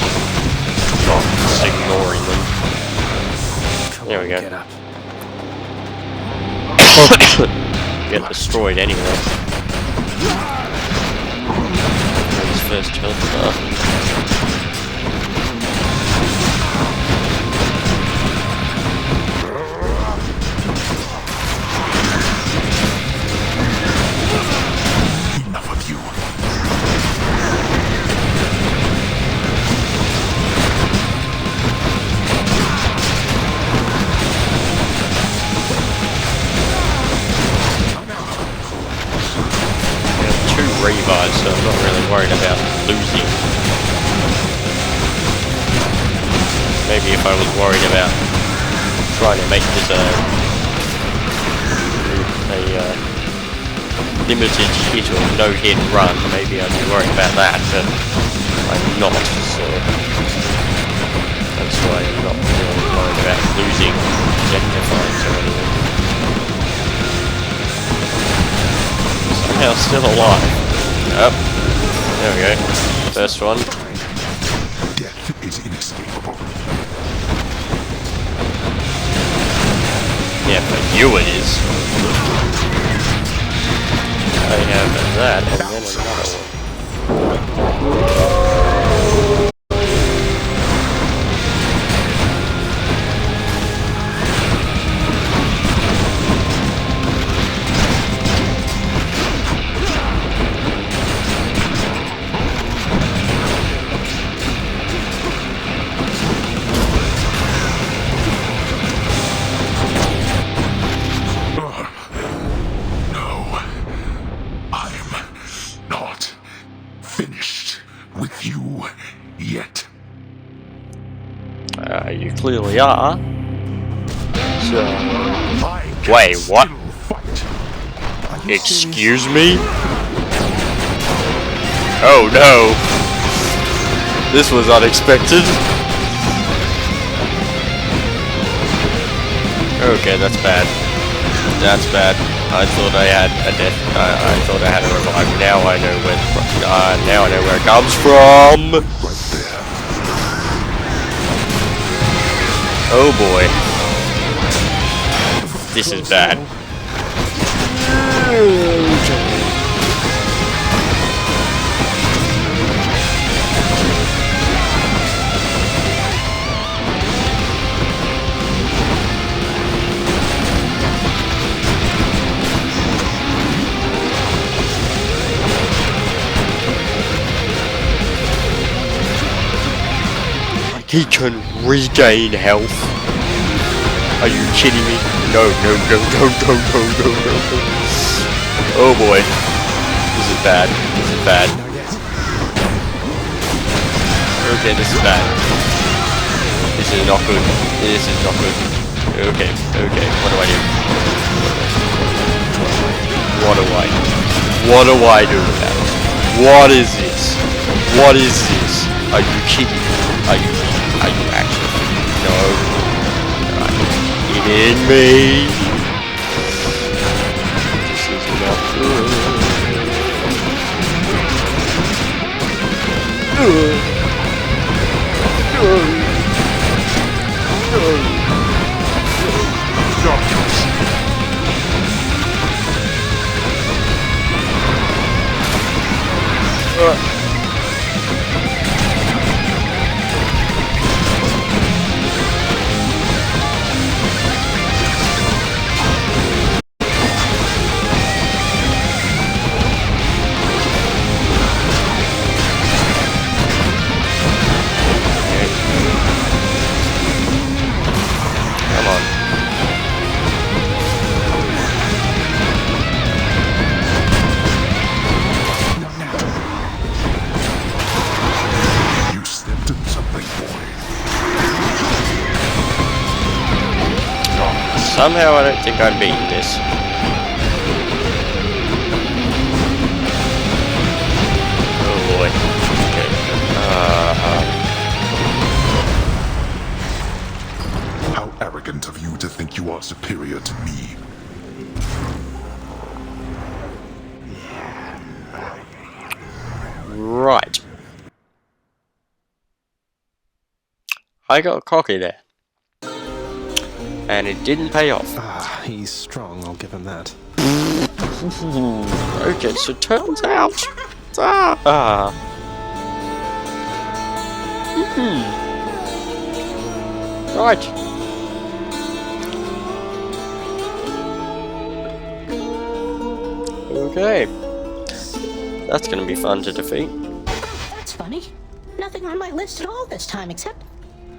Speaker 1: Not just ignoring them. There we go. Get destroyed anyway. His first health bar.
Speaker 2: Enough of you.
Speaker 1: Revives, so I'm not really worried about losing. Maybe if I was worried about trying to make this a limited hit or no hit run, maybe I'd be worried about that, but I'm not, so that's why I'm not really worried about losing Gentrifies or anything. Somehow still alive. Up. There we go. First one.
Speaker 2: Death is inescapable.
Speaker 1: Yeah, for you it is. I have that, and then another one. You clearly are. So, wait, what? Excuse me? Oh no! This was unexpected. Okay, that's bad. That's bad. I thought I had a death. I thought I had a revive. Now I know where. Now I know where it comes from. Oh boy. This is bad. He can regain health. Are you kidding me? No, no, no, no, no, no, no, no, no. Oh boy. This is bad. This is bad. Okay, this is bad. This is not good. This is not good. Okay, okay. What do I do? What do I do? What do I do with that? What is this? What is this? Are you kidding me? Are you actually? No. In me. This is not good. Somehow I don't think I'm beating this. Oh boy. Okay.
Speaker 2: How arrogant of you to think you are superior to me.
Speaker 1: Right. I got cocky there. And it didn't pay off.
Speaker 3: Ah, he's strong, I'll give him that.
Speaker 1: Okay, so turns out... Right. Okay. That's gonna be fun to defeat.
Speaker 11: That's funny. Nothing on my list at all this time, except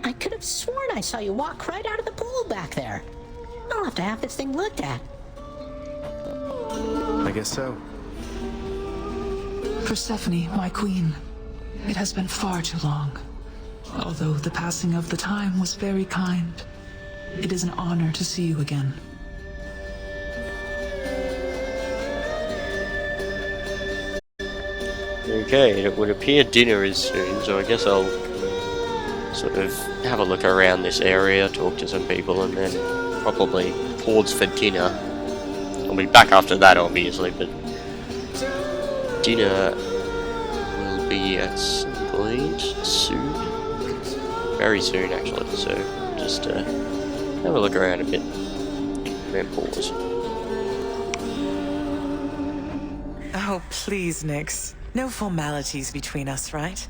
Speaker 11: I could have sworn I saw you walk right out of the pool back there. I'll have to have this thing looked at.
Speaker 3: I guess so.
Speaker 7: Persephone, my queen, it has been far too long. Although the passing of the time was very kind, it is an honor to see you again.
Speaker 1: Okay, it would appear dinner is soon, so I guess I'll sort of have a look around this area, talk to some people, and then probably pause for dinner. I'll be back after that, obviously, but dinner will be at some point soon. Very soon, actually, so just have a look around a bit, and then pause.
Speaker 13: Oh, please, Nix. No formalities between us, right?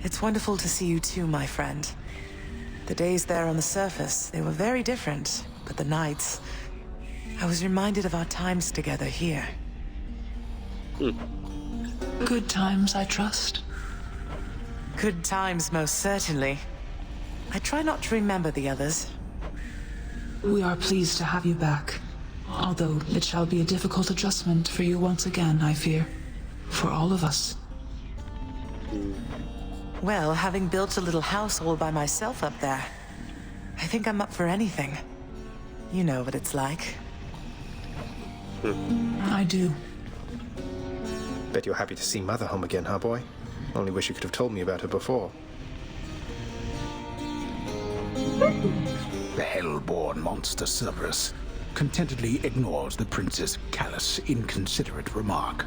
Speaker 13: It's wonderful to see you too, my friend. The days there on the surface, they were very different, but the nights... I was reminded of our times together here.
Speaker 7: Good times, I trust.
Speaker 13: Good times, most certainly. I try not to remember the others.
Speaker 7: We are pleased to have you back, although it shall be a difficult adjustment for you once again, I fear. For all of us.
Speaker 13: Well, having built a little house all by myself up there, I think I'm up for anything. You know what it's like.
Speaker 7: I do.
Speaker 5: Bet you're happy to see Mother home again, huh, boy? Only wish you could have told me about her before.
Speaker 10: The hell-born monster Cerberus contentedly ignores the prince's callous, inconsiderate remark.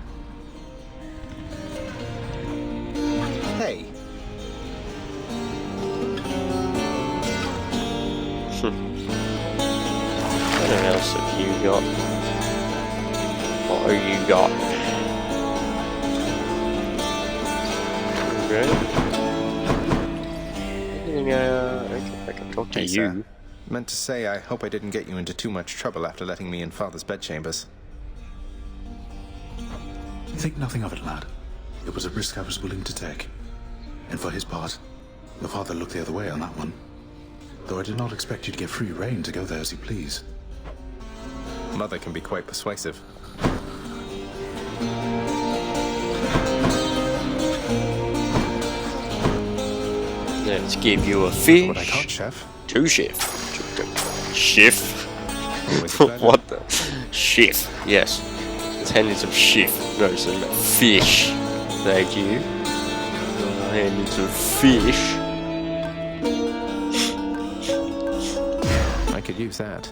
Speaker 5: Hey.
Speaker 1: What else have you got? What have you got? Okay. I can talk to
Speaker 5: Hey,
Speaker 1: you.
Speaker 5: sir. Meant to say, I hope I didn't get you into too much trouble after letting me in Father's bedchambers.
Speaker 10: Think nothing of it, lad. It was a risk I was willing to take. And for his part, the father looked the other way on that one. Though I did not expect you to get free rein to go there as you please.
Speaker 5: Mother can be quite persuasive.
Speaker 1: Let's give you a fish.
Speaker 5: What I can't, chef.
Speaker 1: Two chef. Chef? What the? Chef. Yes. Let's hand in some chef. No, some fish. Thank you. I'll hand in some fish.
Speaker 5: I could use that.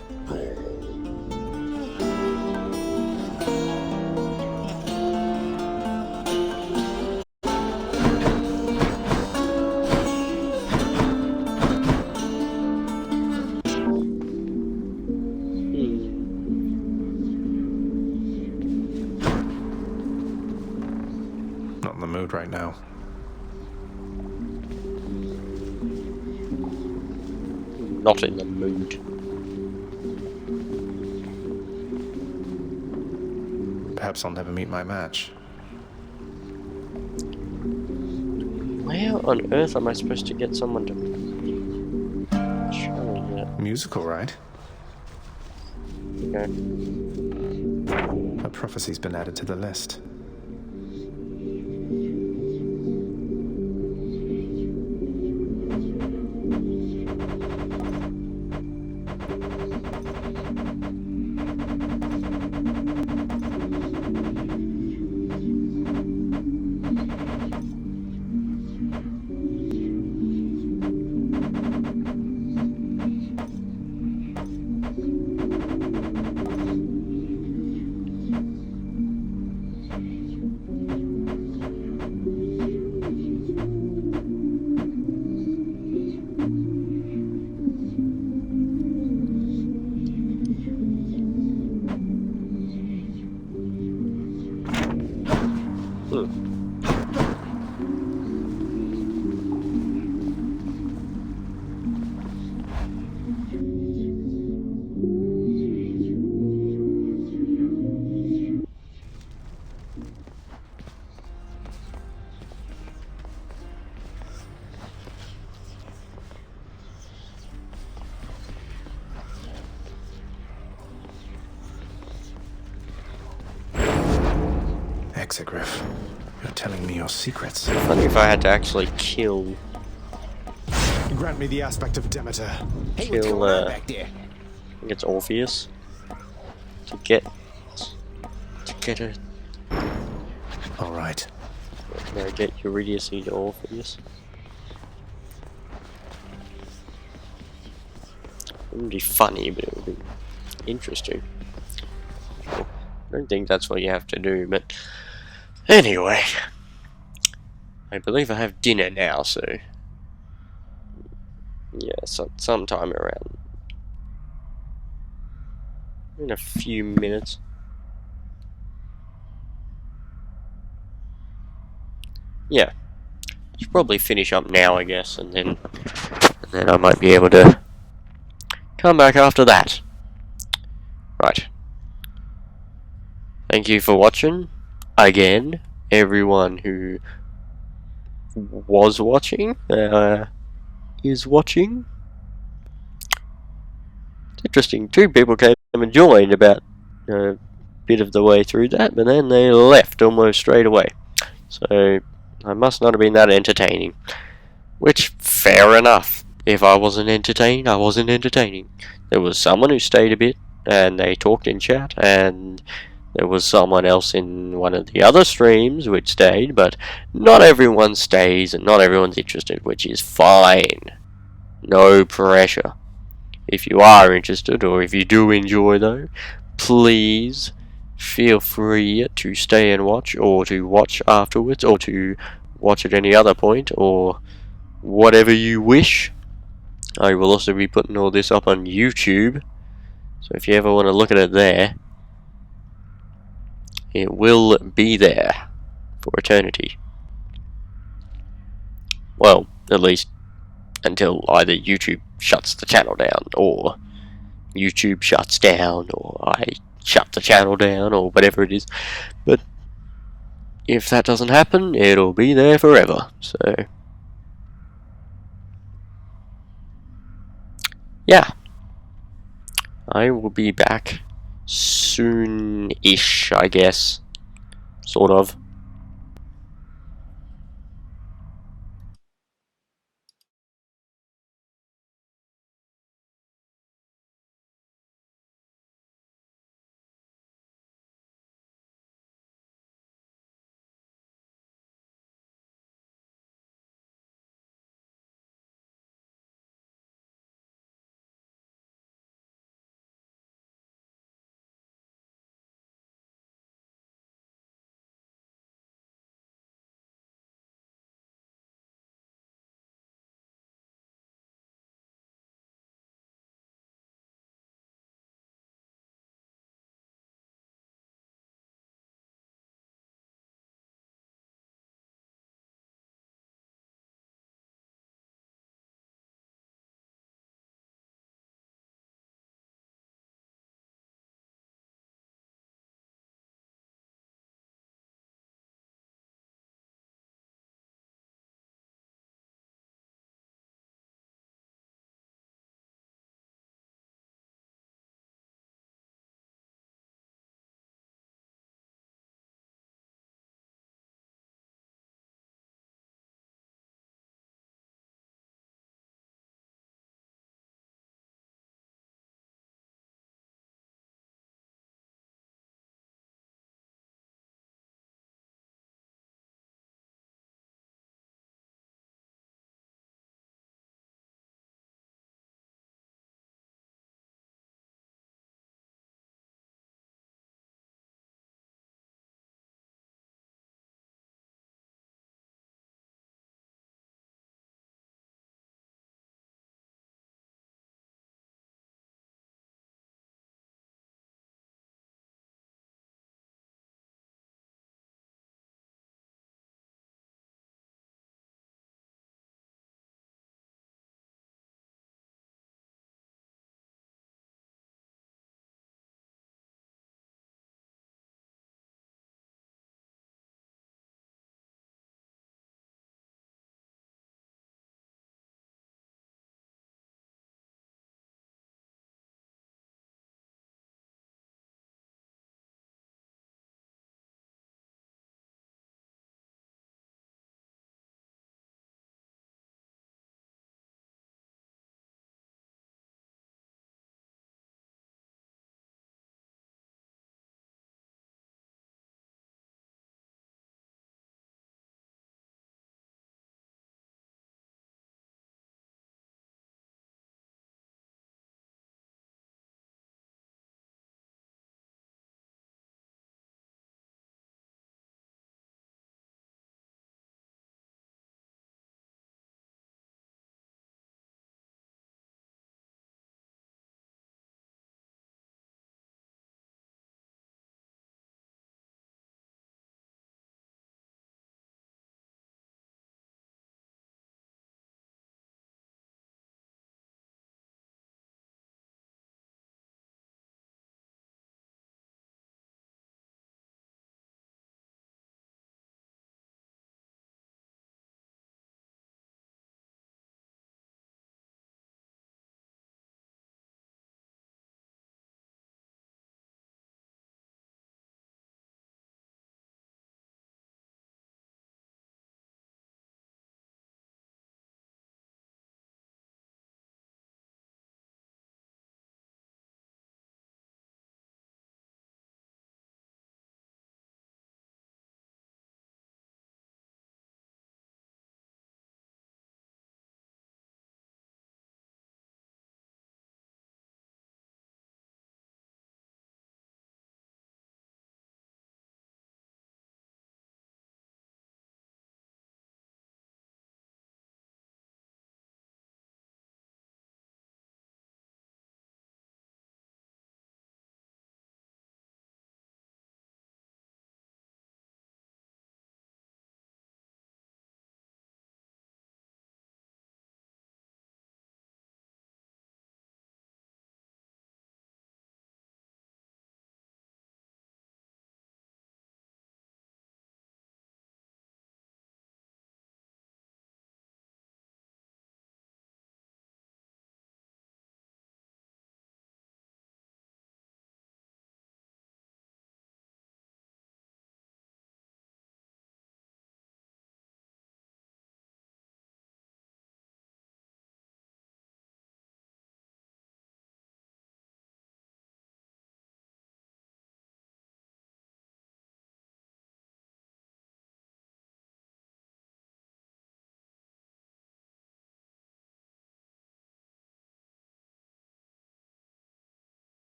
Speaker 5: Not in the mood right now.
Speaker 1: Not in the mood.
Speaker 5: Perhaps I'll never meet my match.
Speaker 1: Where on earth am I supposed to get someone to show that?
Speaker 5: Musical, right?
Speaker 1: Okay.
Speaker 5: A prophecy's been added to the list.
Speaker 3: Exegriff, you're telling me your secrets.
Speaker 1: Funny if I had to actually kill.
Speaker 3: Grant me the aspect of Demeter.
Speaker 15: Hey, what's going on back there?
Speaker 1: I think it's Orpheus to get it.
Speaker 3: All right.
Speaker 1: No, get Eurydice into Orpheus. It wouldn't be funny, but it would be interesting. I don't think that's what you have to do, but anyway, I believe I have dinner now, so yeah, sometime around in a few minutes. Yeah, should probably finish up now, I guess, and then I might be able to come back after that. Right. Thank you for watching. Again, everyone who was watching, is watching. It's interesting, 2 people came and joined about a bit of the way through that, but then they left almost straight away. So, I must not have been that entertaining. Which, fair enough. If I wasn't entertained, I wasn't entertaining. There was someone who stayed a bit, and they talked in chat, and there was someone else in one of the other streams which stayed, but not everyone stays, and not everyone's interested, which is fine. No pressure. If you are interested, or if you do enjoy though, please feel free to stay and watch, or to watch afterwards, or to watch at any other point, or whatever you wish. I will also be putting all this up on YouTube, so if you ever want to look at it there, it will be there for eternity. Well, at least until either YouTube shuts the channel down, or YouTube shuts down, or I shut the channel down, or whatever it is. But if that doesn't happen, it'll be there forever. So yeah, I will be back soon-ish, I guess. Sort of.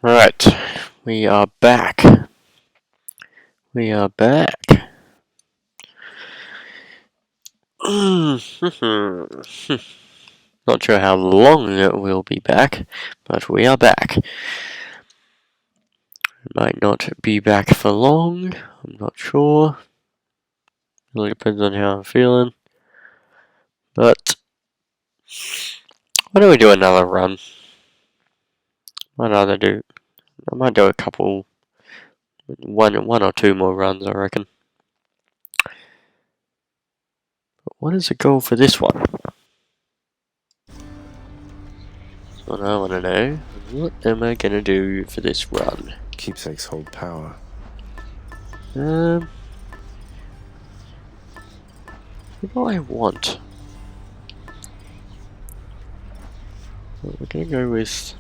Speaker 1: Right, we are back. We are back. Not sure how long we'll be back, but we are back. Might not be back for long, I'm not sure. Really depends on how I'm feeling. But why don't we do another run? I might do a couple, one or two more runs, I reckon. But what is the goal for this one? That's what I want to know. What am I gonna do for this run?
Speaker 3: Keepsakes hold power.
Speaker 1: What do I want? Well, we're gonna go with.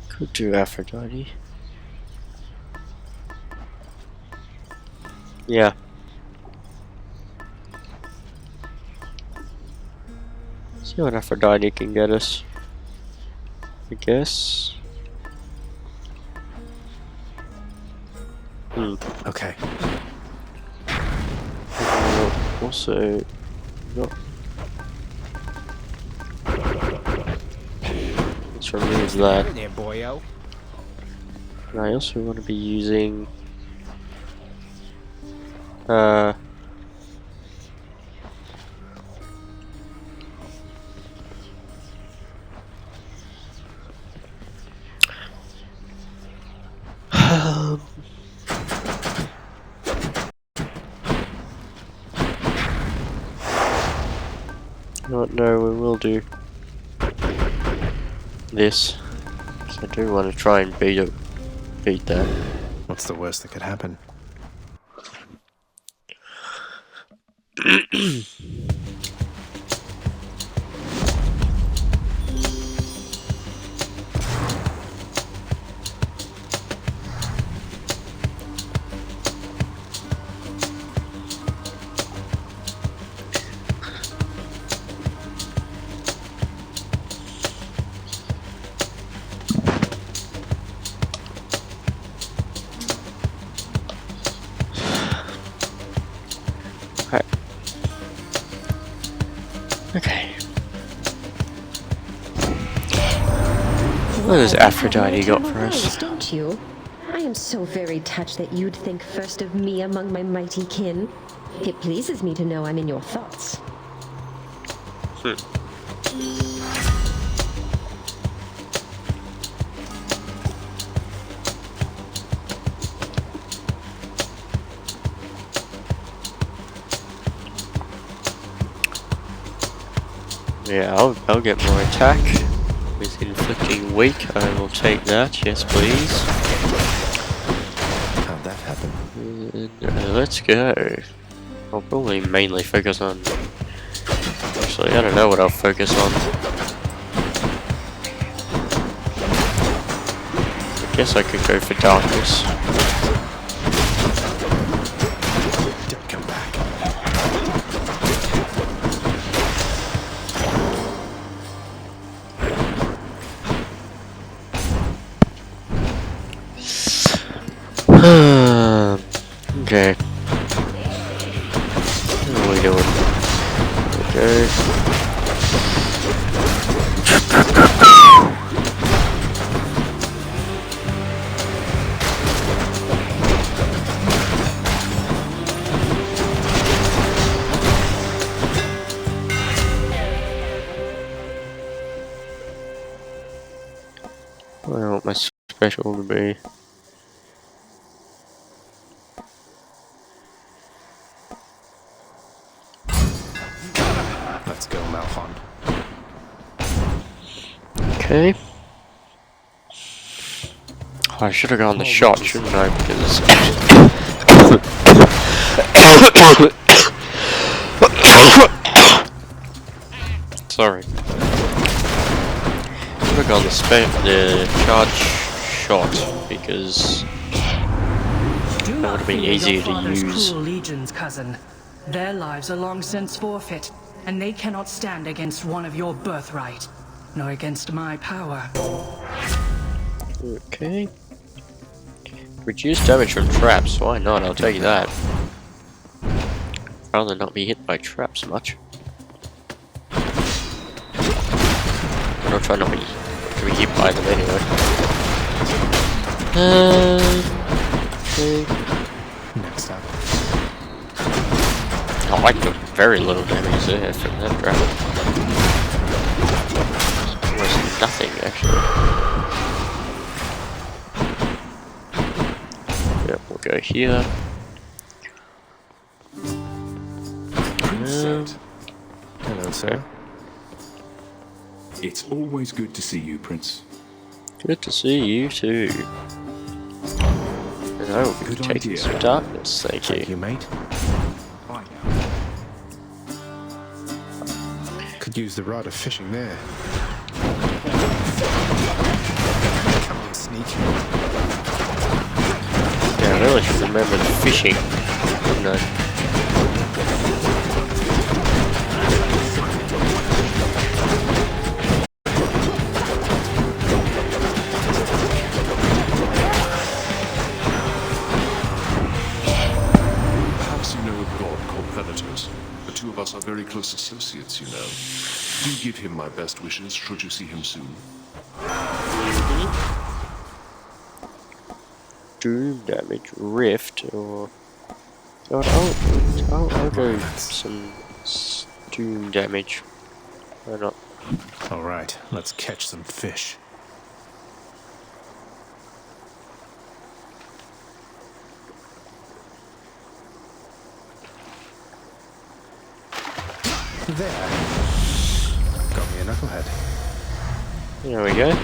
Speaker 1: Could do Aphrodite. Yeah. See what Aphrodite can get us. I guess.
Speaker 3: Okay.
Speaker 1: Also, not. Let's remove that.
Speaker 15: There, boyo.
Speaker 1: And I also want to be using. No, we will do this. So I do want to try and beat that.
Speaker 3: What's the worst that could happen?
Speaker 1: Okay. What has Aphrodite got for us?
Speaker 14: Don't you? I am so very touched that you'd think first of me among my mighty kin. It pleases me to know I'm in your thoughts.
Speaker 1: Yeah, I'll get more attack with inflicting weak. I will take that. Yes, please.
Speaker 3: How'd that happen?
Speaker 1: Let's go. I'll probably mainly focus on. Actually, I don't know what I'll focus on. I guess I could go for darkness.
Speaker 3: Don't come back.
Speaker 1: Okay. What are we doing? Okay. I want my special to be.
Speaker 3: Let's go, Malfond.
Speaker 1: Okay. I should have gone the shot, shouldn't I? Because sorry. Should have gone the charge shot because that would have been easier to use.
Speaker 18: Cruel legions, cousin. Their lives are long since forfeit, and they cannot stand against one of your birthright, nor against my power.
Speaker 1: Okay. Reduce damage from traps, why not? I'll take that. Rather not be hit by traps much. I'll try not to be hit by them anyway. Okay.
Speaker 5: Next up.
Speaker 1: I like the very little damage there from that trap. Almost nothing actually. Yep, we'll go here.
Speaker 5: Hello, sir.
Speaker 4: It's always good to see you, Prince.
Speaker 1: Good to see you too. And I will be taking some darkness, thank you.
Speaker 5: Thank you, mate.
Speaker 4: Bye.
Speaker 5: Could use the rod of fishing there. Come on, sneak.
Speaker 1: Yeah, I really should remember the fishing, shouldn't I?
Speaker 16: Perhaps you know a god called Venator. The two of us are very close associates, you know. Do give him my best wishes, should you see him soon.
Speaker 1: Doom damage, rift, or I'll go some doom damage. Why not?
Speaker 5: All right, let's catch some fish. There. Got me a knucklehead.
Speaker 1: There we go.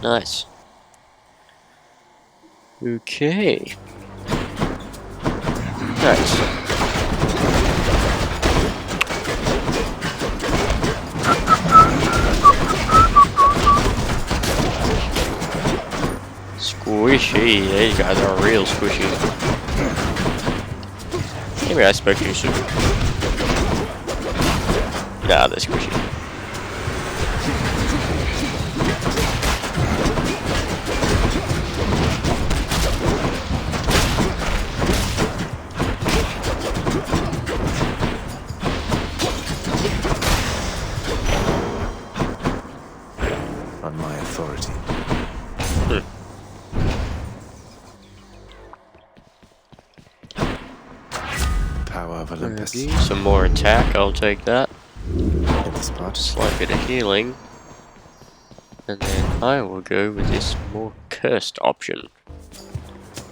Speaker 1: Nice. Okay. Nice. Squishy. These guys are real squishy. Maybe I spoke too soon. Nah, they're squishy.
Speaker 5: On my authority. Power of Olympus.
Speaker 1: Some more attack, I'll take that.
Speaker 5: Hit the spot.
Speaker 1: Slight bit of healing. And then I will go with this more cursed option.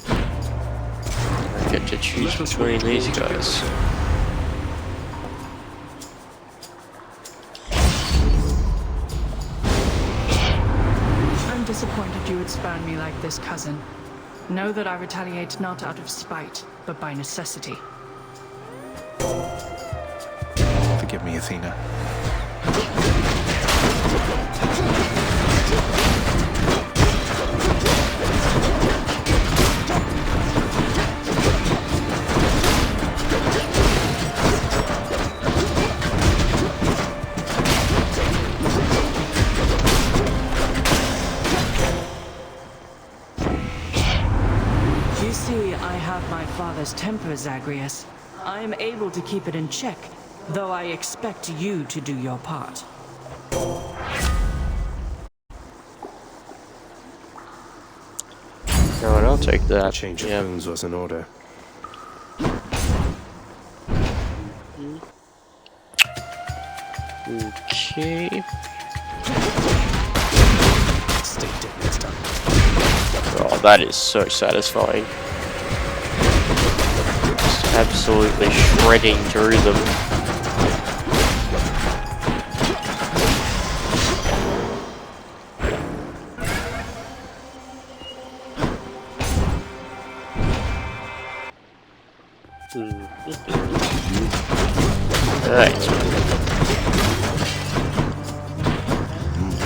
Speaker 1: I get to choose between these guys.
Speaker 18: I'm disappointed you would spurn me like this, cousin. Know that I retaliate not out of spite, but by necessity.
Speaker 5: Forgive me, Athena.
Speaker 18: You see, I have my father's temper, Zagreus. I am able to keep it in check, though I expect you to do your part.
Speaker 1: No, and I'll take that.
Speaker 5: Change of wounds was in order.
Speaker 1: Okay.
Speaker 5: Stay dead next time.
Speaker 1: Oh, that is so satisfying. Just absolutely shredding through them. Alright.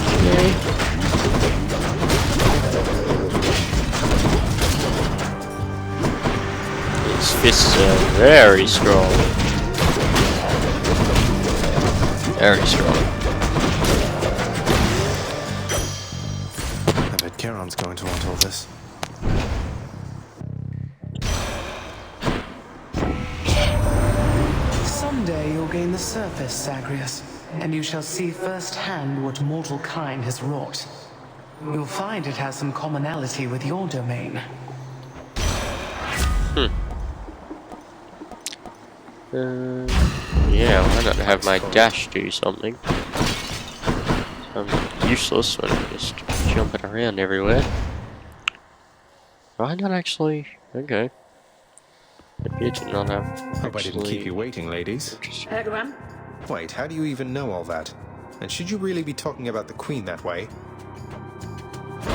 Speaker 1: Okay. His fists are very strong. Very strong.
Speaker 3: I bet Charon's going to want all this.
Speaker 13: Someday you'll gain the surface, Zagreus, and you shall see firsthand what mortal kind has wrought. You'll find it has some commonality with your domain.
Speaker 1: Yeah, why not have my dash do something? I'm useless when I'm just jumping around everywhere. Why not actually? Okay. Maybe it did not have.
Speaker 5: Hope I didn't keep you waiting, ladies.
Speaker 12: Everyone?
Speaker 5: Wait, how do you even know all that? And should you really be talking about the Queen that way?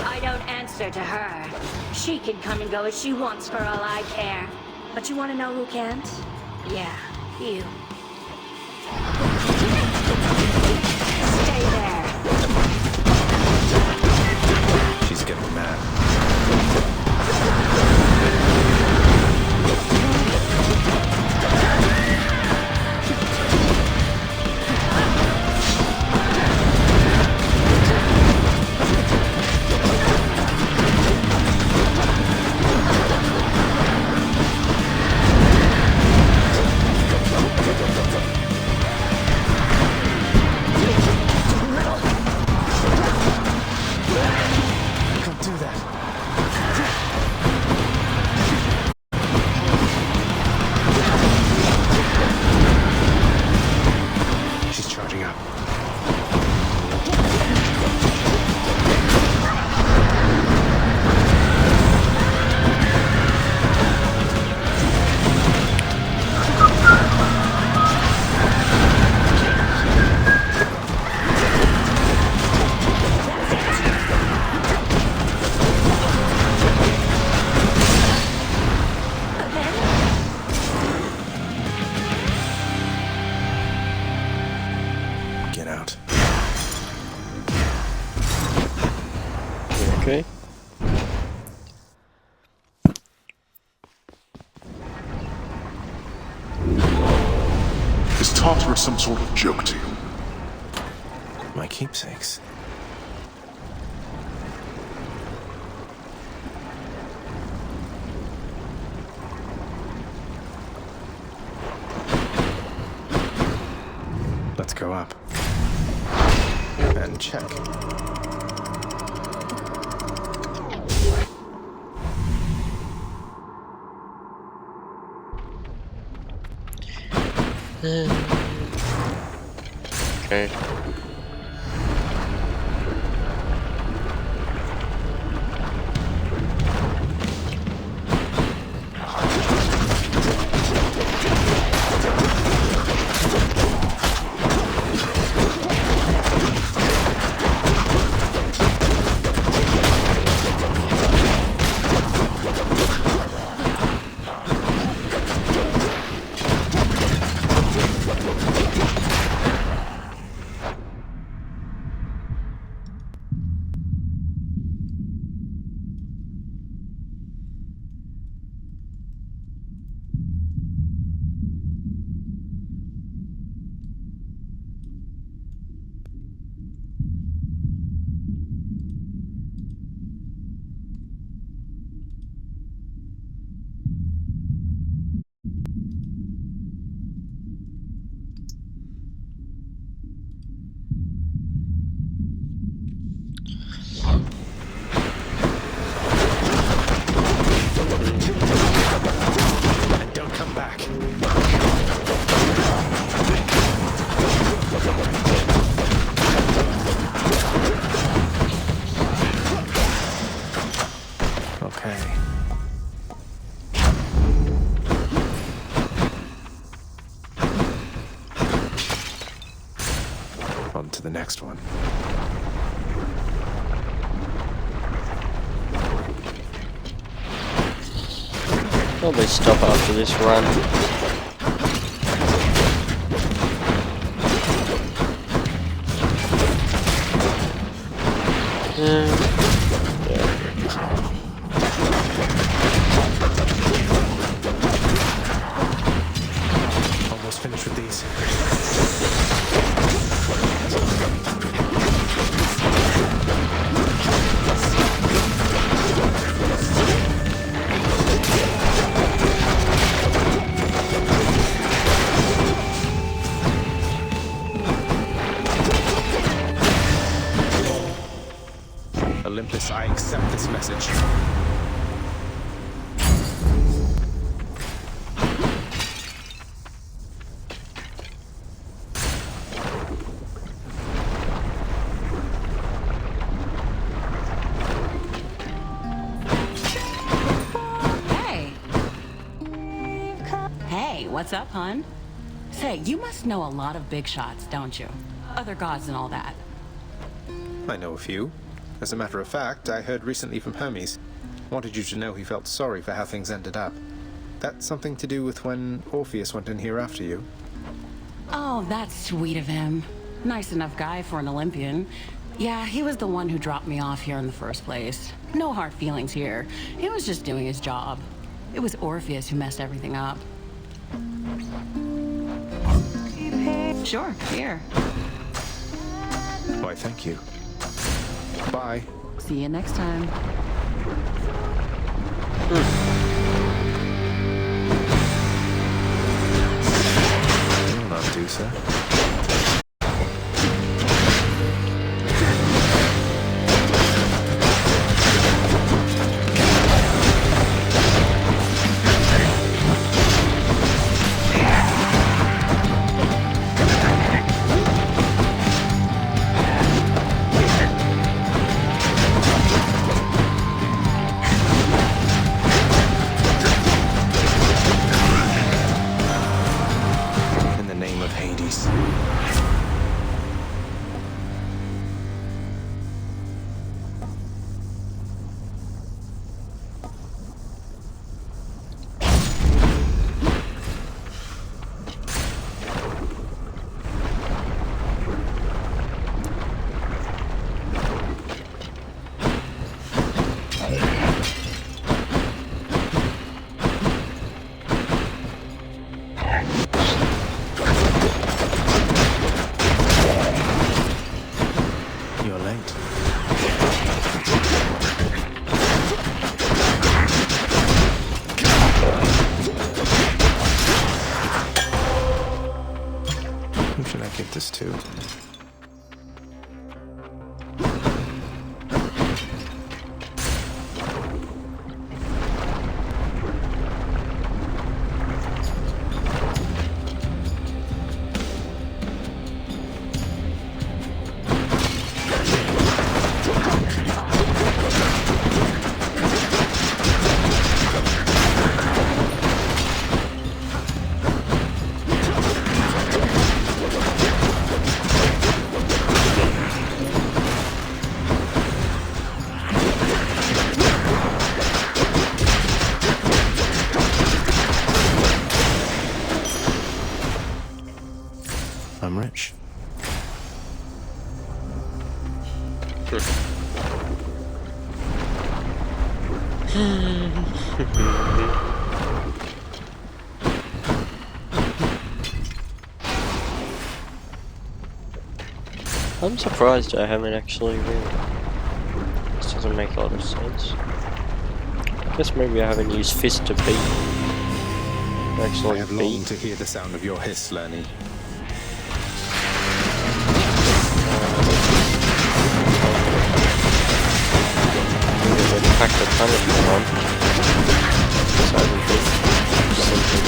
Speaker 19: I don't answer to her. She can come and go as she wants for all I care. But you want to know who can't? Yeah, you. Stay there.
Speaker 5: She's getting mad.
Speaker 1: Okay.
Speaker 2: Is Tartarus some sort of joke to you?
Speaker 3: My keepsakes. Let's go up. And check.
Speaker 1: Okay.
Speaker 3: And don't come back. Okay. On to the next one.
Speaker 1: Probably stop after this run.
Speaker 5: Almost finished with these. Olympus, I accept this message.
Speaker 17: Hey. Hey, what's up, hon? Say, you must know a lot of big shots, don't you? Other gods and all that.
Speaker 5: I know a few. As a matter of fact, I heard recently from Hermes. Wanted you to know he felt sorry for how things ended up. That's something to do with when Orpheus went in here after you.
Speaker 17: Oh, that's sweet of him. Nice enough guy for an Olympian. Yeah, he was the one who dropped me off here in the first place. No hard feelings here. He was just doing his job. It was Orpheus who messed everything up. Sure, here.
Speaker 5: Why, thank you. Bye.
Speaker 17: See you next time.
Speaker 5: Will not do, sir. In the name of Hades. You're late. Who should I give this to? I'm rich.
Speaker 1: I'm surprised I haven't actually really. This doesn't make a lot of sense. Guess maybe I haven't used fist to beat. Actually,
Speaker 5: I have longed to hear the sound of your hiss, Lenny.
Speaker 1: Pack the punishment on. So I can think something.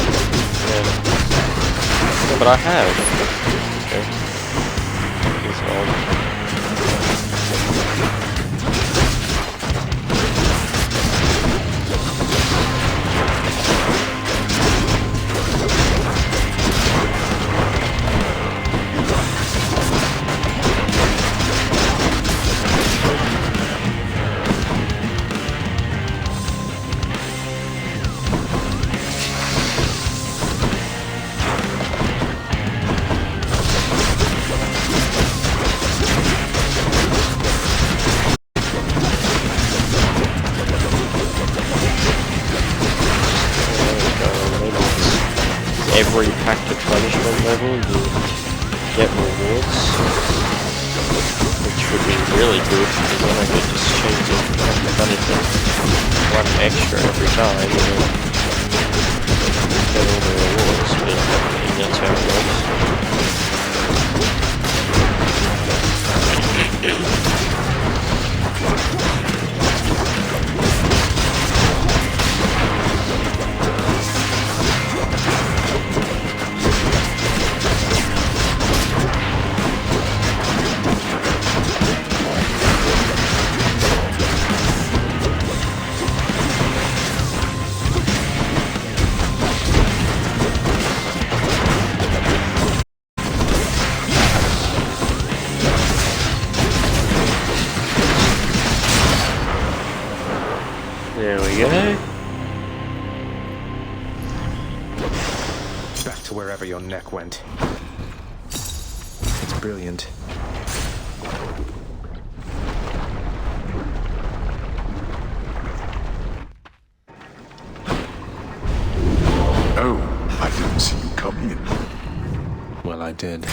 Speaker 1: Yeah, but I have. Okay. It's odd. every pact to punishment level you get rewards, which would be really good because then I could just change the pact to punishment one extra every time and then get all the rewards, but I think that's how it works. There we go.
Speaker 5: Back to wherever your neck went. It's brilliant.
Speaker 16: Oh, I didn't see you come in.
Speaker 5: Well, I did.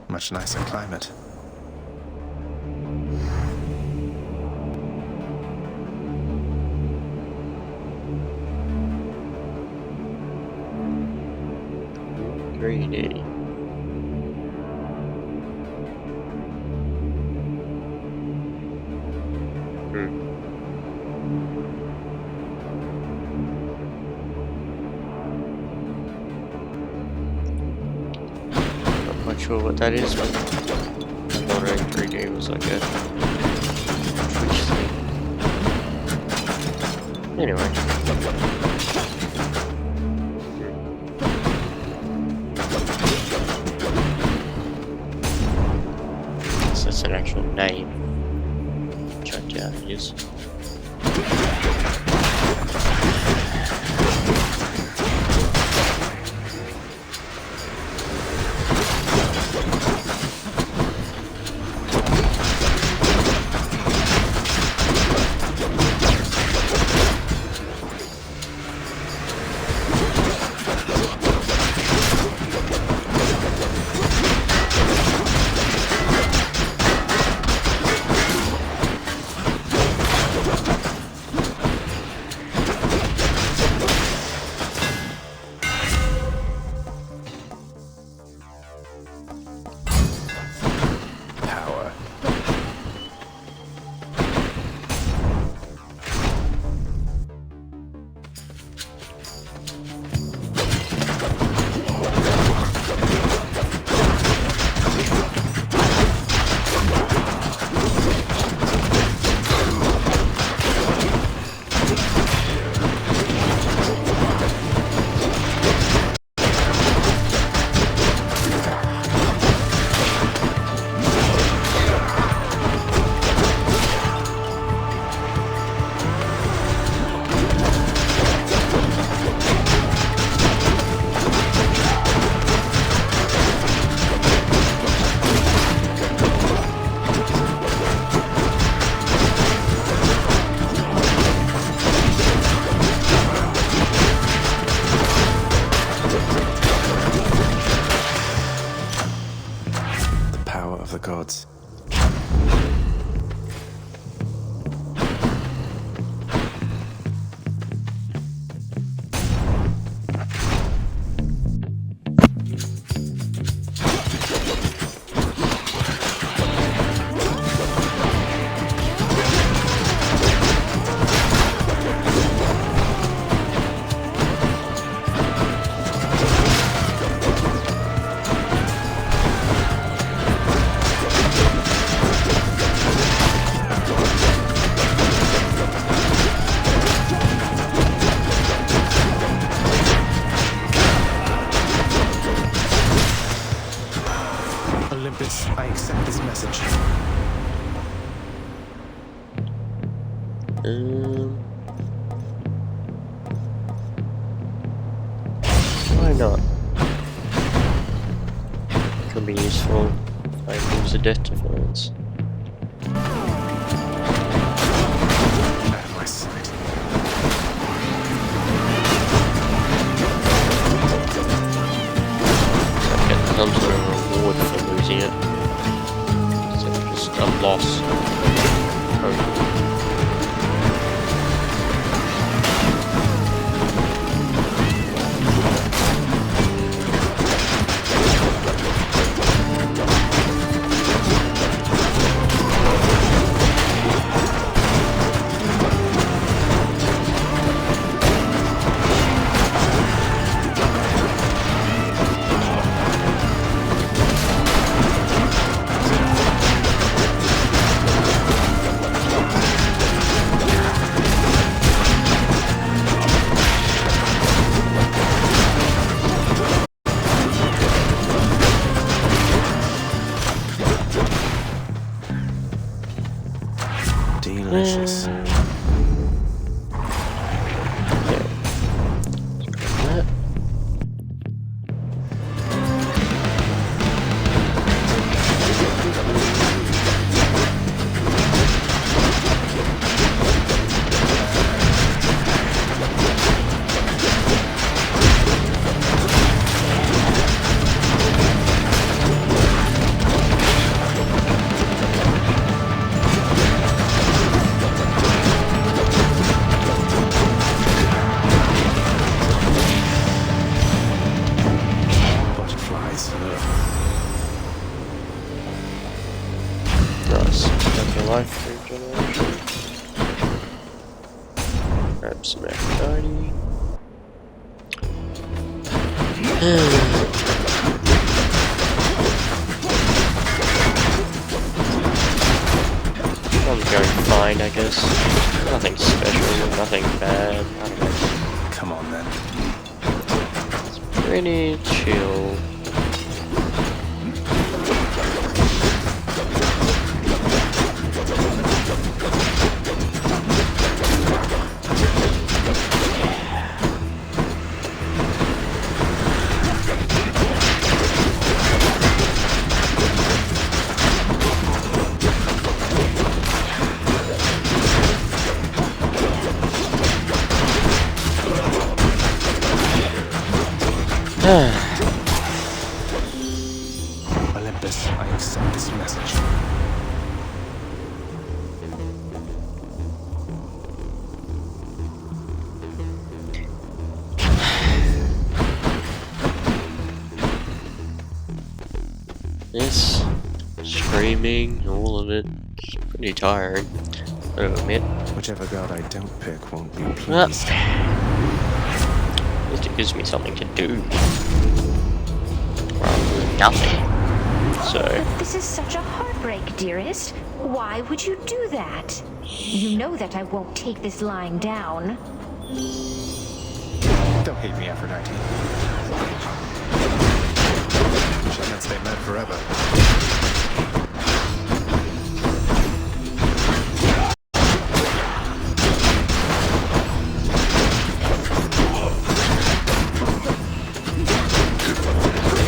Speaker 5: Much nicer climate.
Speaker 1: Greedy. Not sure what that is, but I thought in 3D was like a Twitch thing. Anyway. So that's an actual name. Which I doubt it is.
Speaker 5: The gods. I accept this message.
Speaker 1: Why not? Come be useful if I lose a death defense.
Speaker 5: Out of my sight.
Speaker 1: I get some sort of reward for losing it. Instead of just a loss.
Speaker 5: Delicious. Butterflies.
Speaker 1: Nice. Got your life regeneration. Grab some Aphrodite. I'm going fine, I guess. Nothing special, nothing bad. I don't know.
Speaker 5: Come on then.
Speaker 1: It's pretty chill.
Speaker 5: Olympus, I accept this message.
Speaker 1: This screaming, all of it, is pretty tiring. I'll admit.
Speaker 5: Whichever god I don't pick won't be
Speaker 1: Well,
Speaker 5: pleased.
Speaker 1: at least it gives me something to do. Rather than nothing. So.
Speaker 20: But this is such a heartbreak, dearest. Why would you do that? You know that I won't take this lying down.
Speaker 5: Don't hate me, Aphrodite. Shall not stay mad forever.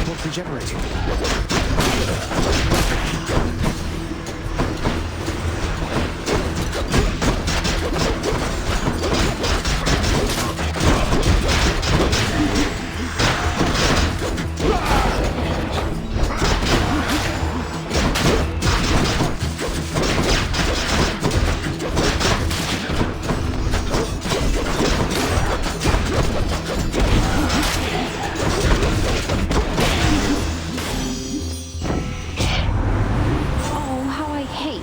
Speaker 5: Won't regenerating.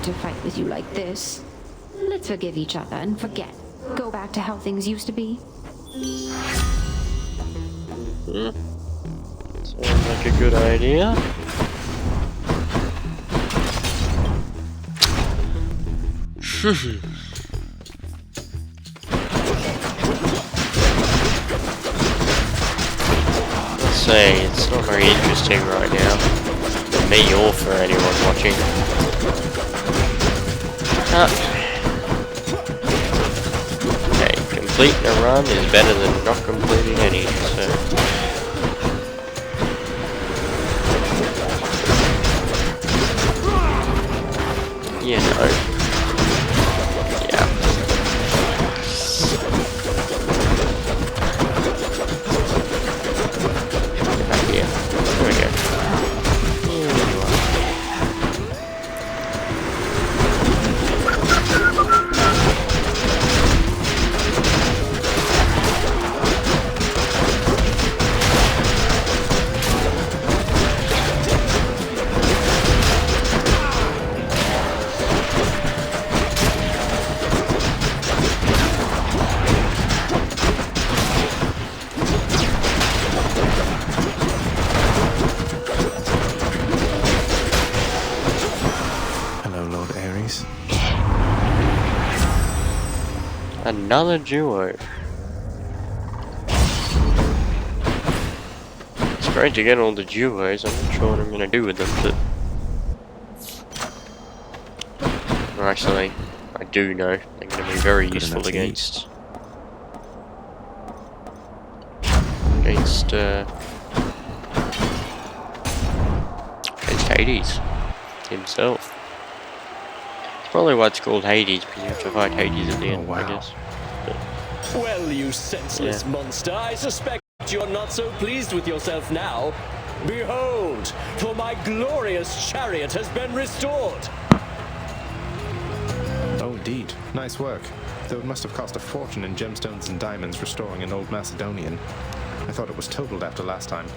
Speaker 20: To fight with you like this. Let's forgive each other and forget. Go back to how things used to be.
Speaker 1: Sounds like a good idea. Let's say it's not very interesting right now. For me or for anyone watching. Okay, completing a run is better than not completing any, so. You know. Yeah. Get back here. There we go. Here you are. Another duo. It's great to get all the duos. I'm not sure what I'm going to do with them, but... Or actually, I do know. They're going to be very useful against... Against Hades himself. Probably why it's called Hades, because you have to fight Hades at the end, I guess. But,
Speaker 9: well, you senseless monster, I suspect you're not so pleased with yourself now. Behold, for my glorious chariot has been restored.
Speaker 5: Oh, indeed. Nice work. Though it must have cost a fortune in gemstones and diamonds restoring an old Macedonian. I thought it was totaled after last time.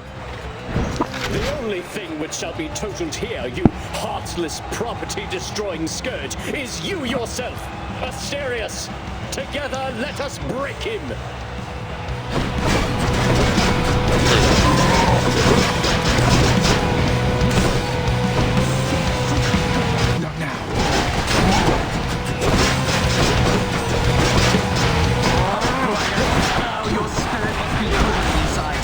Speaker 9: The only thing which shall be totaled here, you heartless property-destroying scourge, is you yourself, Asterius! Together, let us break him!
Speaker 10: Not now.
Speaker 6: Oh, your spirit must be cold inside.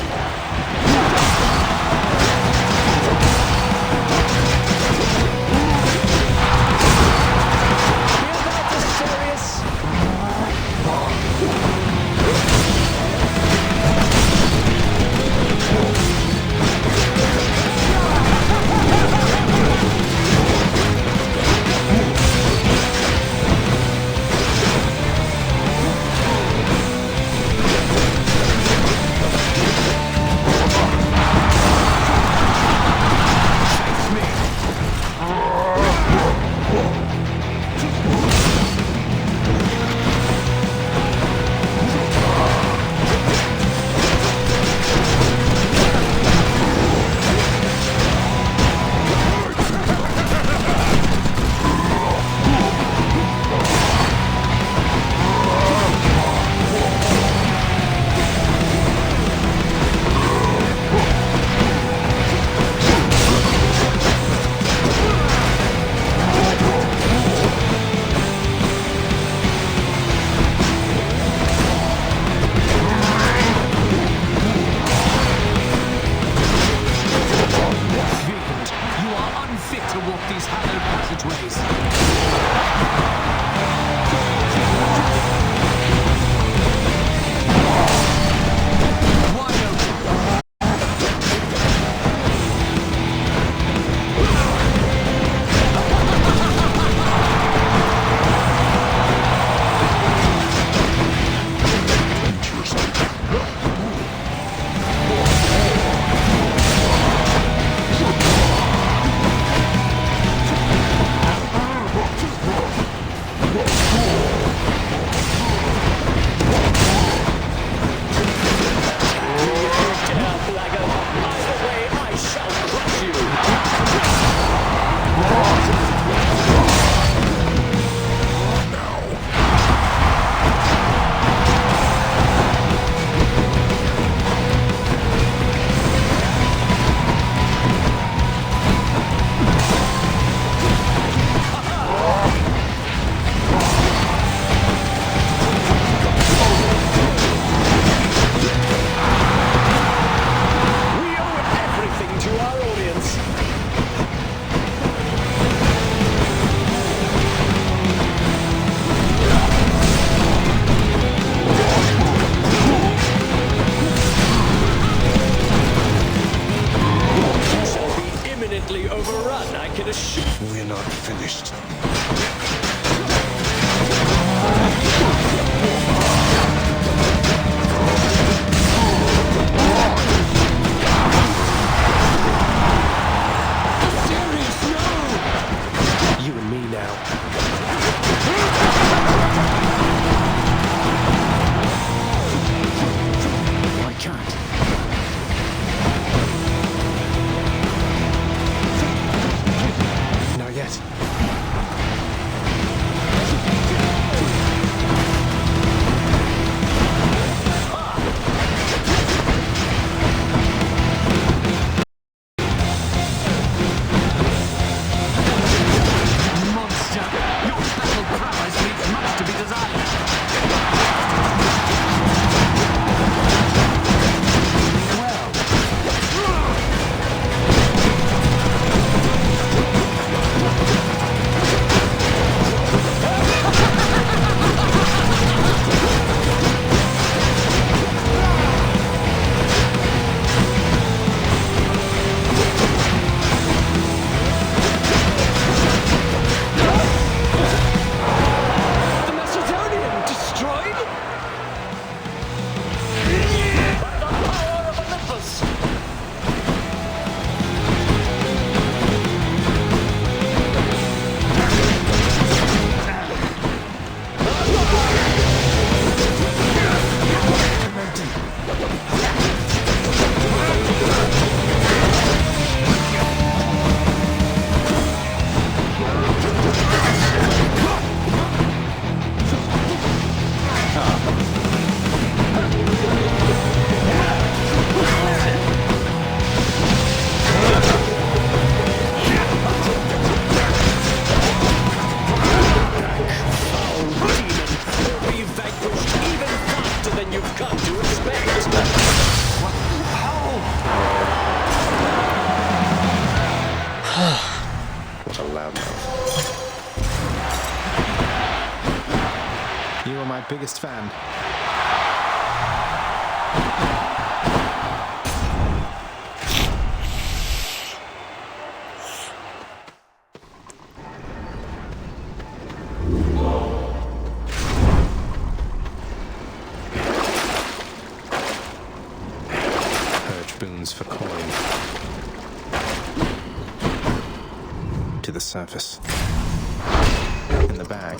Speaker 9: completely overrun, I can assure you.
Speaker 21: We're not finished.
Speaker 3: You and me now. I can't. Not yet.
Speaker 22: Monster! Your special prowess leaves much to be desired.
Speaker 9: The Macedonian destroyed? By the power of Olympus! Be vanquished even faster than you've come to expect.
Speaker 5: What a loudmouth. You are my biggest fan. Purge boons for coin. To the surface. In the bag.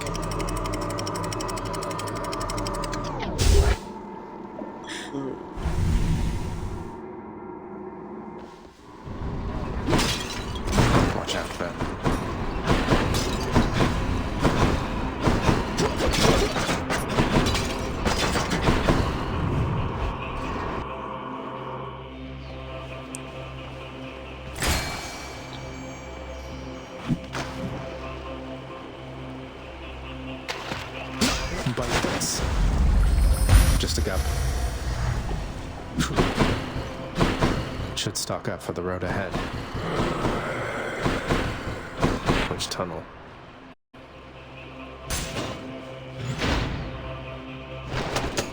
Speaker 5: Watch out, Ben. Bite this. Just a gap. Should stock up for the road ahead. Which tunnel?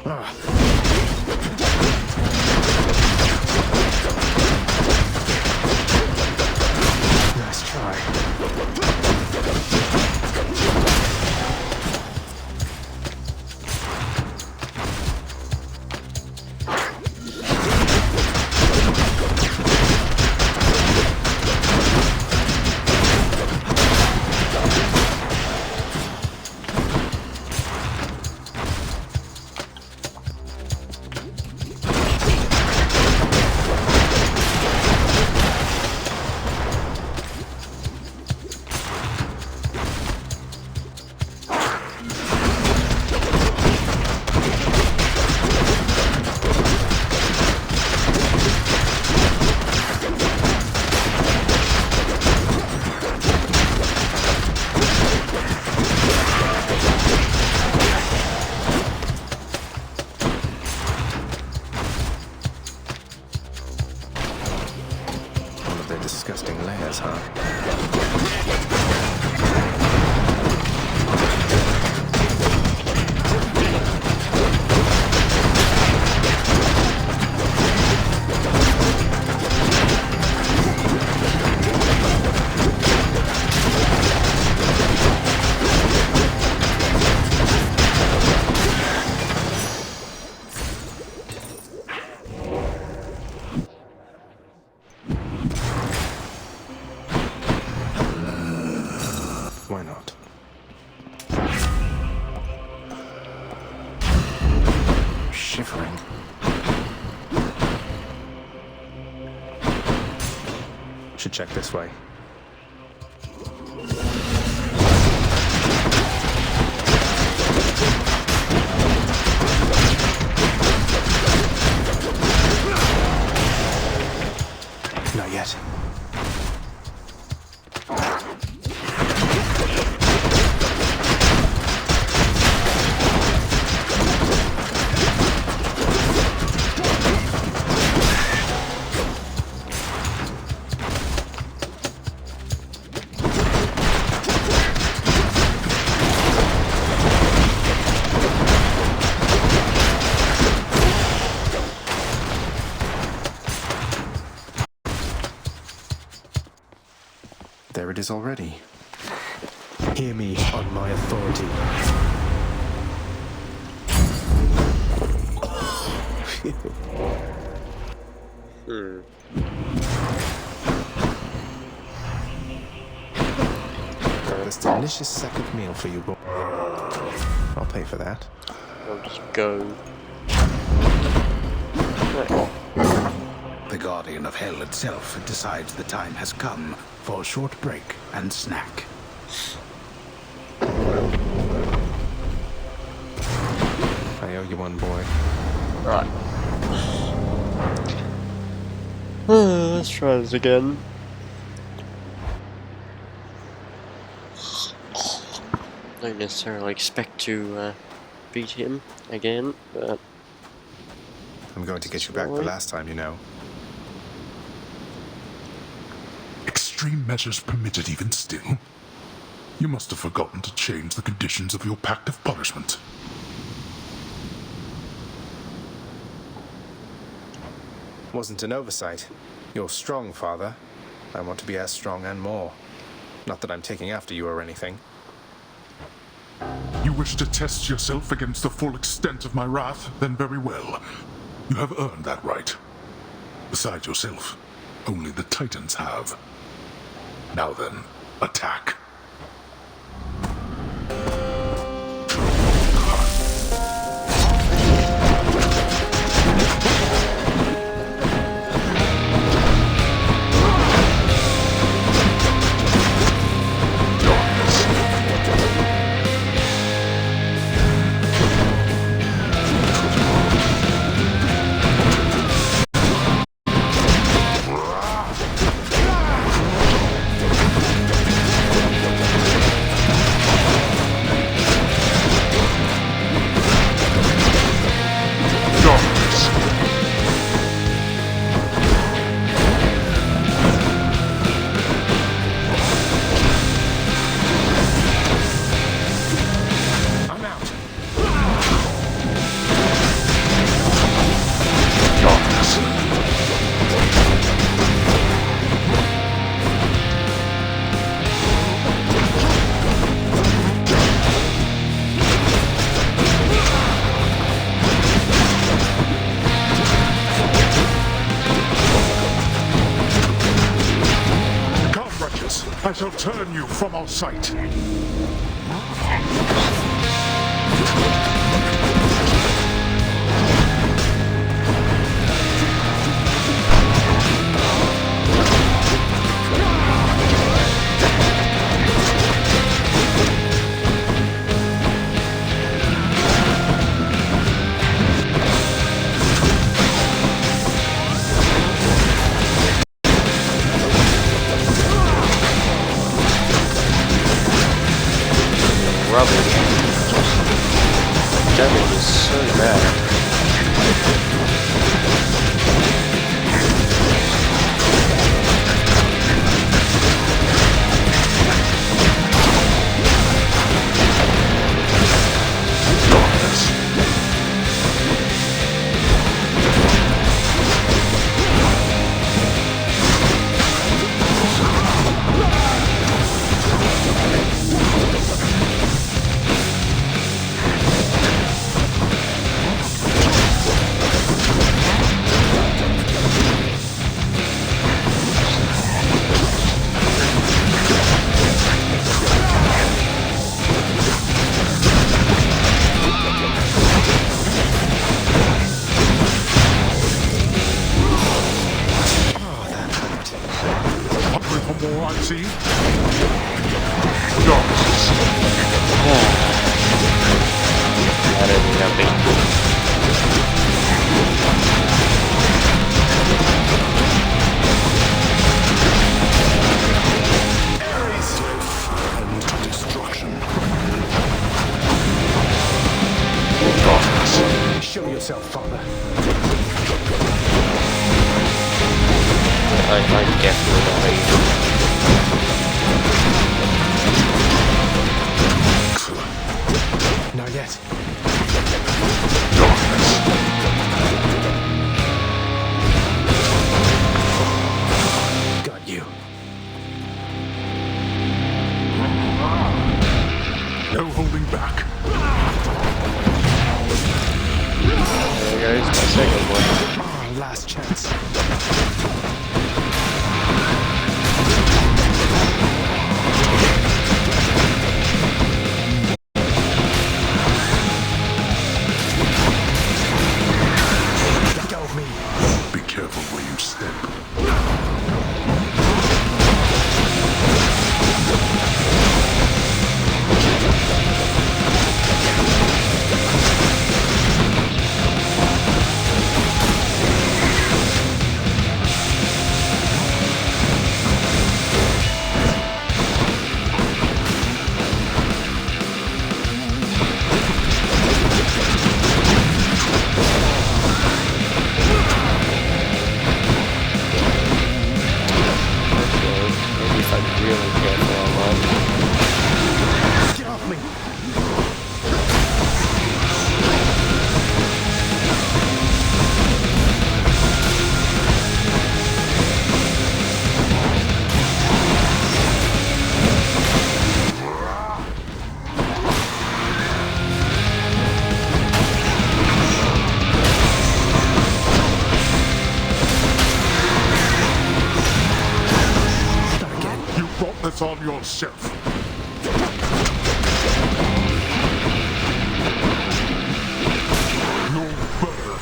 Speaker 5: Ah. Nice try. Disgusting layers, huh? Should check this way. Not yet. There it is already. Hear me on my authority. This delicious second meal for you, boy. I'll pay for that.
Speaker 1: I'll just go.
Speaker 10: The Guardian of Hell itself decides the time has come for a short break and snack.
Speaker 5: I owe you one, boy.
Speaker 1: Right. Let's try this again. Don't necessarily expect to beat him again, but
Speaker 5: I'm going to get you back the last time, you know.
Speaker 2: Extreme measures permitted even still? You must have forgotten to change the conditions of your pact of punishment.
Speaker 5: Wasn't an oversight. You're strong, Father. I want to be as strong and more. Not that I'm taking after you or anything.
Speaker 2: You wish to test yourself against the full extent of my wrath? Then very well. You have earned that right. Besides yourself, only the Titans have. Now then, attack. I shall turn you from our sight.
Speaker 16: more I see.
Speaker 1: I don't think I've been.
Speaker 16: And destruction.
Speaker 5: Show yourself, Father.
Speaker 1: I definitely not leaving.
Speaker 5: Not yet. Got you.
Speaker 16: No holding back.
Speaker 1: There goes my second one.
Speaker 5: Oh, last chance. Let go of me.
Speaker 16: Be careful where you step.
Speaker 1: Maybe if I'm really careful, I might.
Speaker 5: Get off me.
Speaker 16: You brought this on yourself. No better.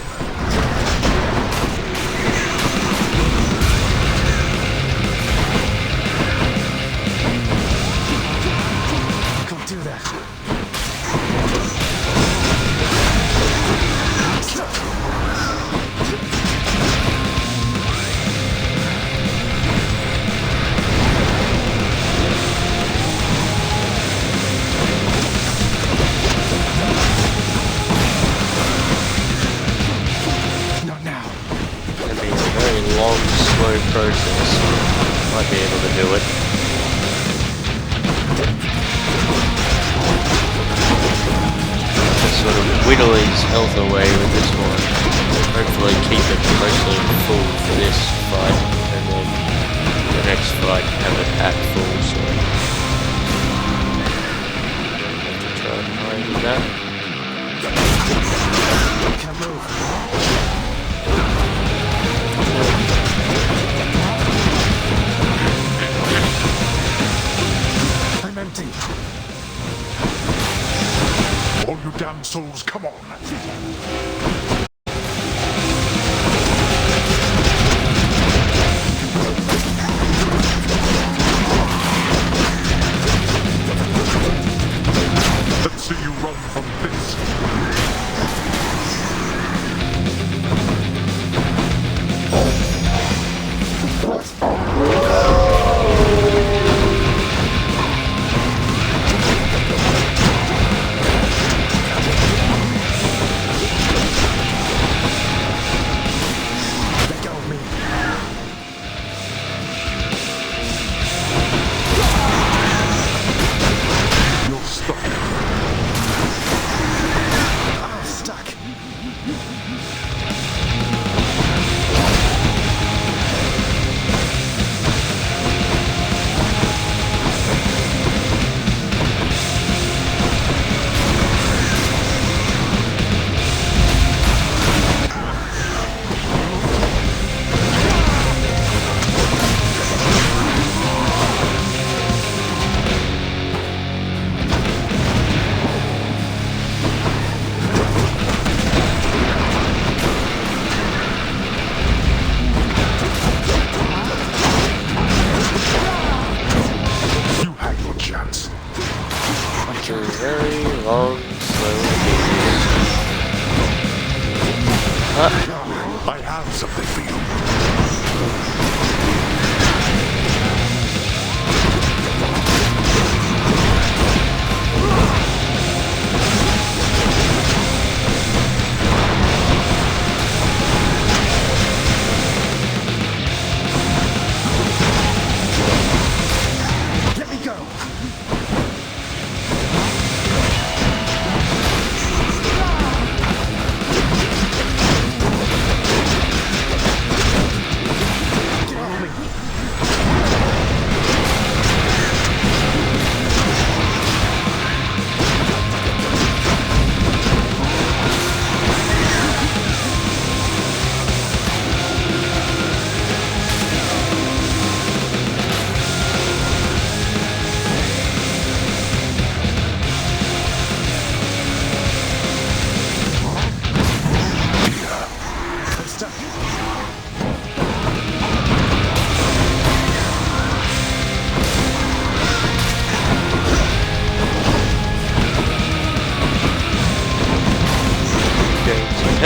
Speaker 5: Can't do that. Not now.
Speaker 1: It'll be a very long, slow process. Might be able to do it. Just sort of whittle his health away with this one. Hopefully keep it mostly full for this fight, and then the next fight have it at full, so have to try and hide that.
Speaker 5: Can't move. I'm empty.
Speaker 16: All you damn souls, come on. Let's see you run from this.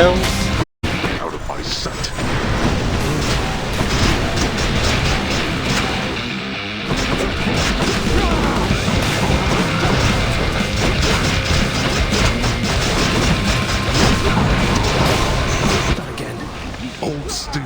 Speaker 1: health.
Speaker 2: Out of my sight.
Speaker 16: Not again.
Speaker 2: Hold still.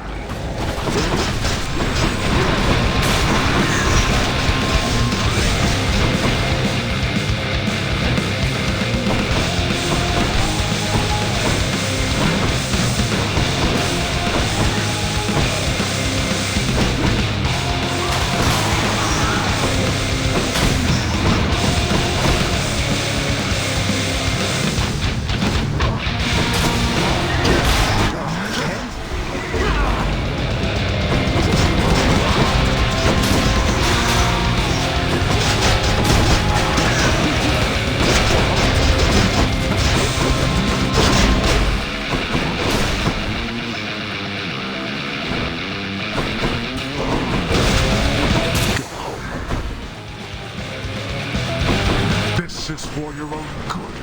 Speaker 2: This is for your own good.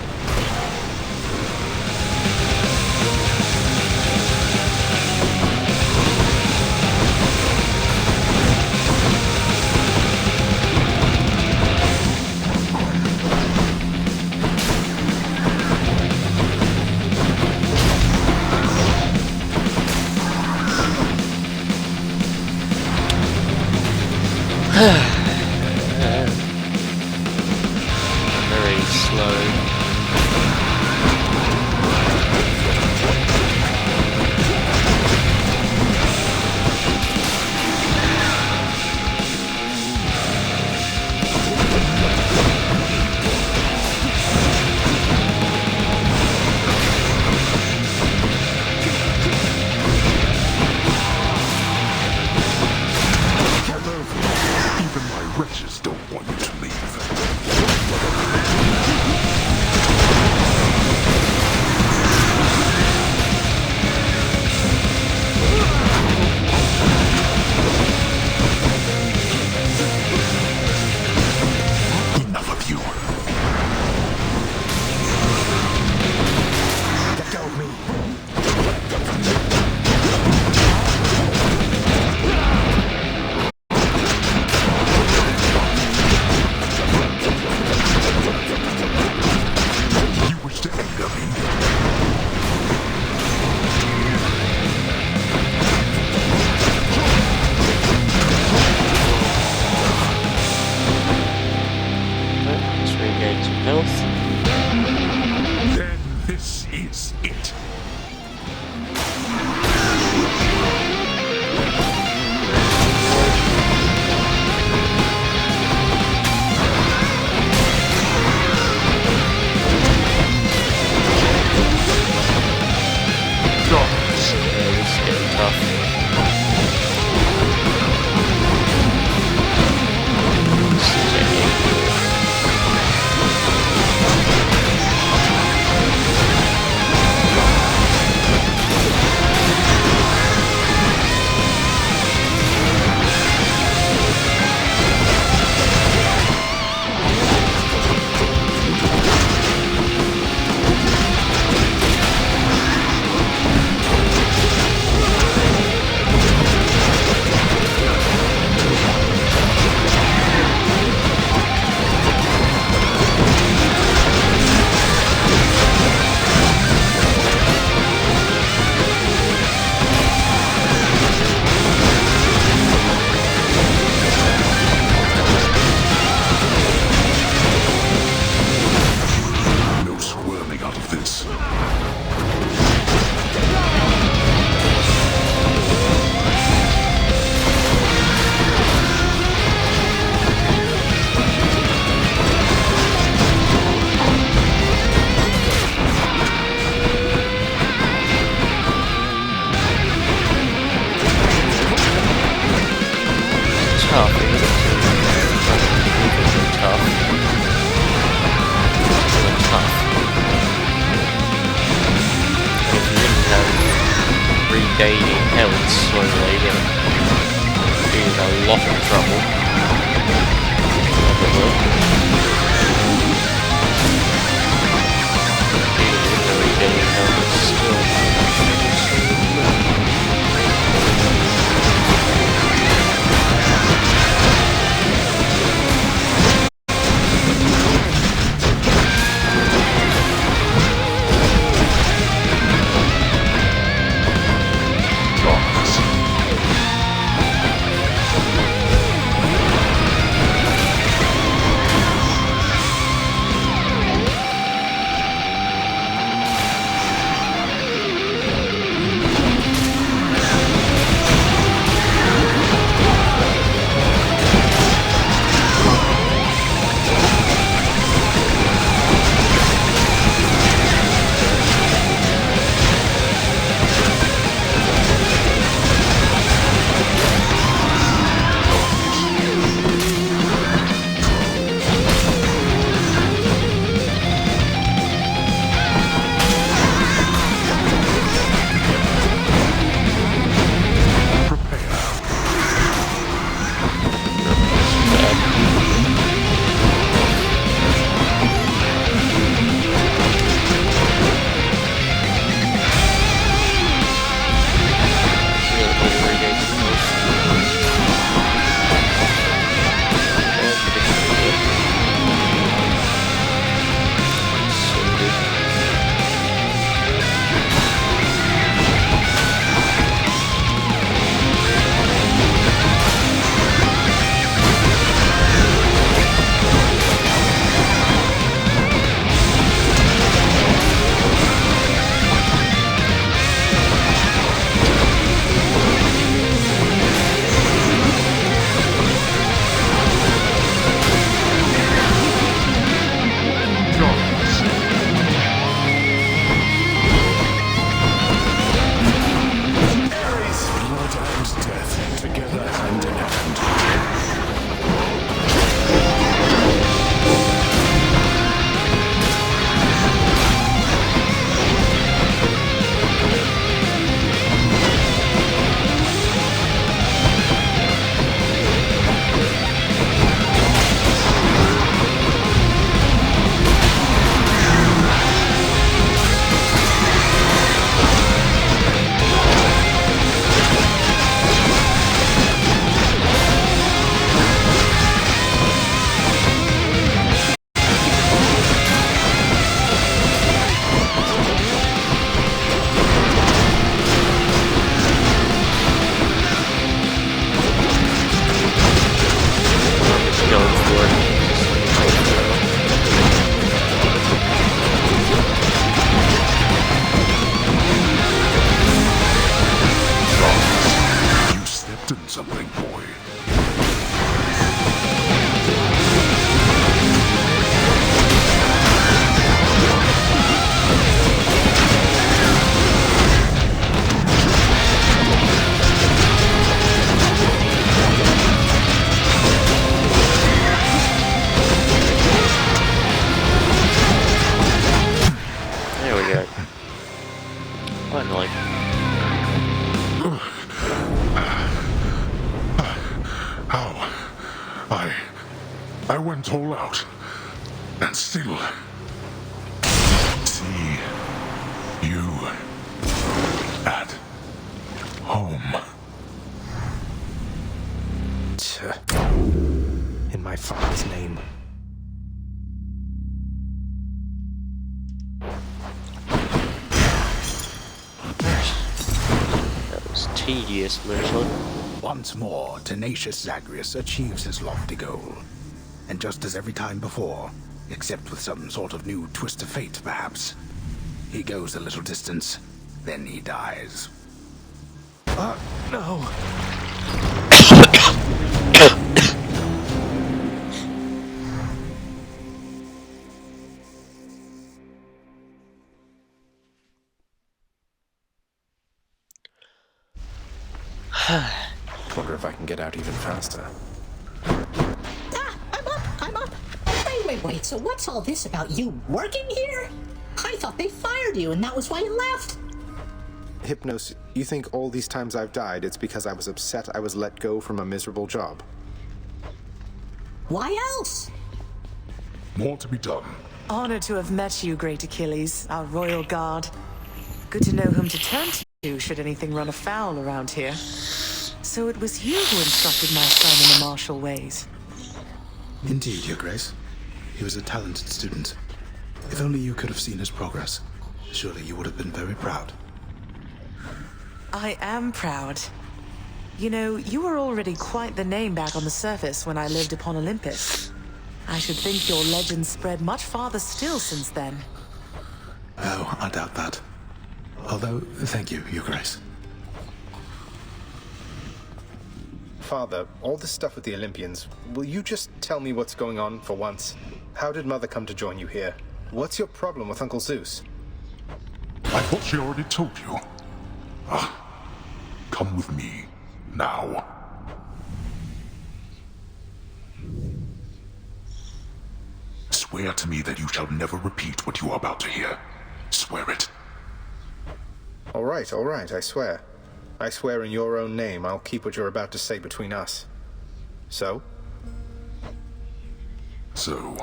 Speaker 1: Very slow.
Speaker 2: Even my wretches don't want you to leave. Enough of you.
Speaker 15: Let go of me.
Speaker 2: You wish to anger me?
Speaker 1: Let's regain some health.
Speaker 2: Then this is it.
Speaker 1: Yeah, this is getting tough.
Speaker 2: No squirming out of this.
Speaker 1: Tough, isn't it? Tough. Tough. And if you didn't have regaining health slowly, then you'd be in a lot of trouble. Have a look. Even with the regaining health, it's still
Speaker 2: I went all out, and still see you at home.
Speaker 5: In my father's name.
Speaker 1: That was tedious, Merlin.
Speaker 10: Once more, tenacious Zagreus achieves his lofty goal. And just as every time before, except with some sort of new twist of fate, perhaps, he goes a little distance, then he dies.
Speaker 5: No. Wonder if I can get out even faster.
Speaker 11: I'm up. Wait. So what's all this about you working here? I thought they fired you and that was why you left.
Speaker 5: Hypnos, you think all these times I've died, it's because I was upset I was let go from a miserable job?
Speaker 11: Why else?
Speaker 2: More to be done.
Speaker 13: Honored to have met you, great Achilles, our royal guard. Good to know whom to turn to should anything run afoul around here. So it was you who instructed my son in the martial ways.
Speaker 10: Indeed, Your Grace. He was a talented student. If only you could have seen his progress, surely you would have been very proud.
Speaker 13: I am proud. You know, you were already quite the name back on the surface when I lived upon Olympus. I should think your legend spread much farther still since then.
Speaker 10: Oh, I doubt that. Although, thank you, Your Grace.
Speaker 5: Father, all this stuff with the Olympians, will you just tell me what's going on for once? How did Mother come to join you here? What's your problem with Uncle Zeus?
Speaker 2: I thought she already told you. Come with me, now. Swear to me that you shall never repeat what you are about to hear. Swear it.
Speaker 5: All right, I swear. I swear in your own name I'll keep what you're about to say between us. So?
Speaker 2: So,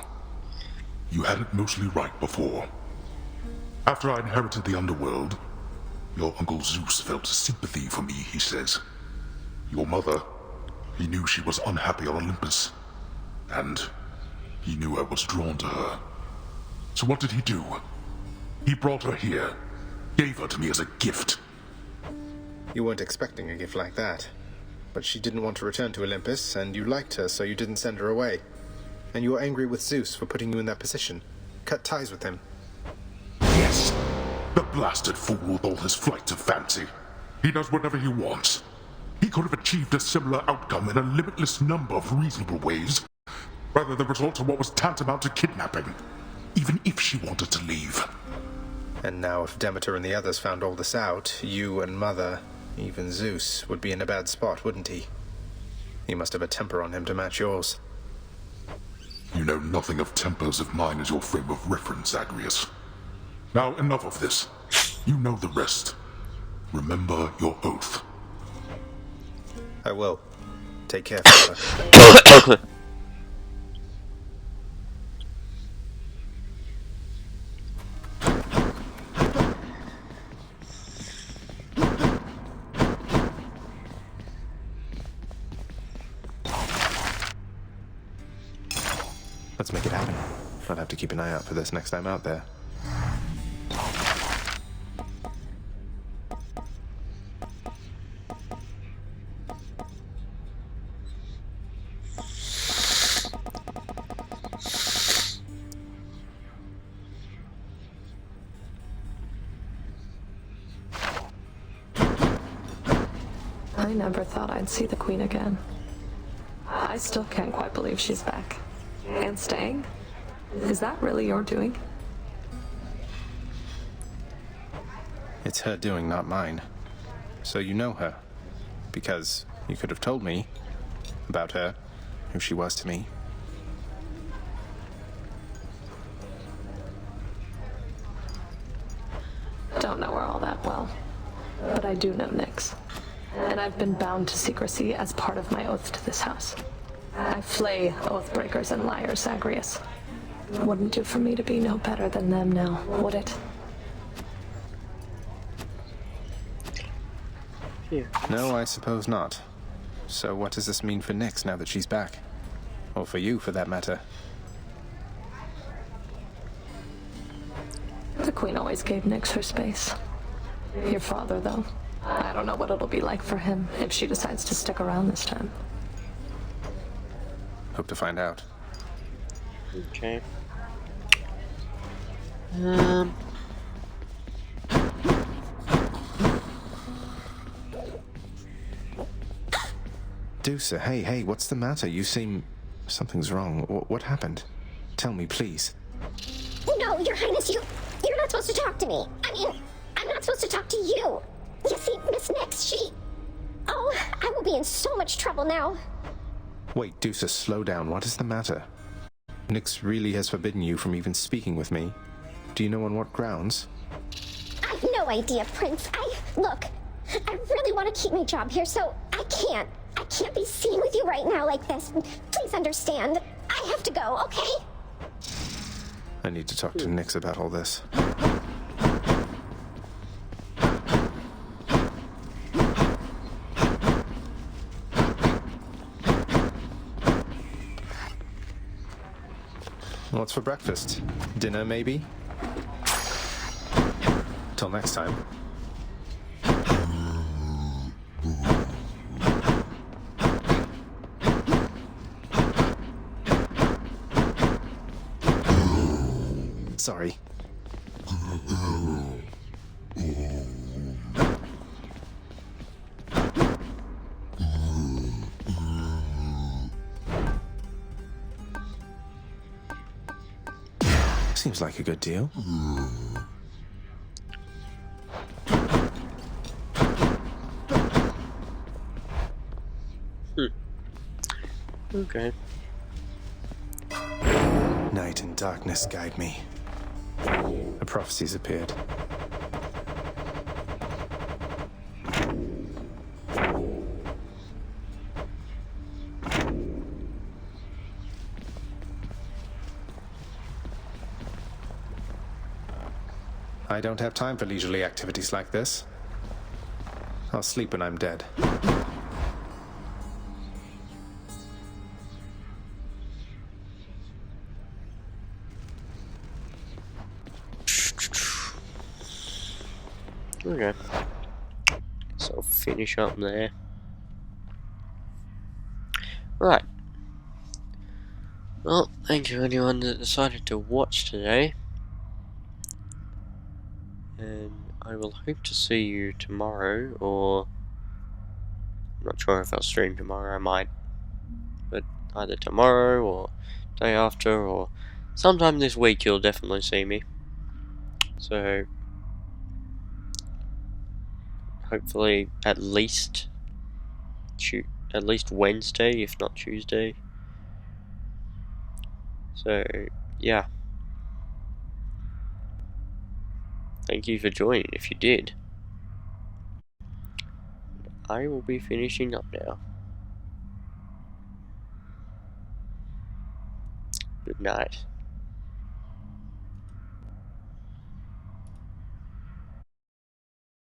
Speaker 2: you had it mostly right before. After I inherited the underworld, your Uncle Zeus felt sympathy for me, he says. Your mother, he knew she was unhappy on Olympus, and he knew I was drawn to her. So what did he do? He brought her here, gave her to me as a gift.
Speaker 5: You weren't expecting a gift like that. But she didn't want to return to Olympus, and you liked her, so you didn't send her away. And you were angry with Zeus for putting you in that position. Cut ties with him.
Speaker 2: Yes. The blasted fool with all his flights of fancy. He does whatever he wants. He could have achieved a similar outcome in a limitless number of reasonable ways, rather than resort to what was tantamount to kidnapping, even if she wanted to leave.
Speaker 5: And now if Demeter and the others found all this out, you and Mother, even Zeus, would be in a bad spot, wouldn't he? He must have a temper on him to match yours.
Speaker 2: You know nothing of tempers if mine is your frame of reference, Zagreus. Now enough of this. You know the rest. Remember your oath.
Speaker 5: I will. Take care, Father. Let's make it happen. I'll have to keep an eye out for this next time out there.
Speaker 8: I never thought I'd see the Queen again. I still can't quite believe she's back. And staying? Is that really your doing?
Speaker 5: It's her doing, not mine. So you know her. Because you could have told me about her, who she was to me.
Speaker 8: Don't know her all that well. But I do know Nyx. And I've been bound to secrecy as part of my oath to this house. I flay oathbreakers and liars, Zagreus. Wouldn't do for me to be no better than them now, would it?
Speaker 1: Yeah.
Speaker 5: No, I suppose not. So what does this mean for Nyx now that she's back? Or for you, for that matter?
Speaker 8: The Queen always gave Nyx her space. Your father, though, I don't know what it'll be like for him if she decides to stick around this time.
Speaker 5: Hope to find out.
Speaker 1: Okay.
Speaker 5: Dusa, hey, what's the matter? You seem... Something's wrong. What happened? Tell me, please.
Speaker 14: No, Your Highness, you're not supposed to talk to me. I mean, I'm not supposed to talk to you. You see, Miss Nyx, she... Oh, I will be in so much trouble now.
Speaker 5: Wait, Dusa, slow down. What is the matter? Nyx really has forbidden you from even speaking with me. Do you know on what grounds?
Speaker 14: I've no idea, Prince. Look, I really want to keep my job here, so I can't be seen with you right now like this. Please understand. I have to go, okay?
Speaker 5: I need to talk to Nyx about all this. What's for breakfast? Dinner, maybe? Till next time. Sorry. Seems like a good deal.
Speaker 1: Okay.
Speaker 5: Night and darkness guide me. A prophecy's appeared. I don't have time for leisurely activities like this. I'll sleep when I'm dead.
Speaker 1: Okay. So I'll finish up there. Right. Well, thank you anyone that decided to watch today. And I will hope to see you tomorrow, or... I'm not sure if I'll stream tomorrow, I might. But either tomorrow, or day after, or sometime this week you'll definitely see me. So... hopefully at least Wednesday, if not Tuesday. So yeah, thank you for joining if you did. I will be finishing up now. Good night.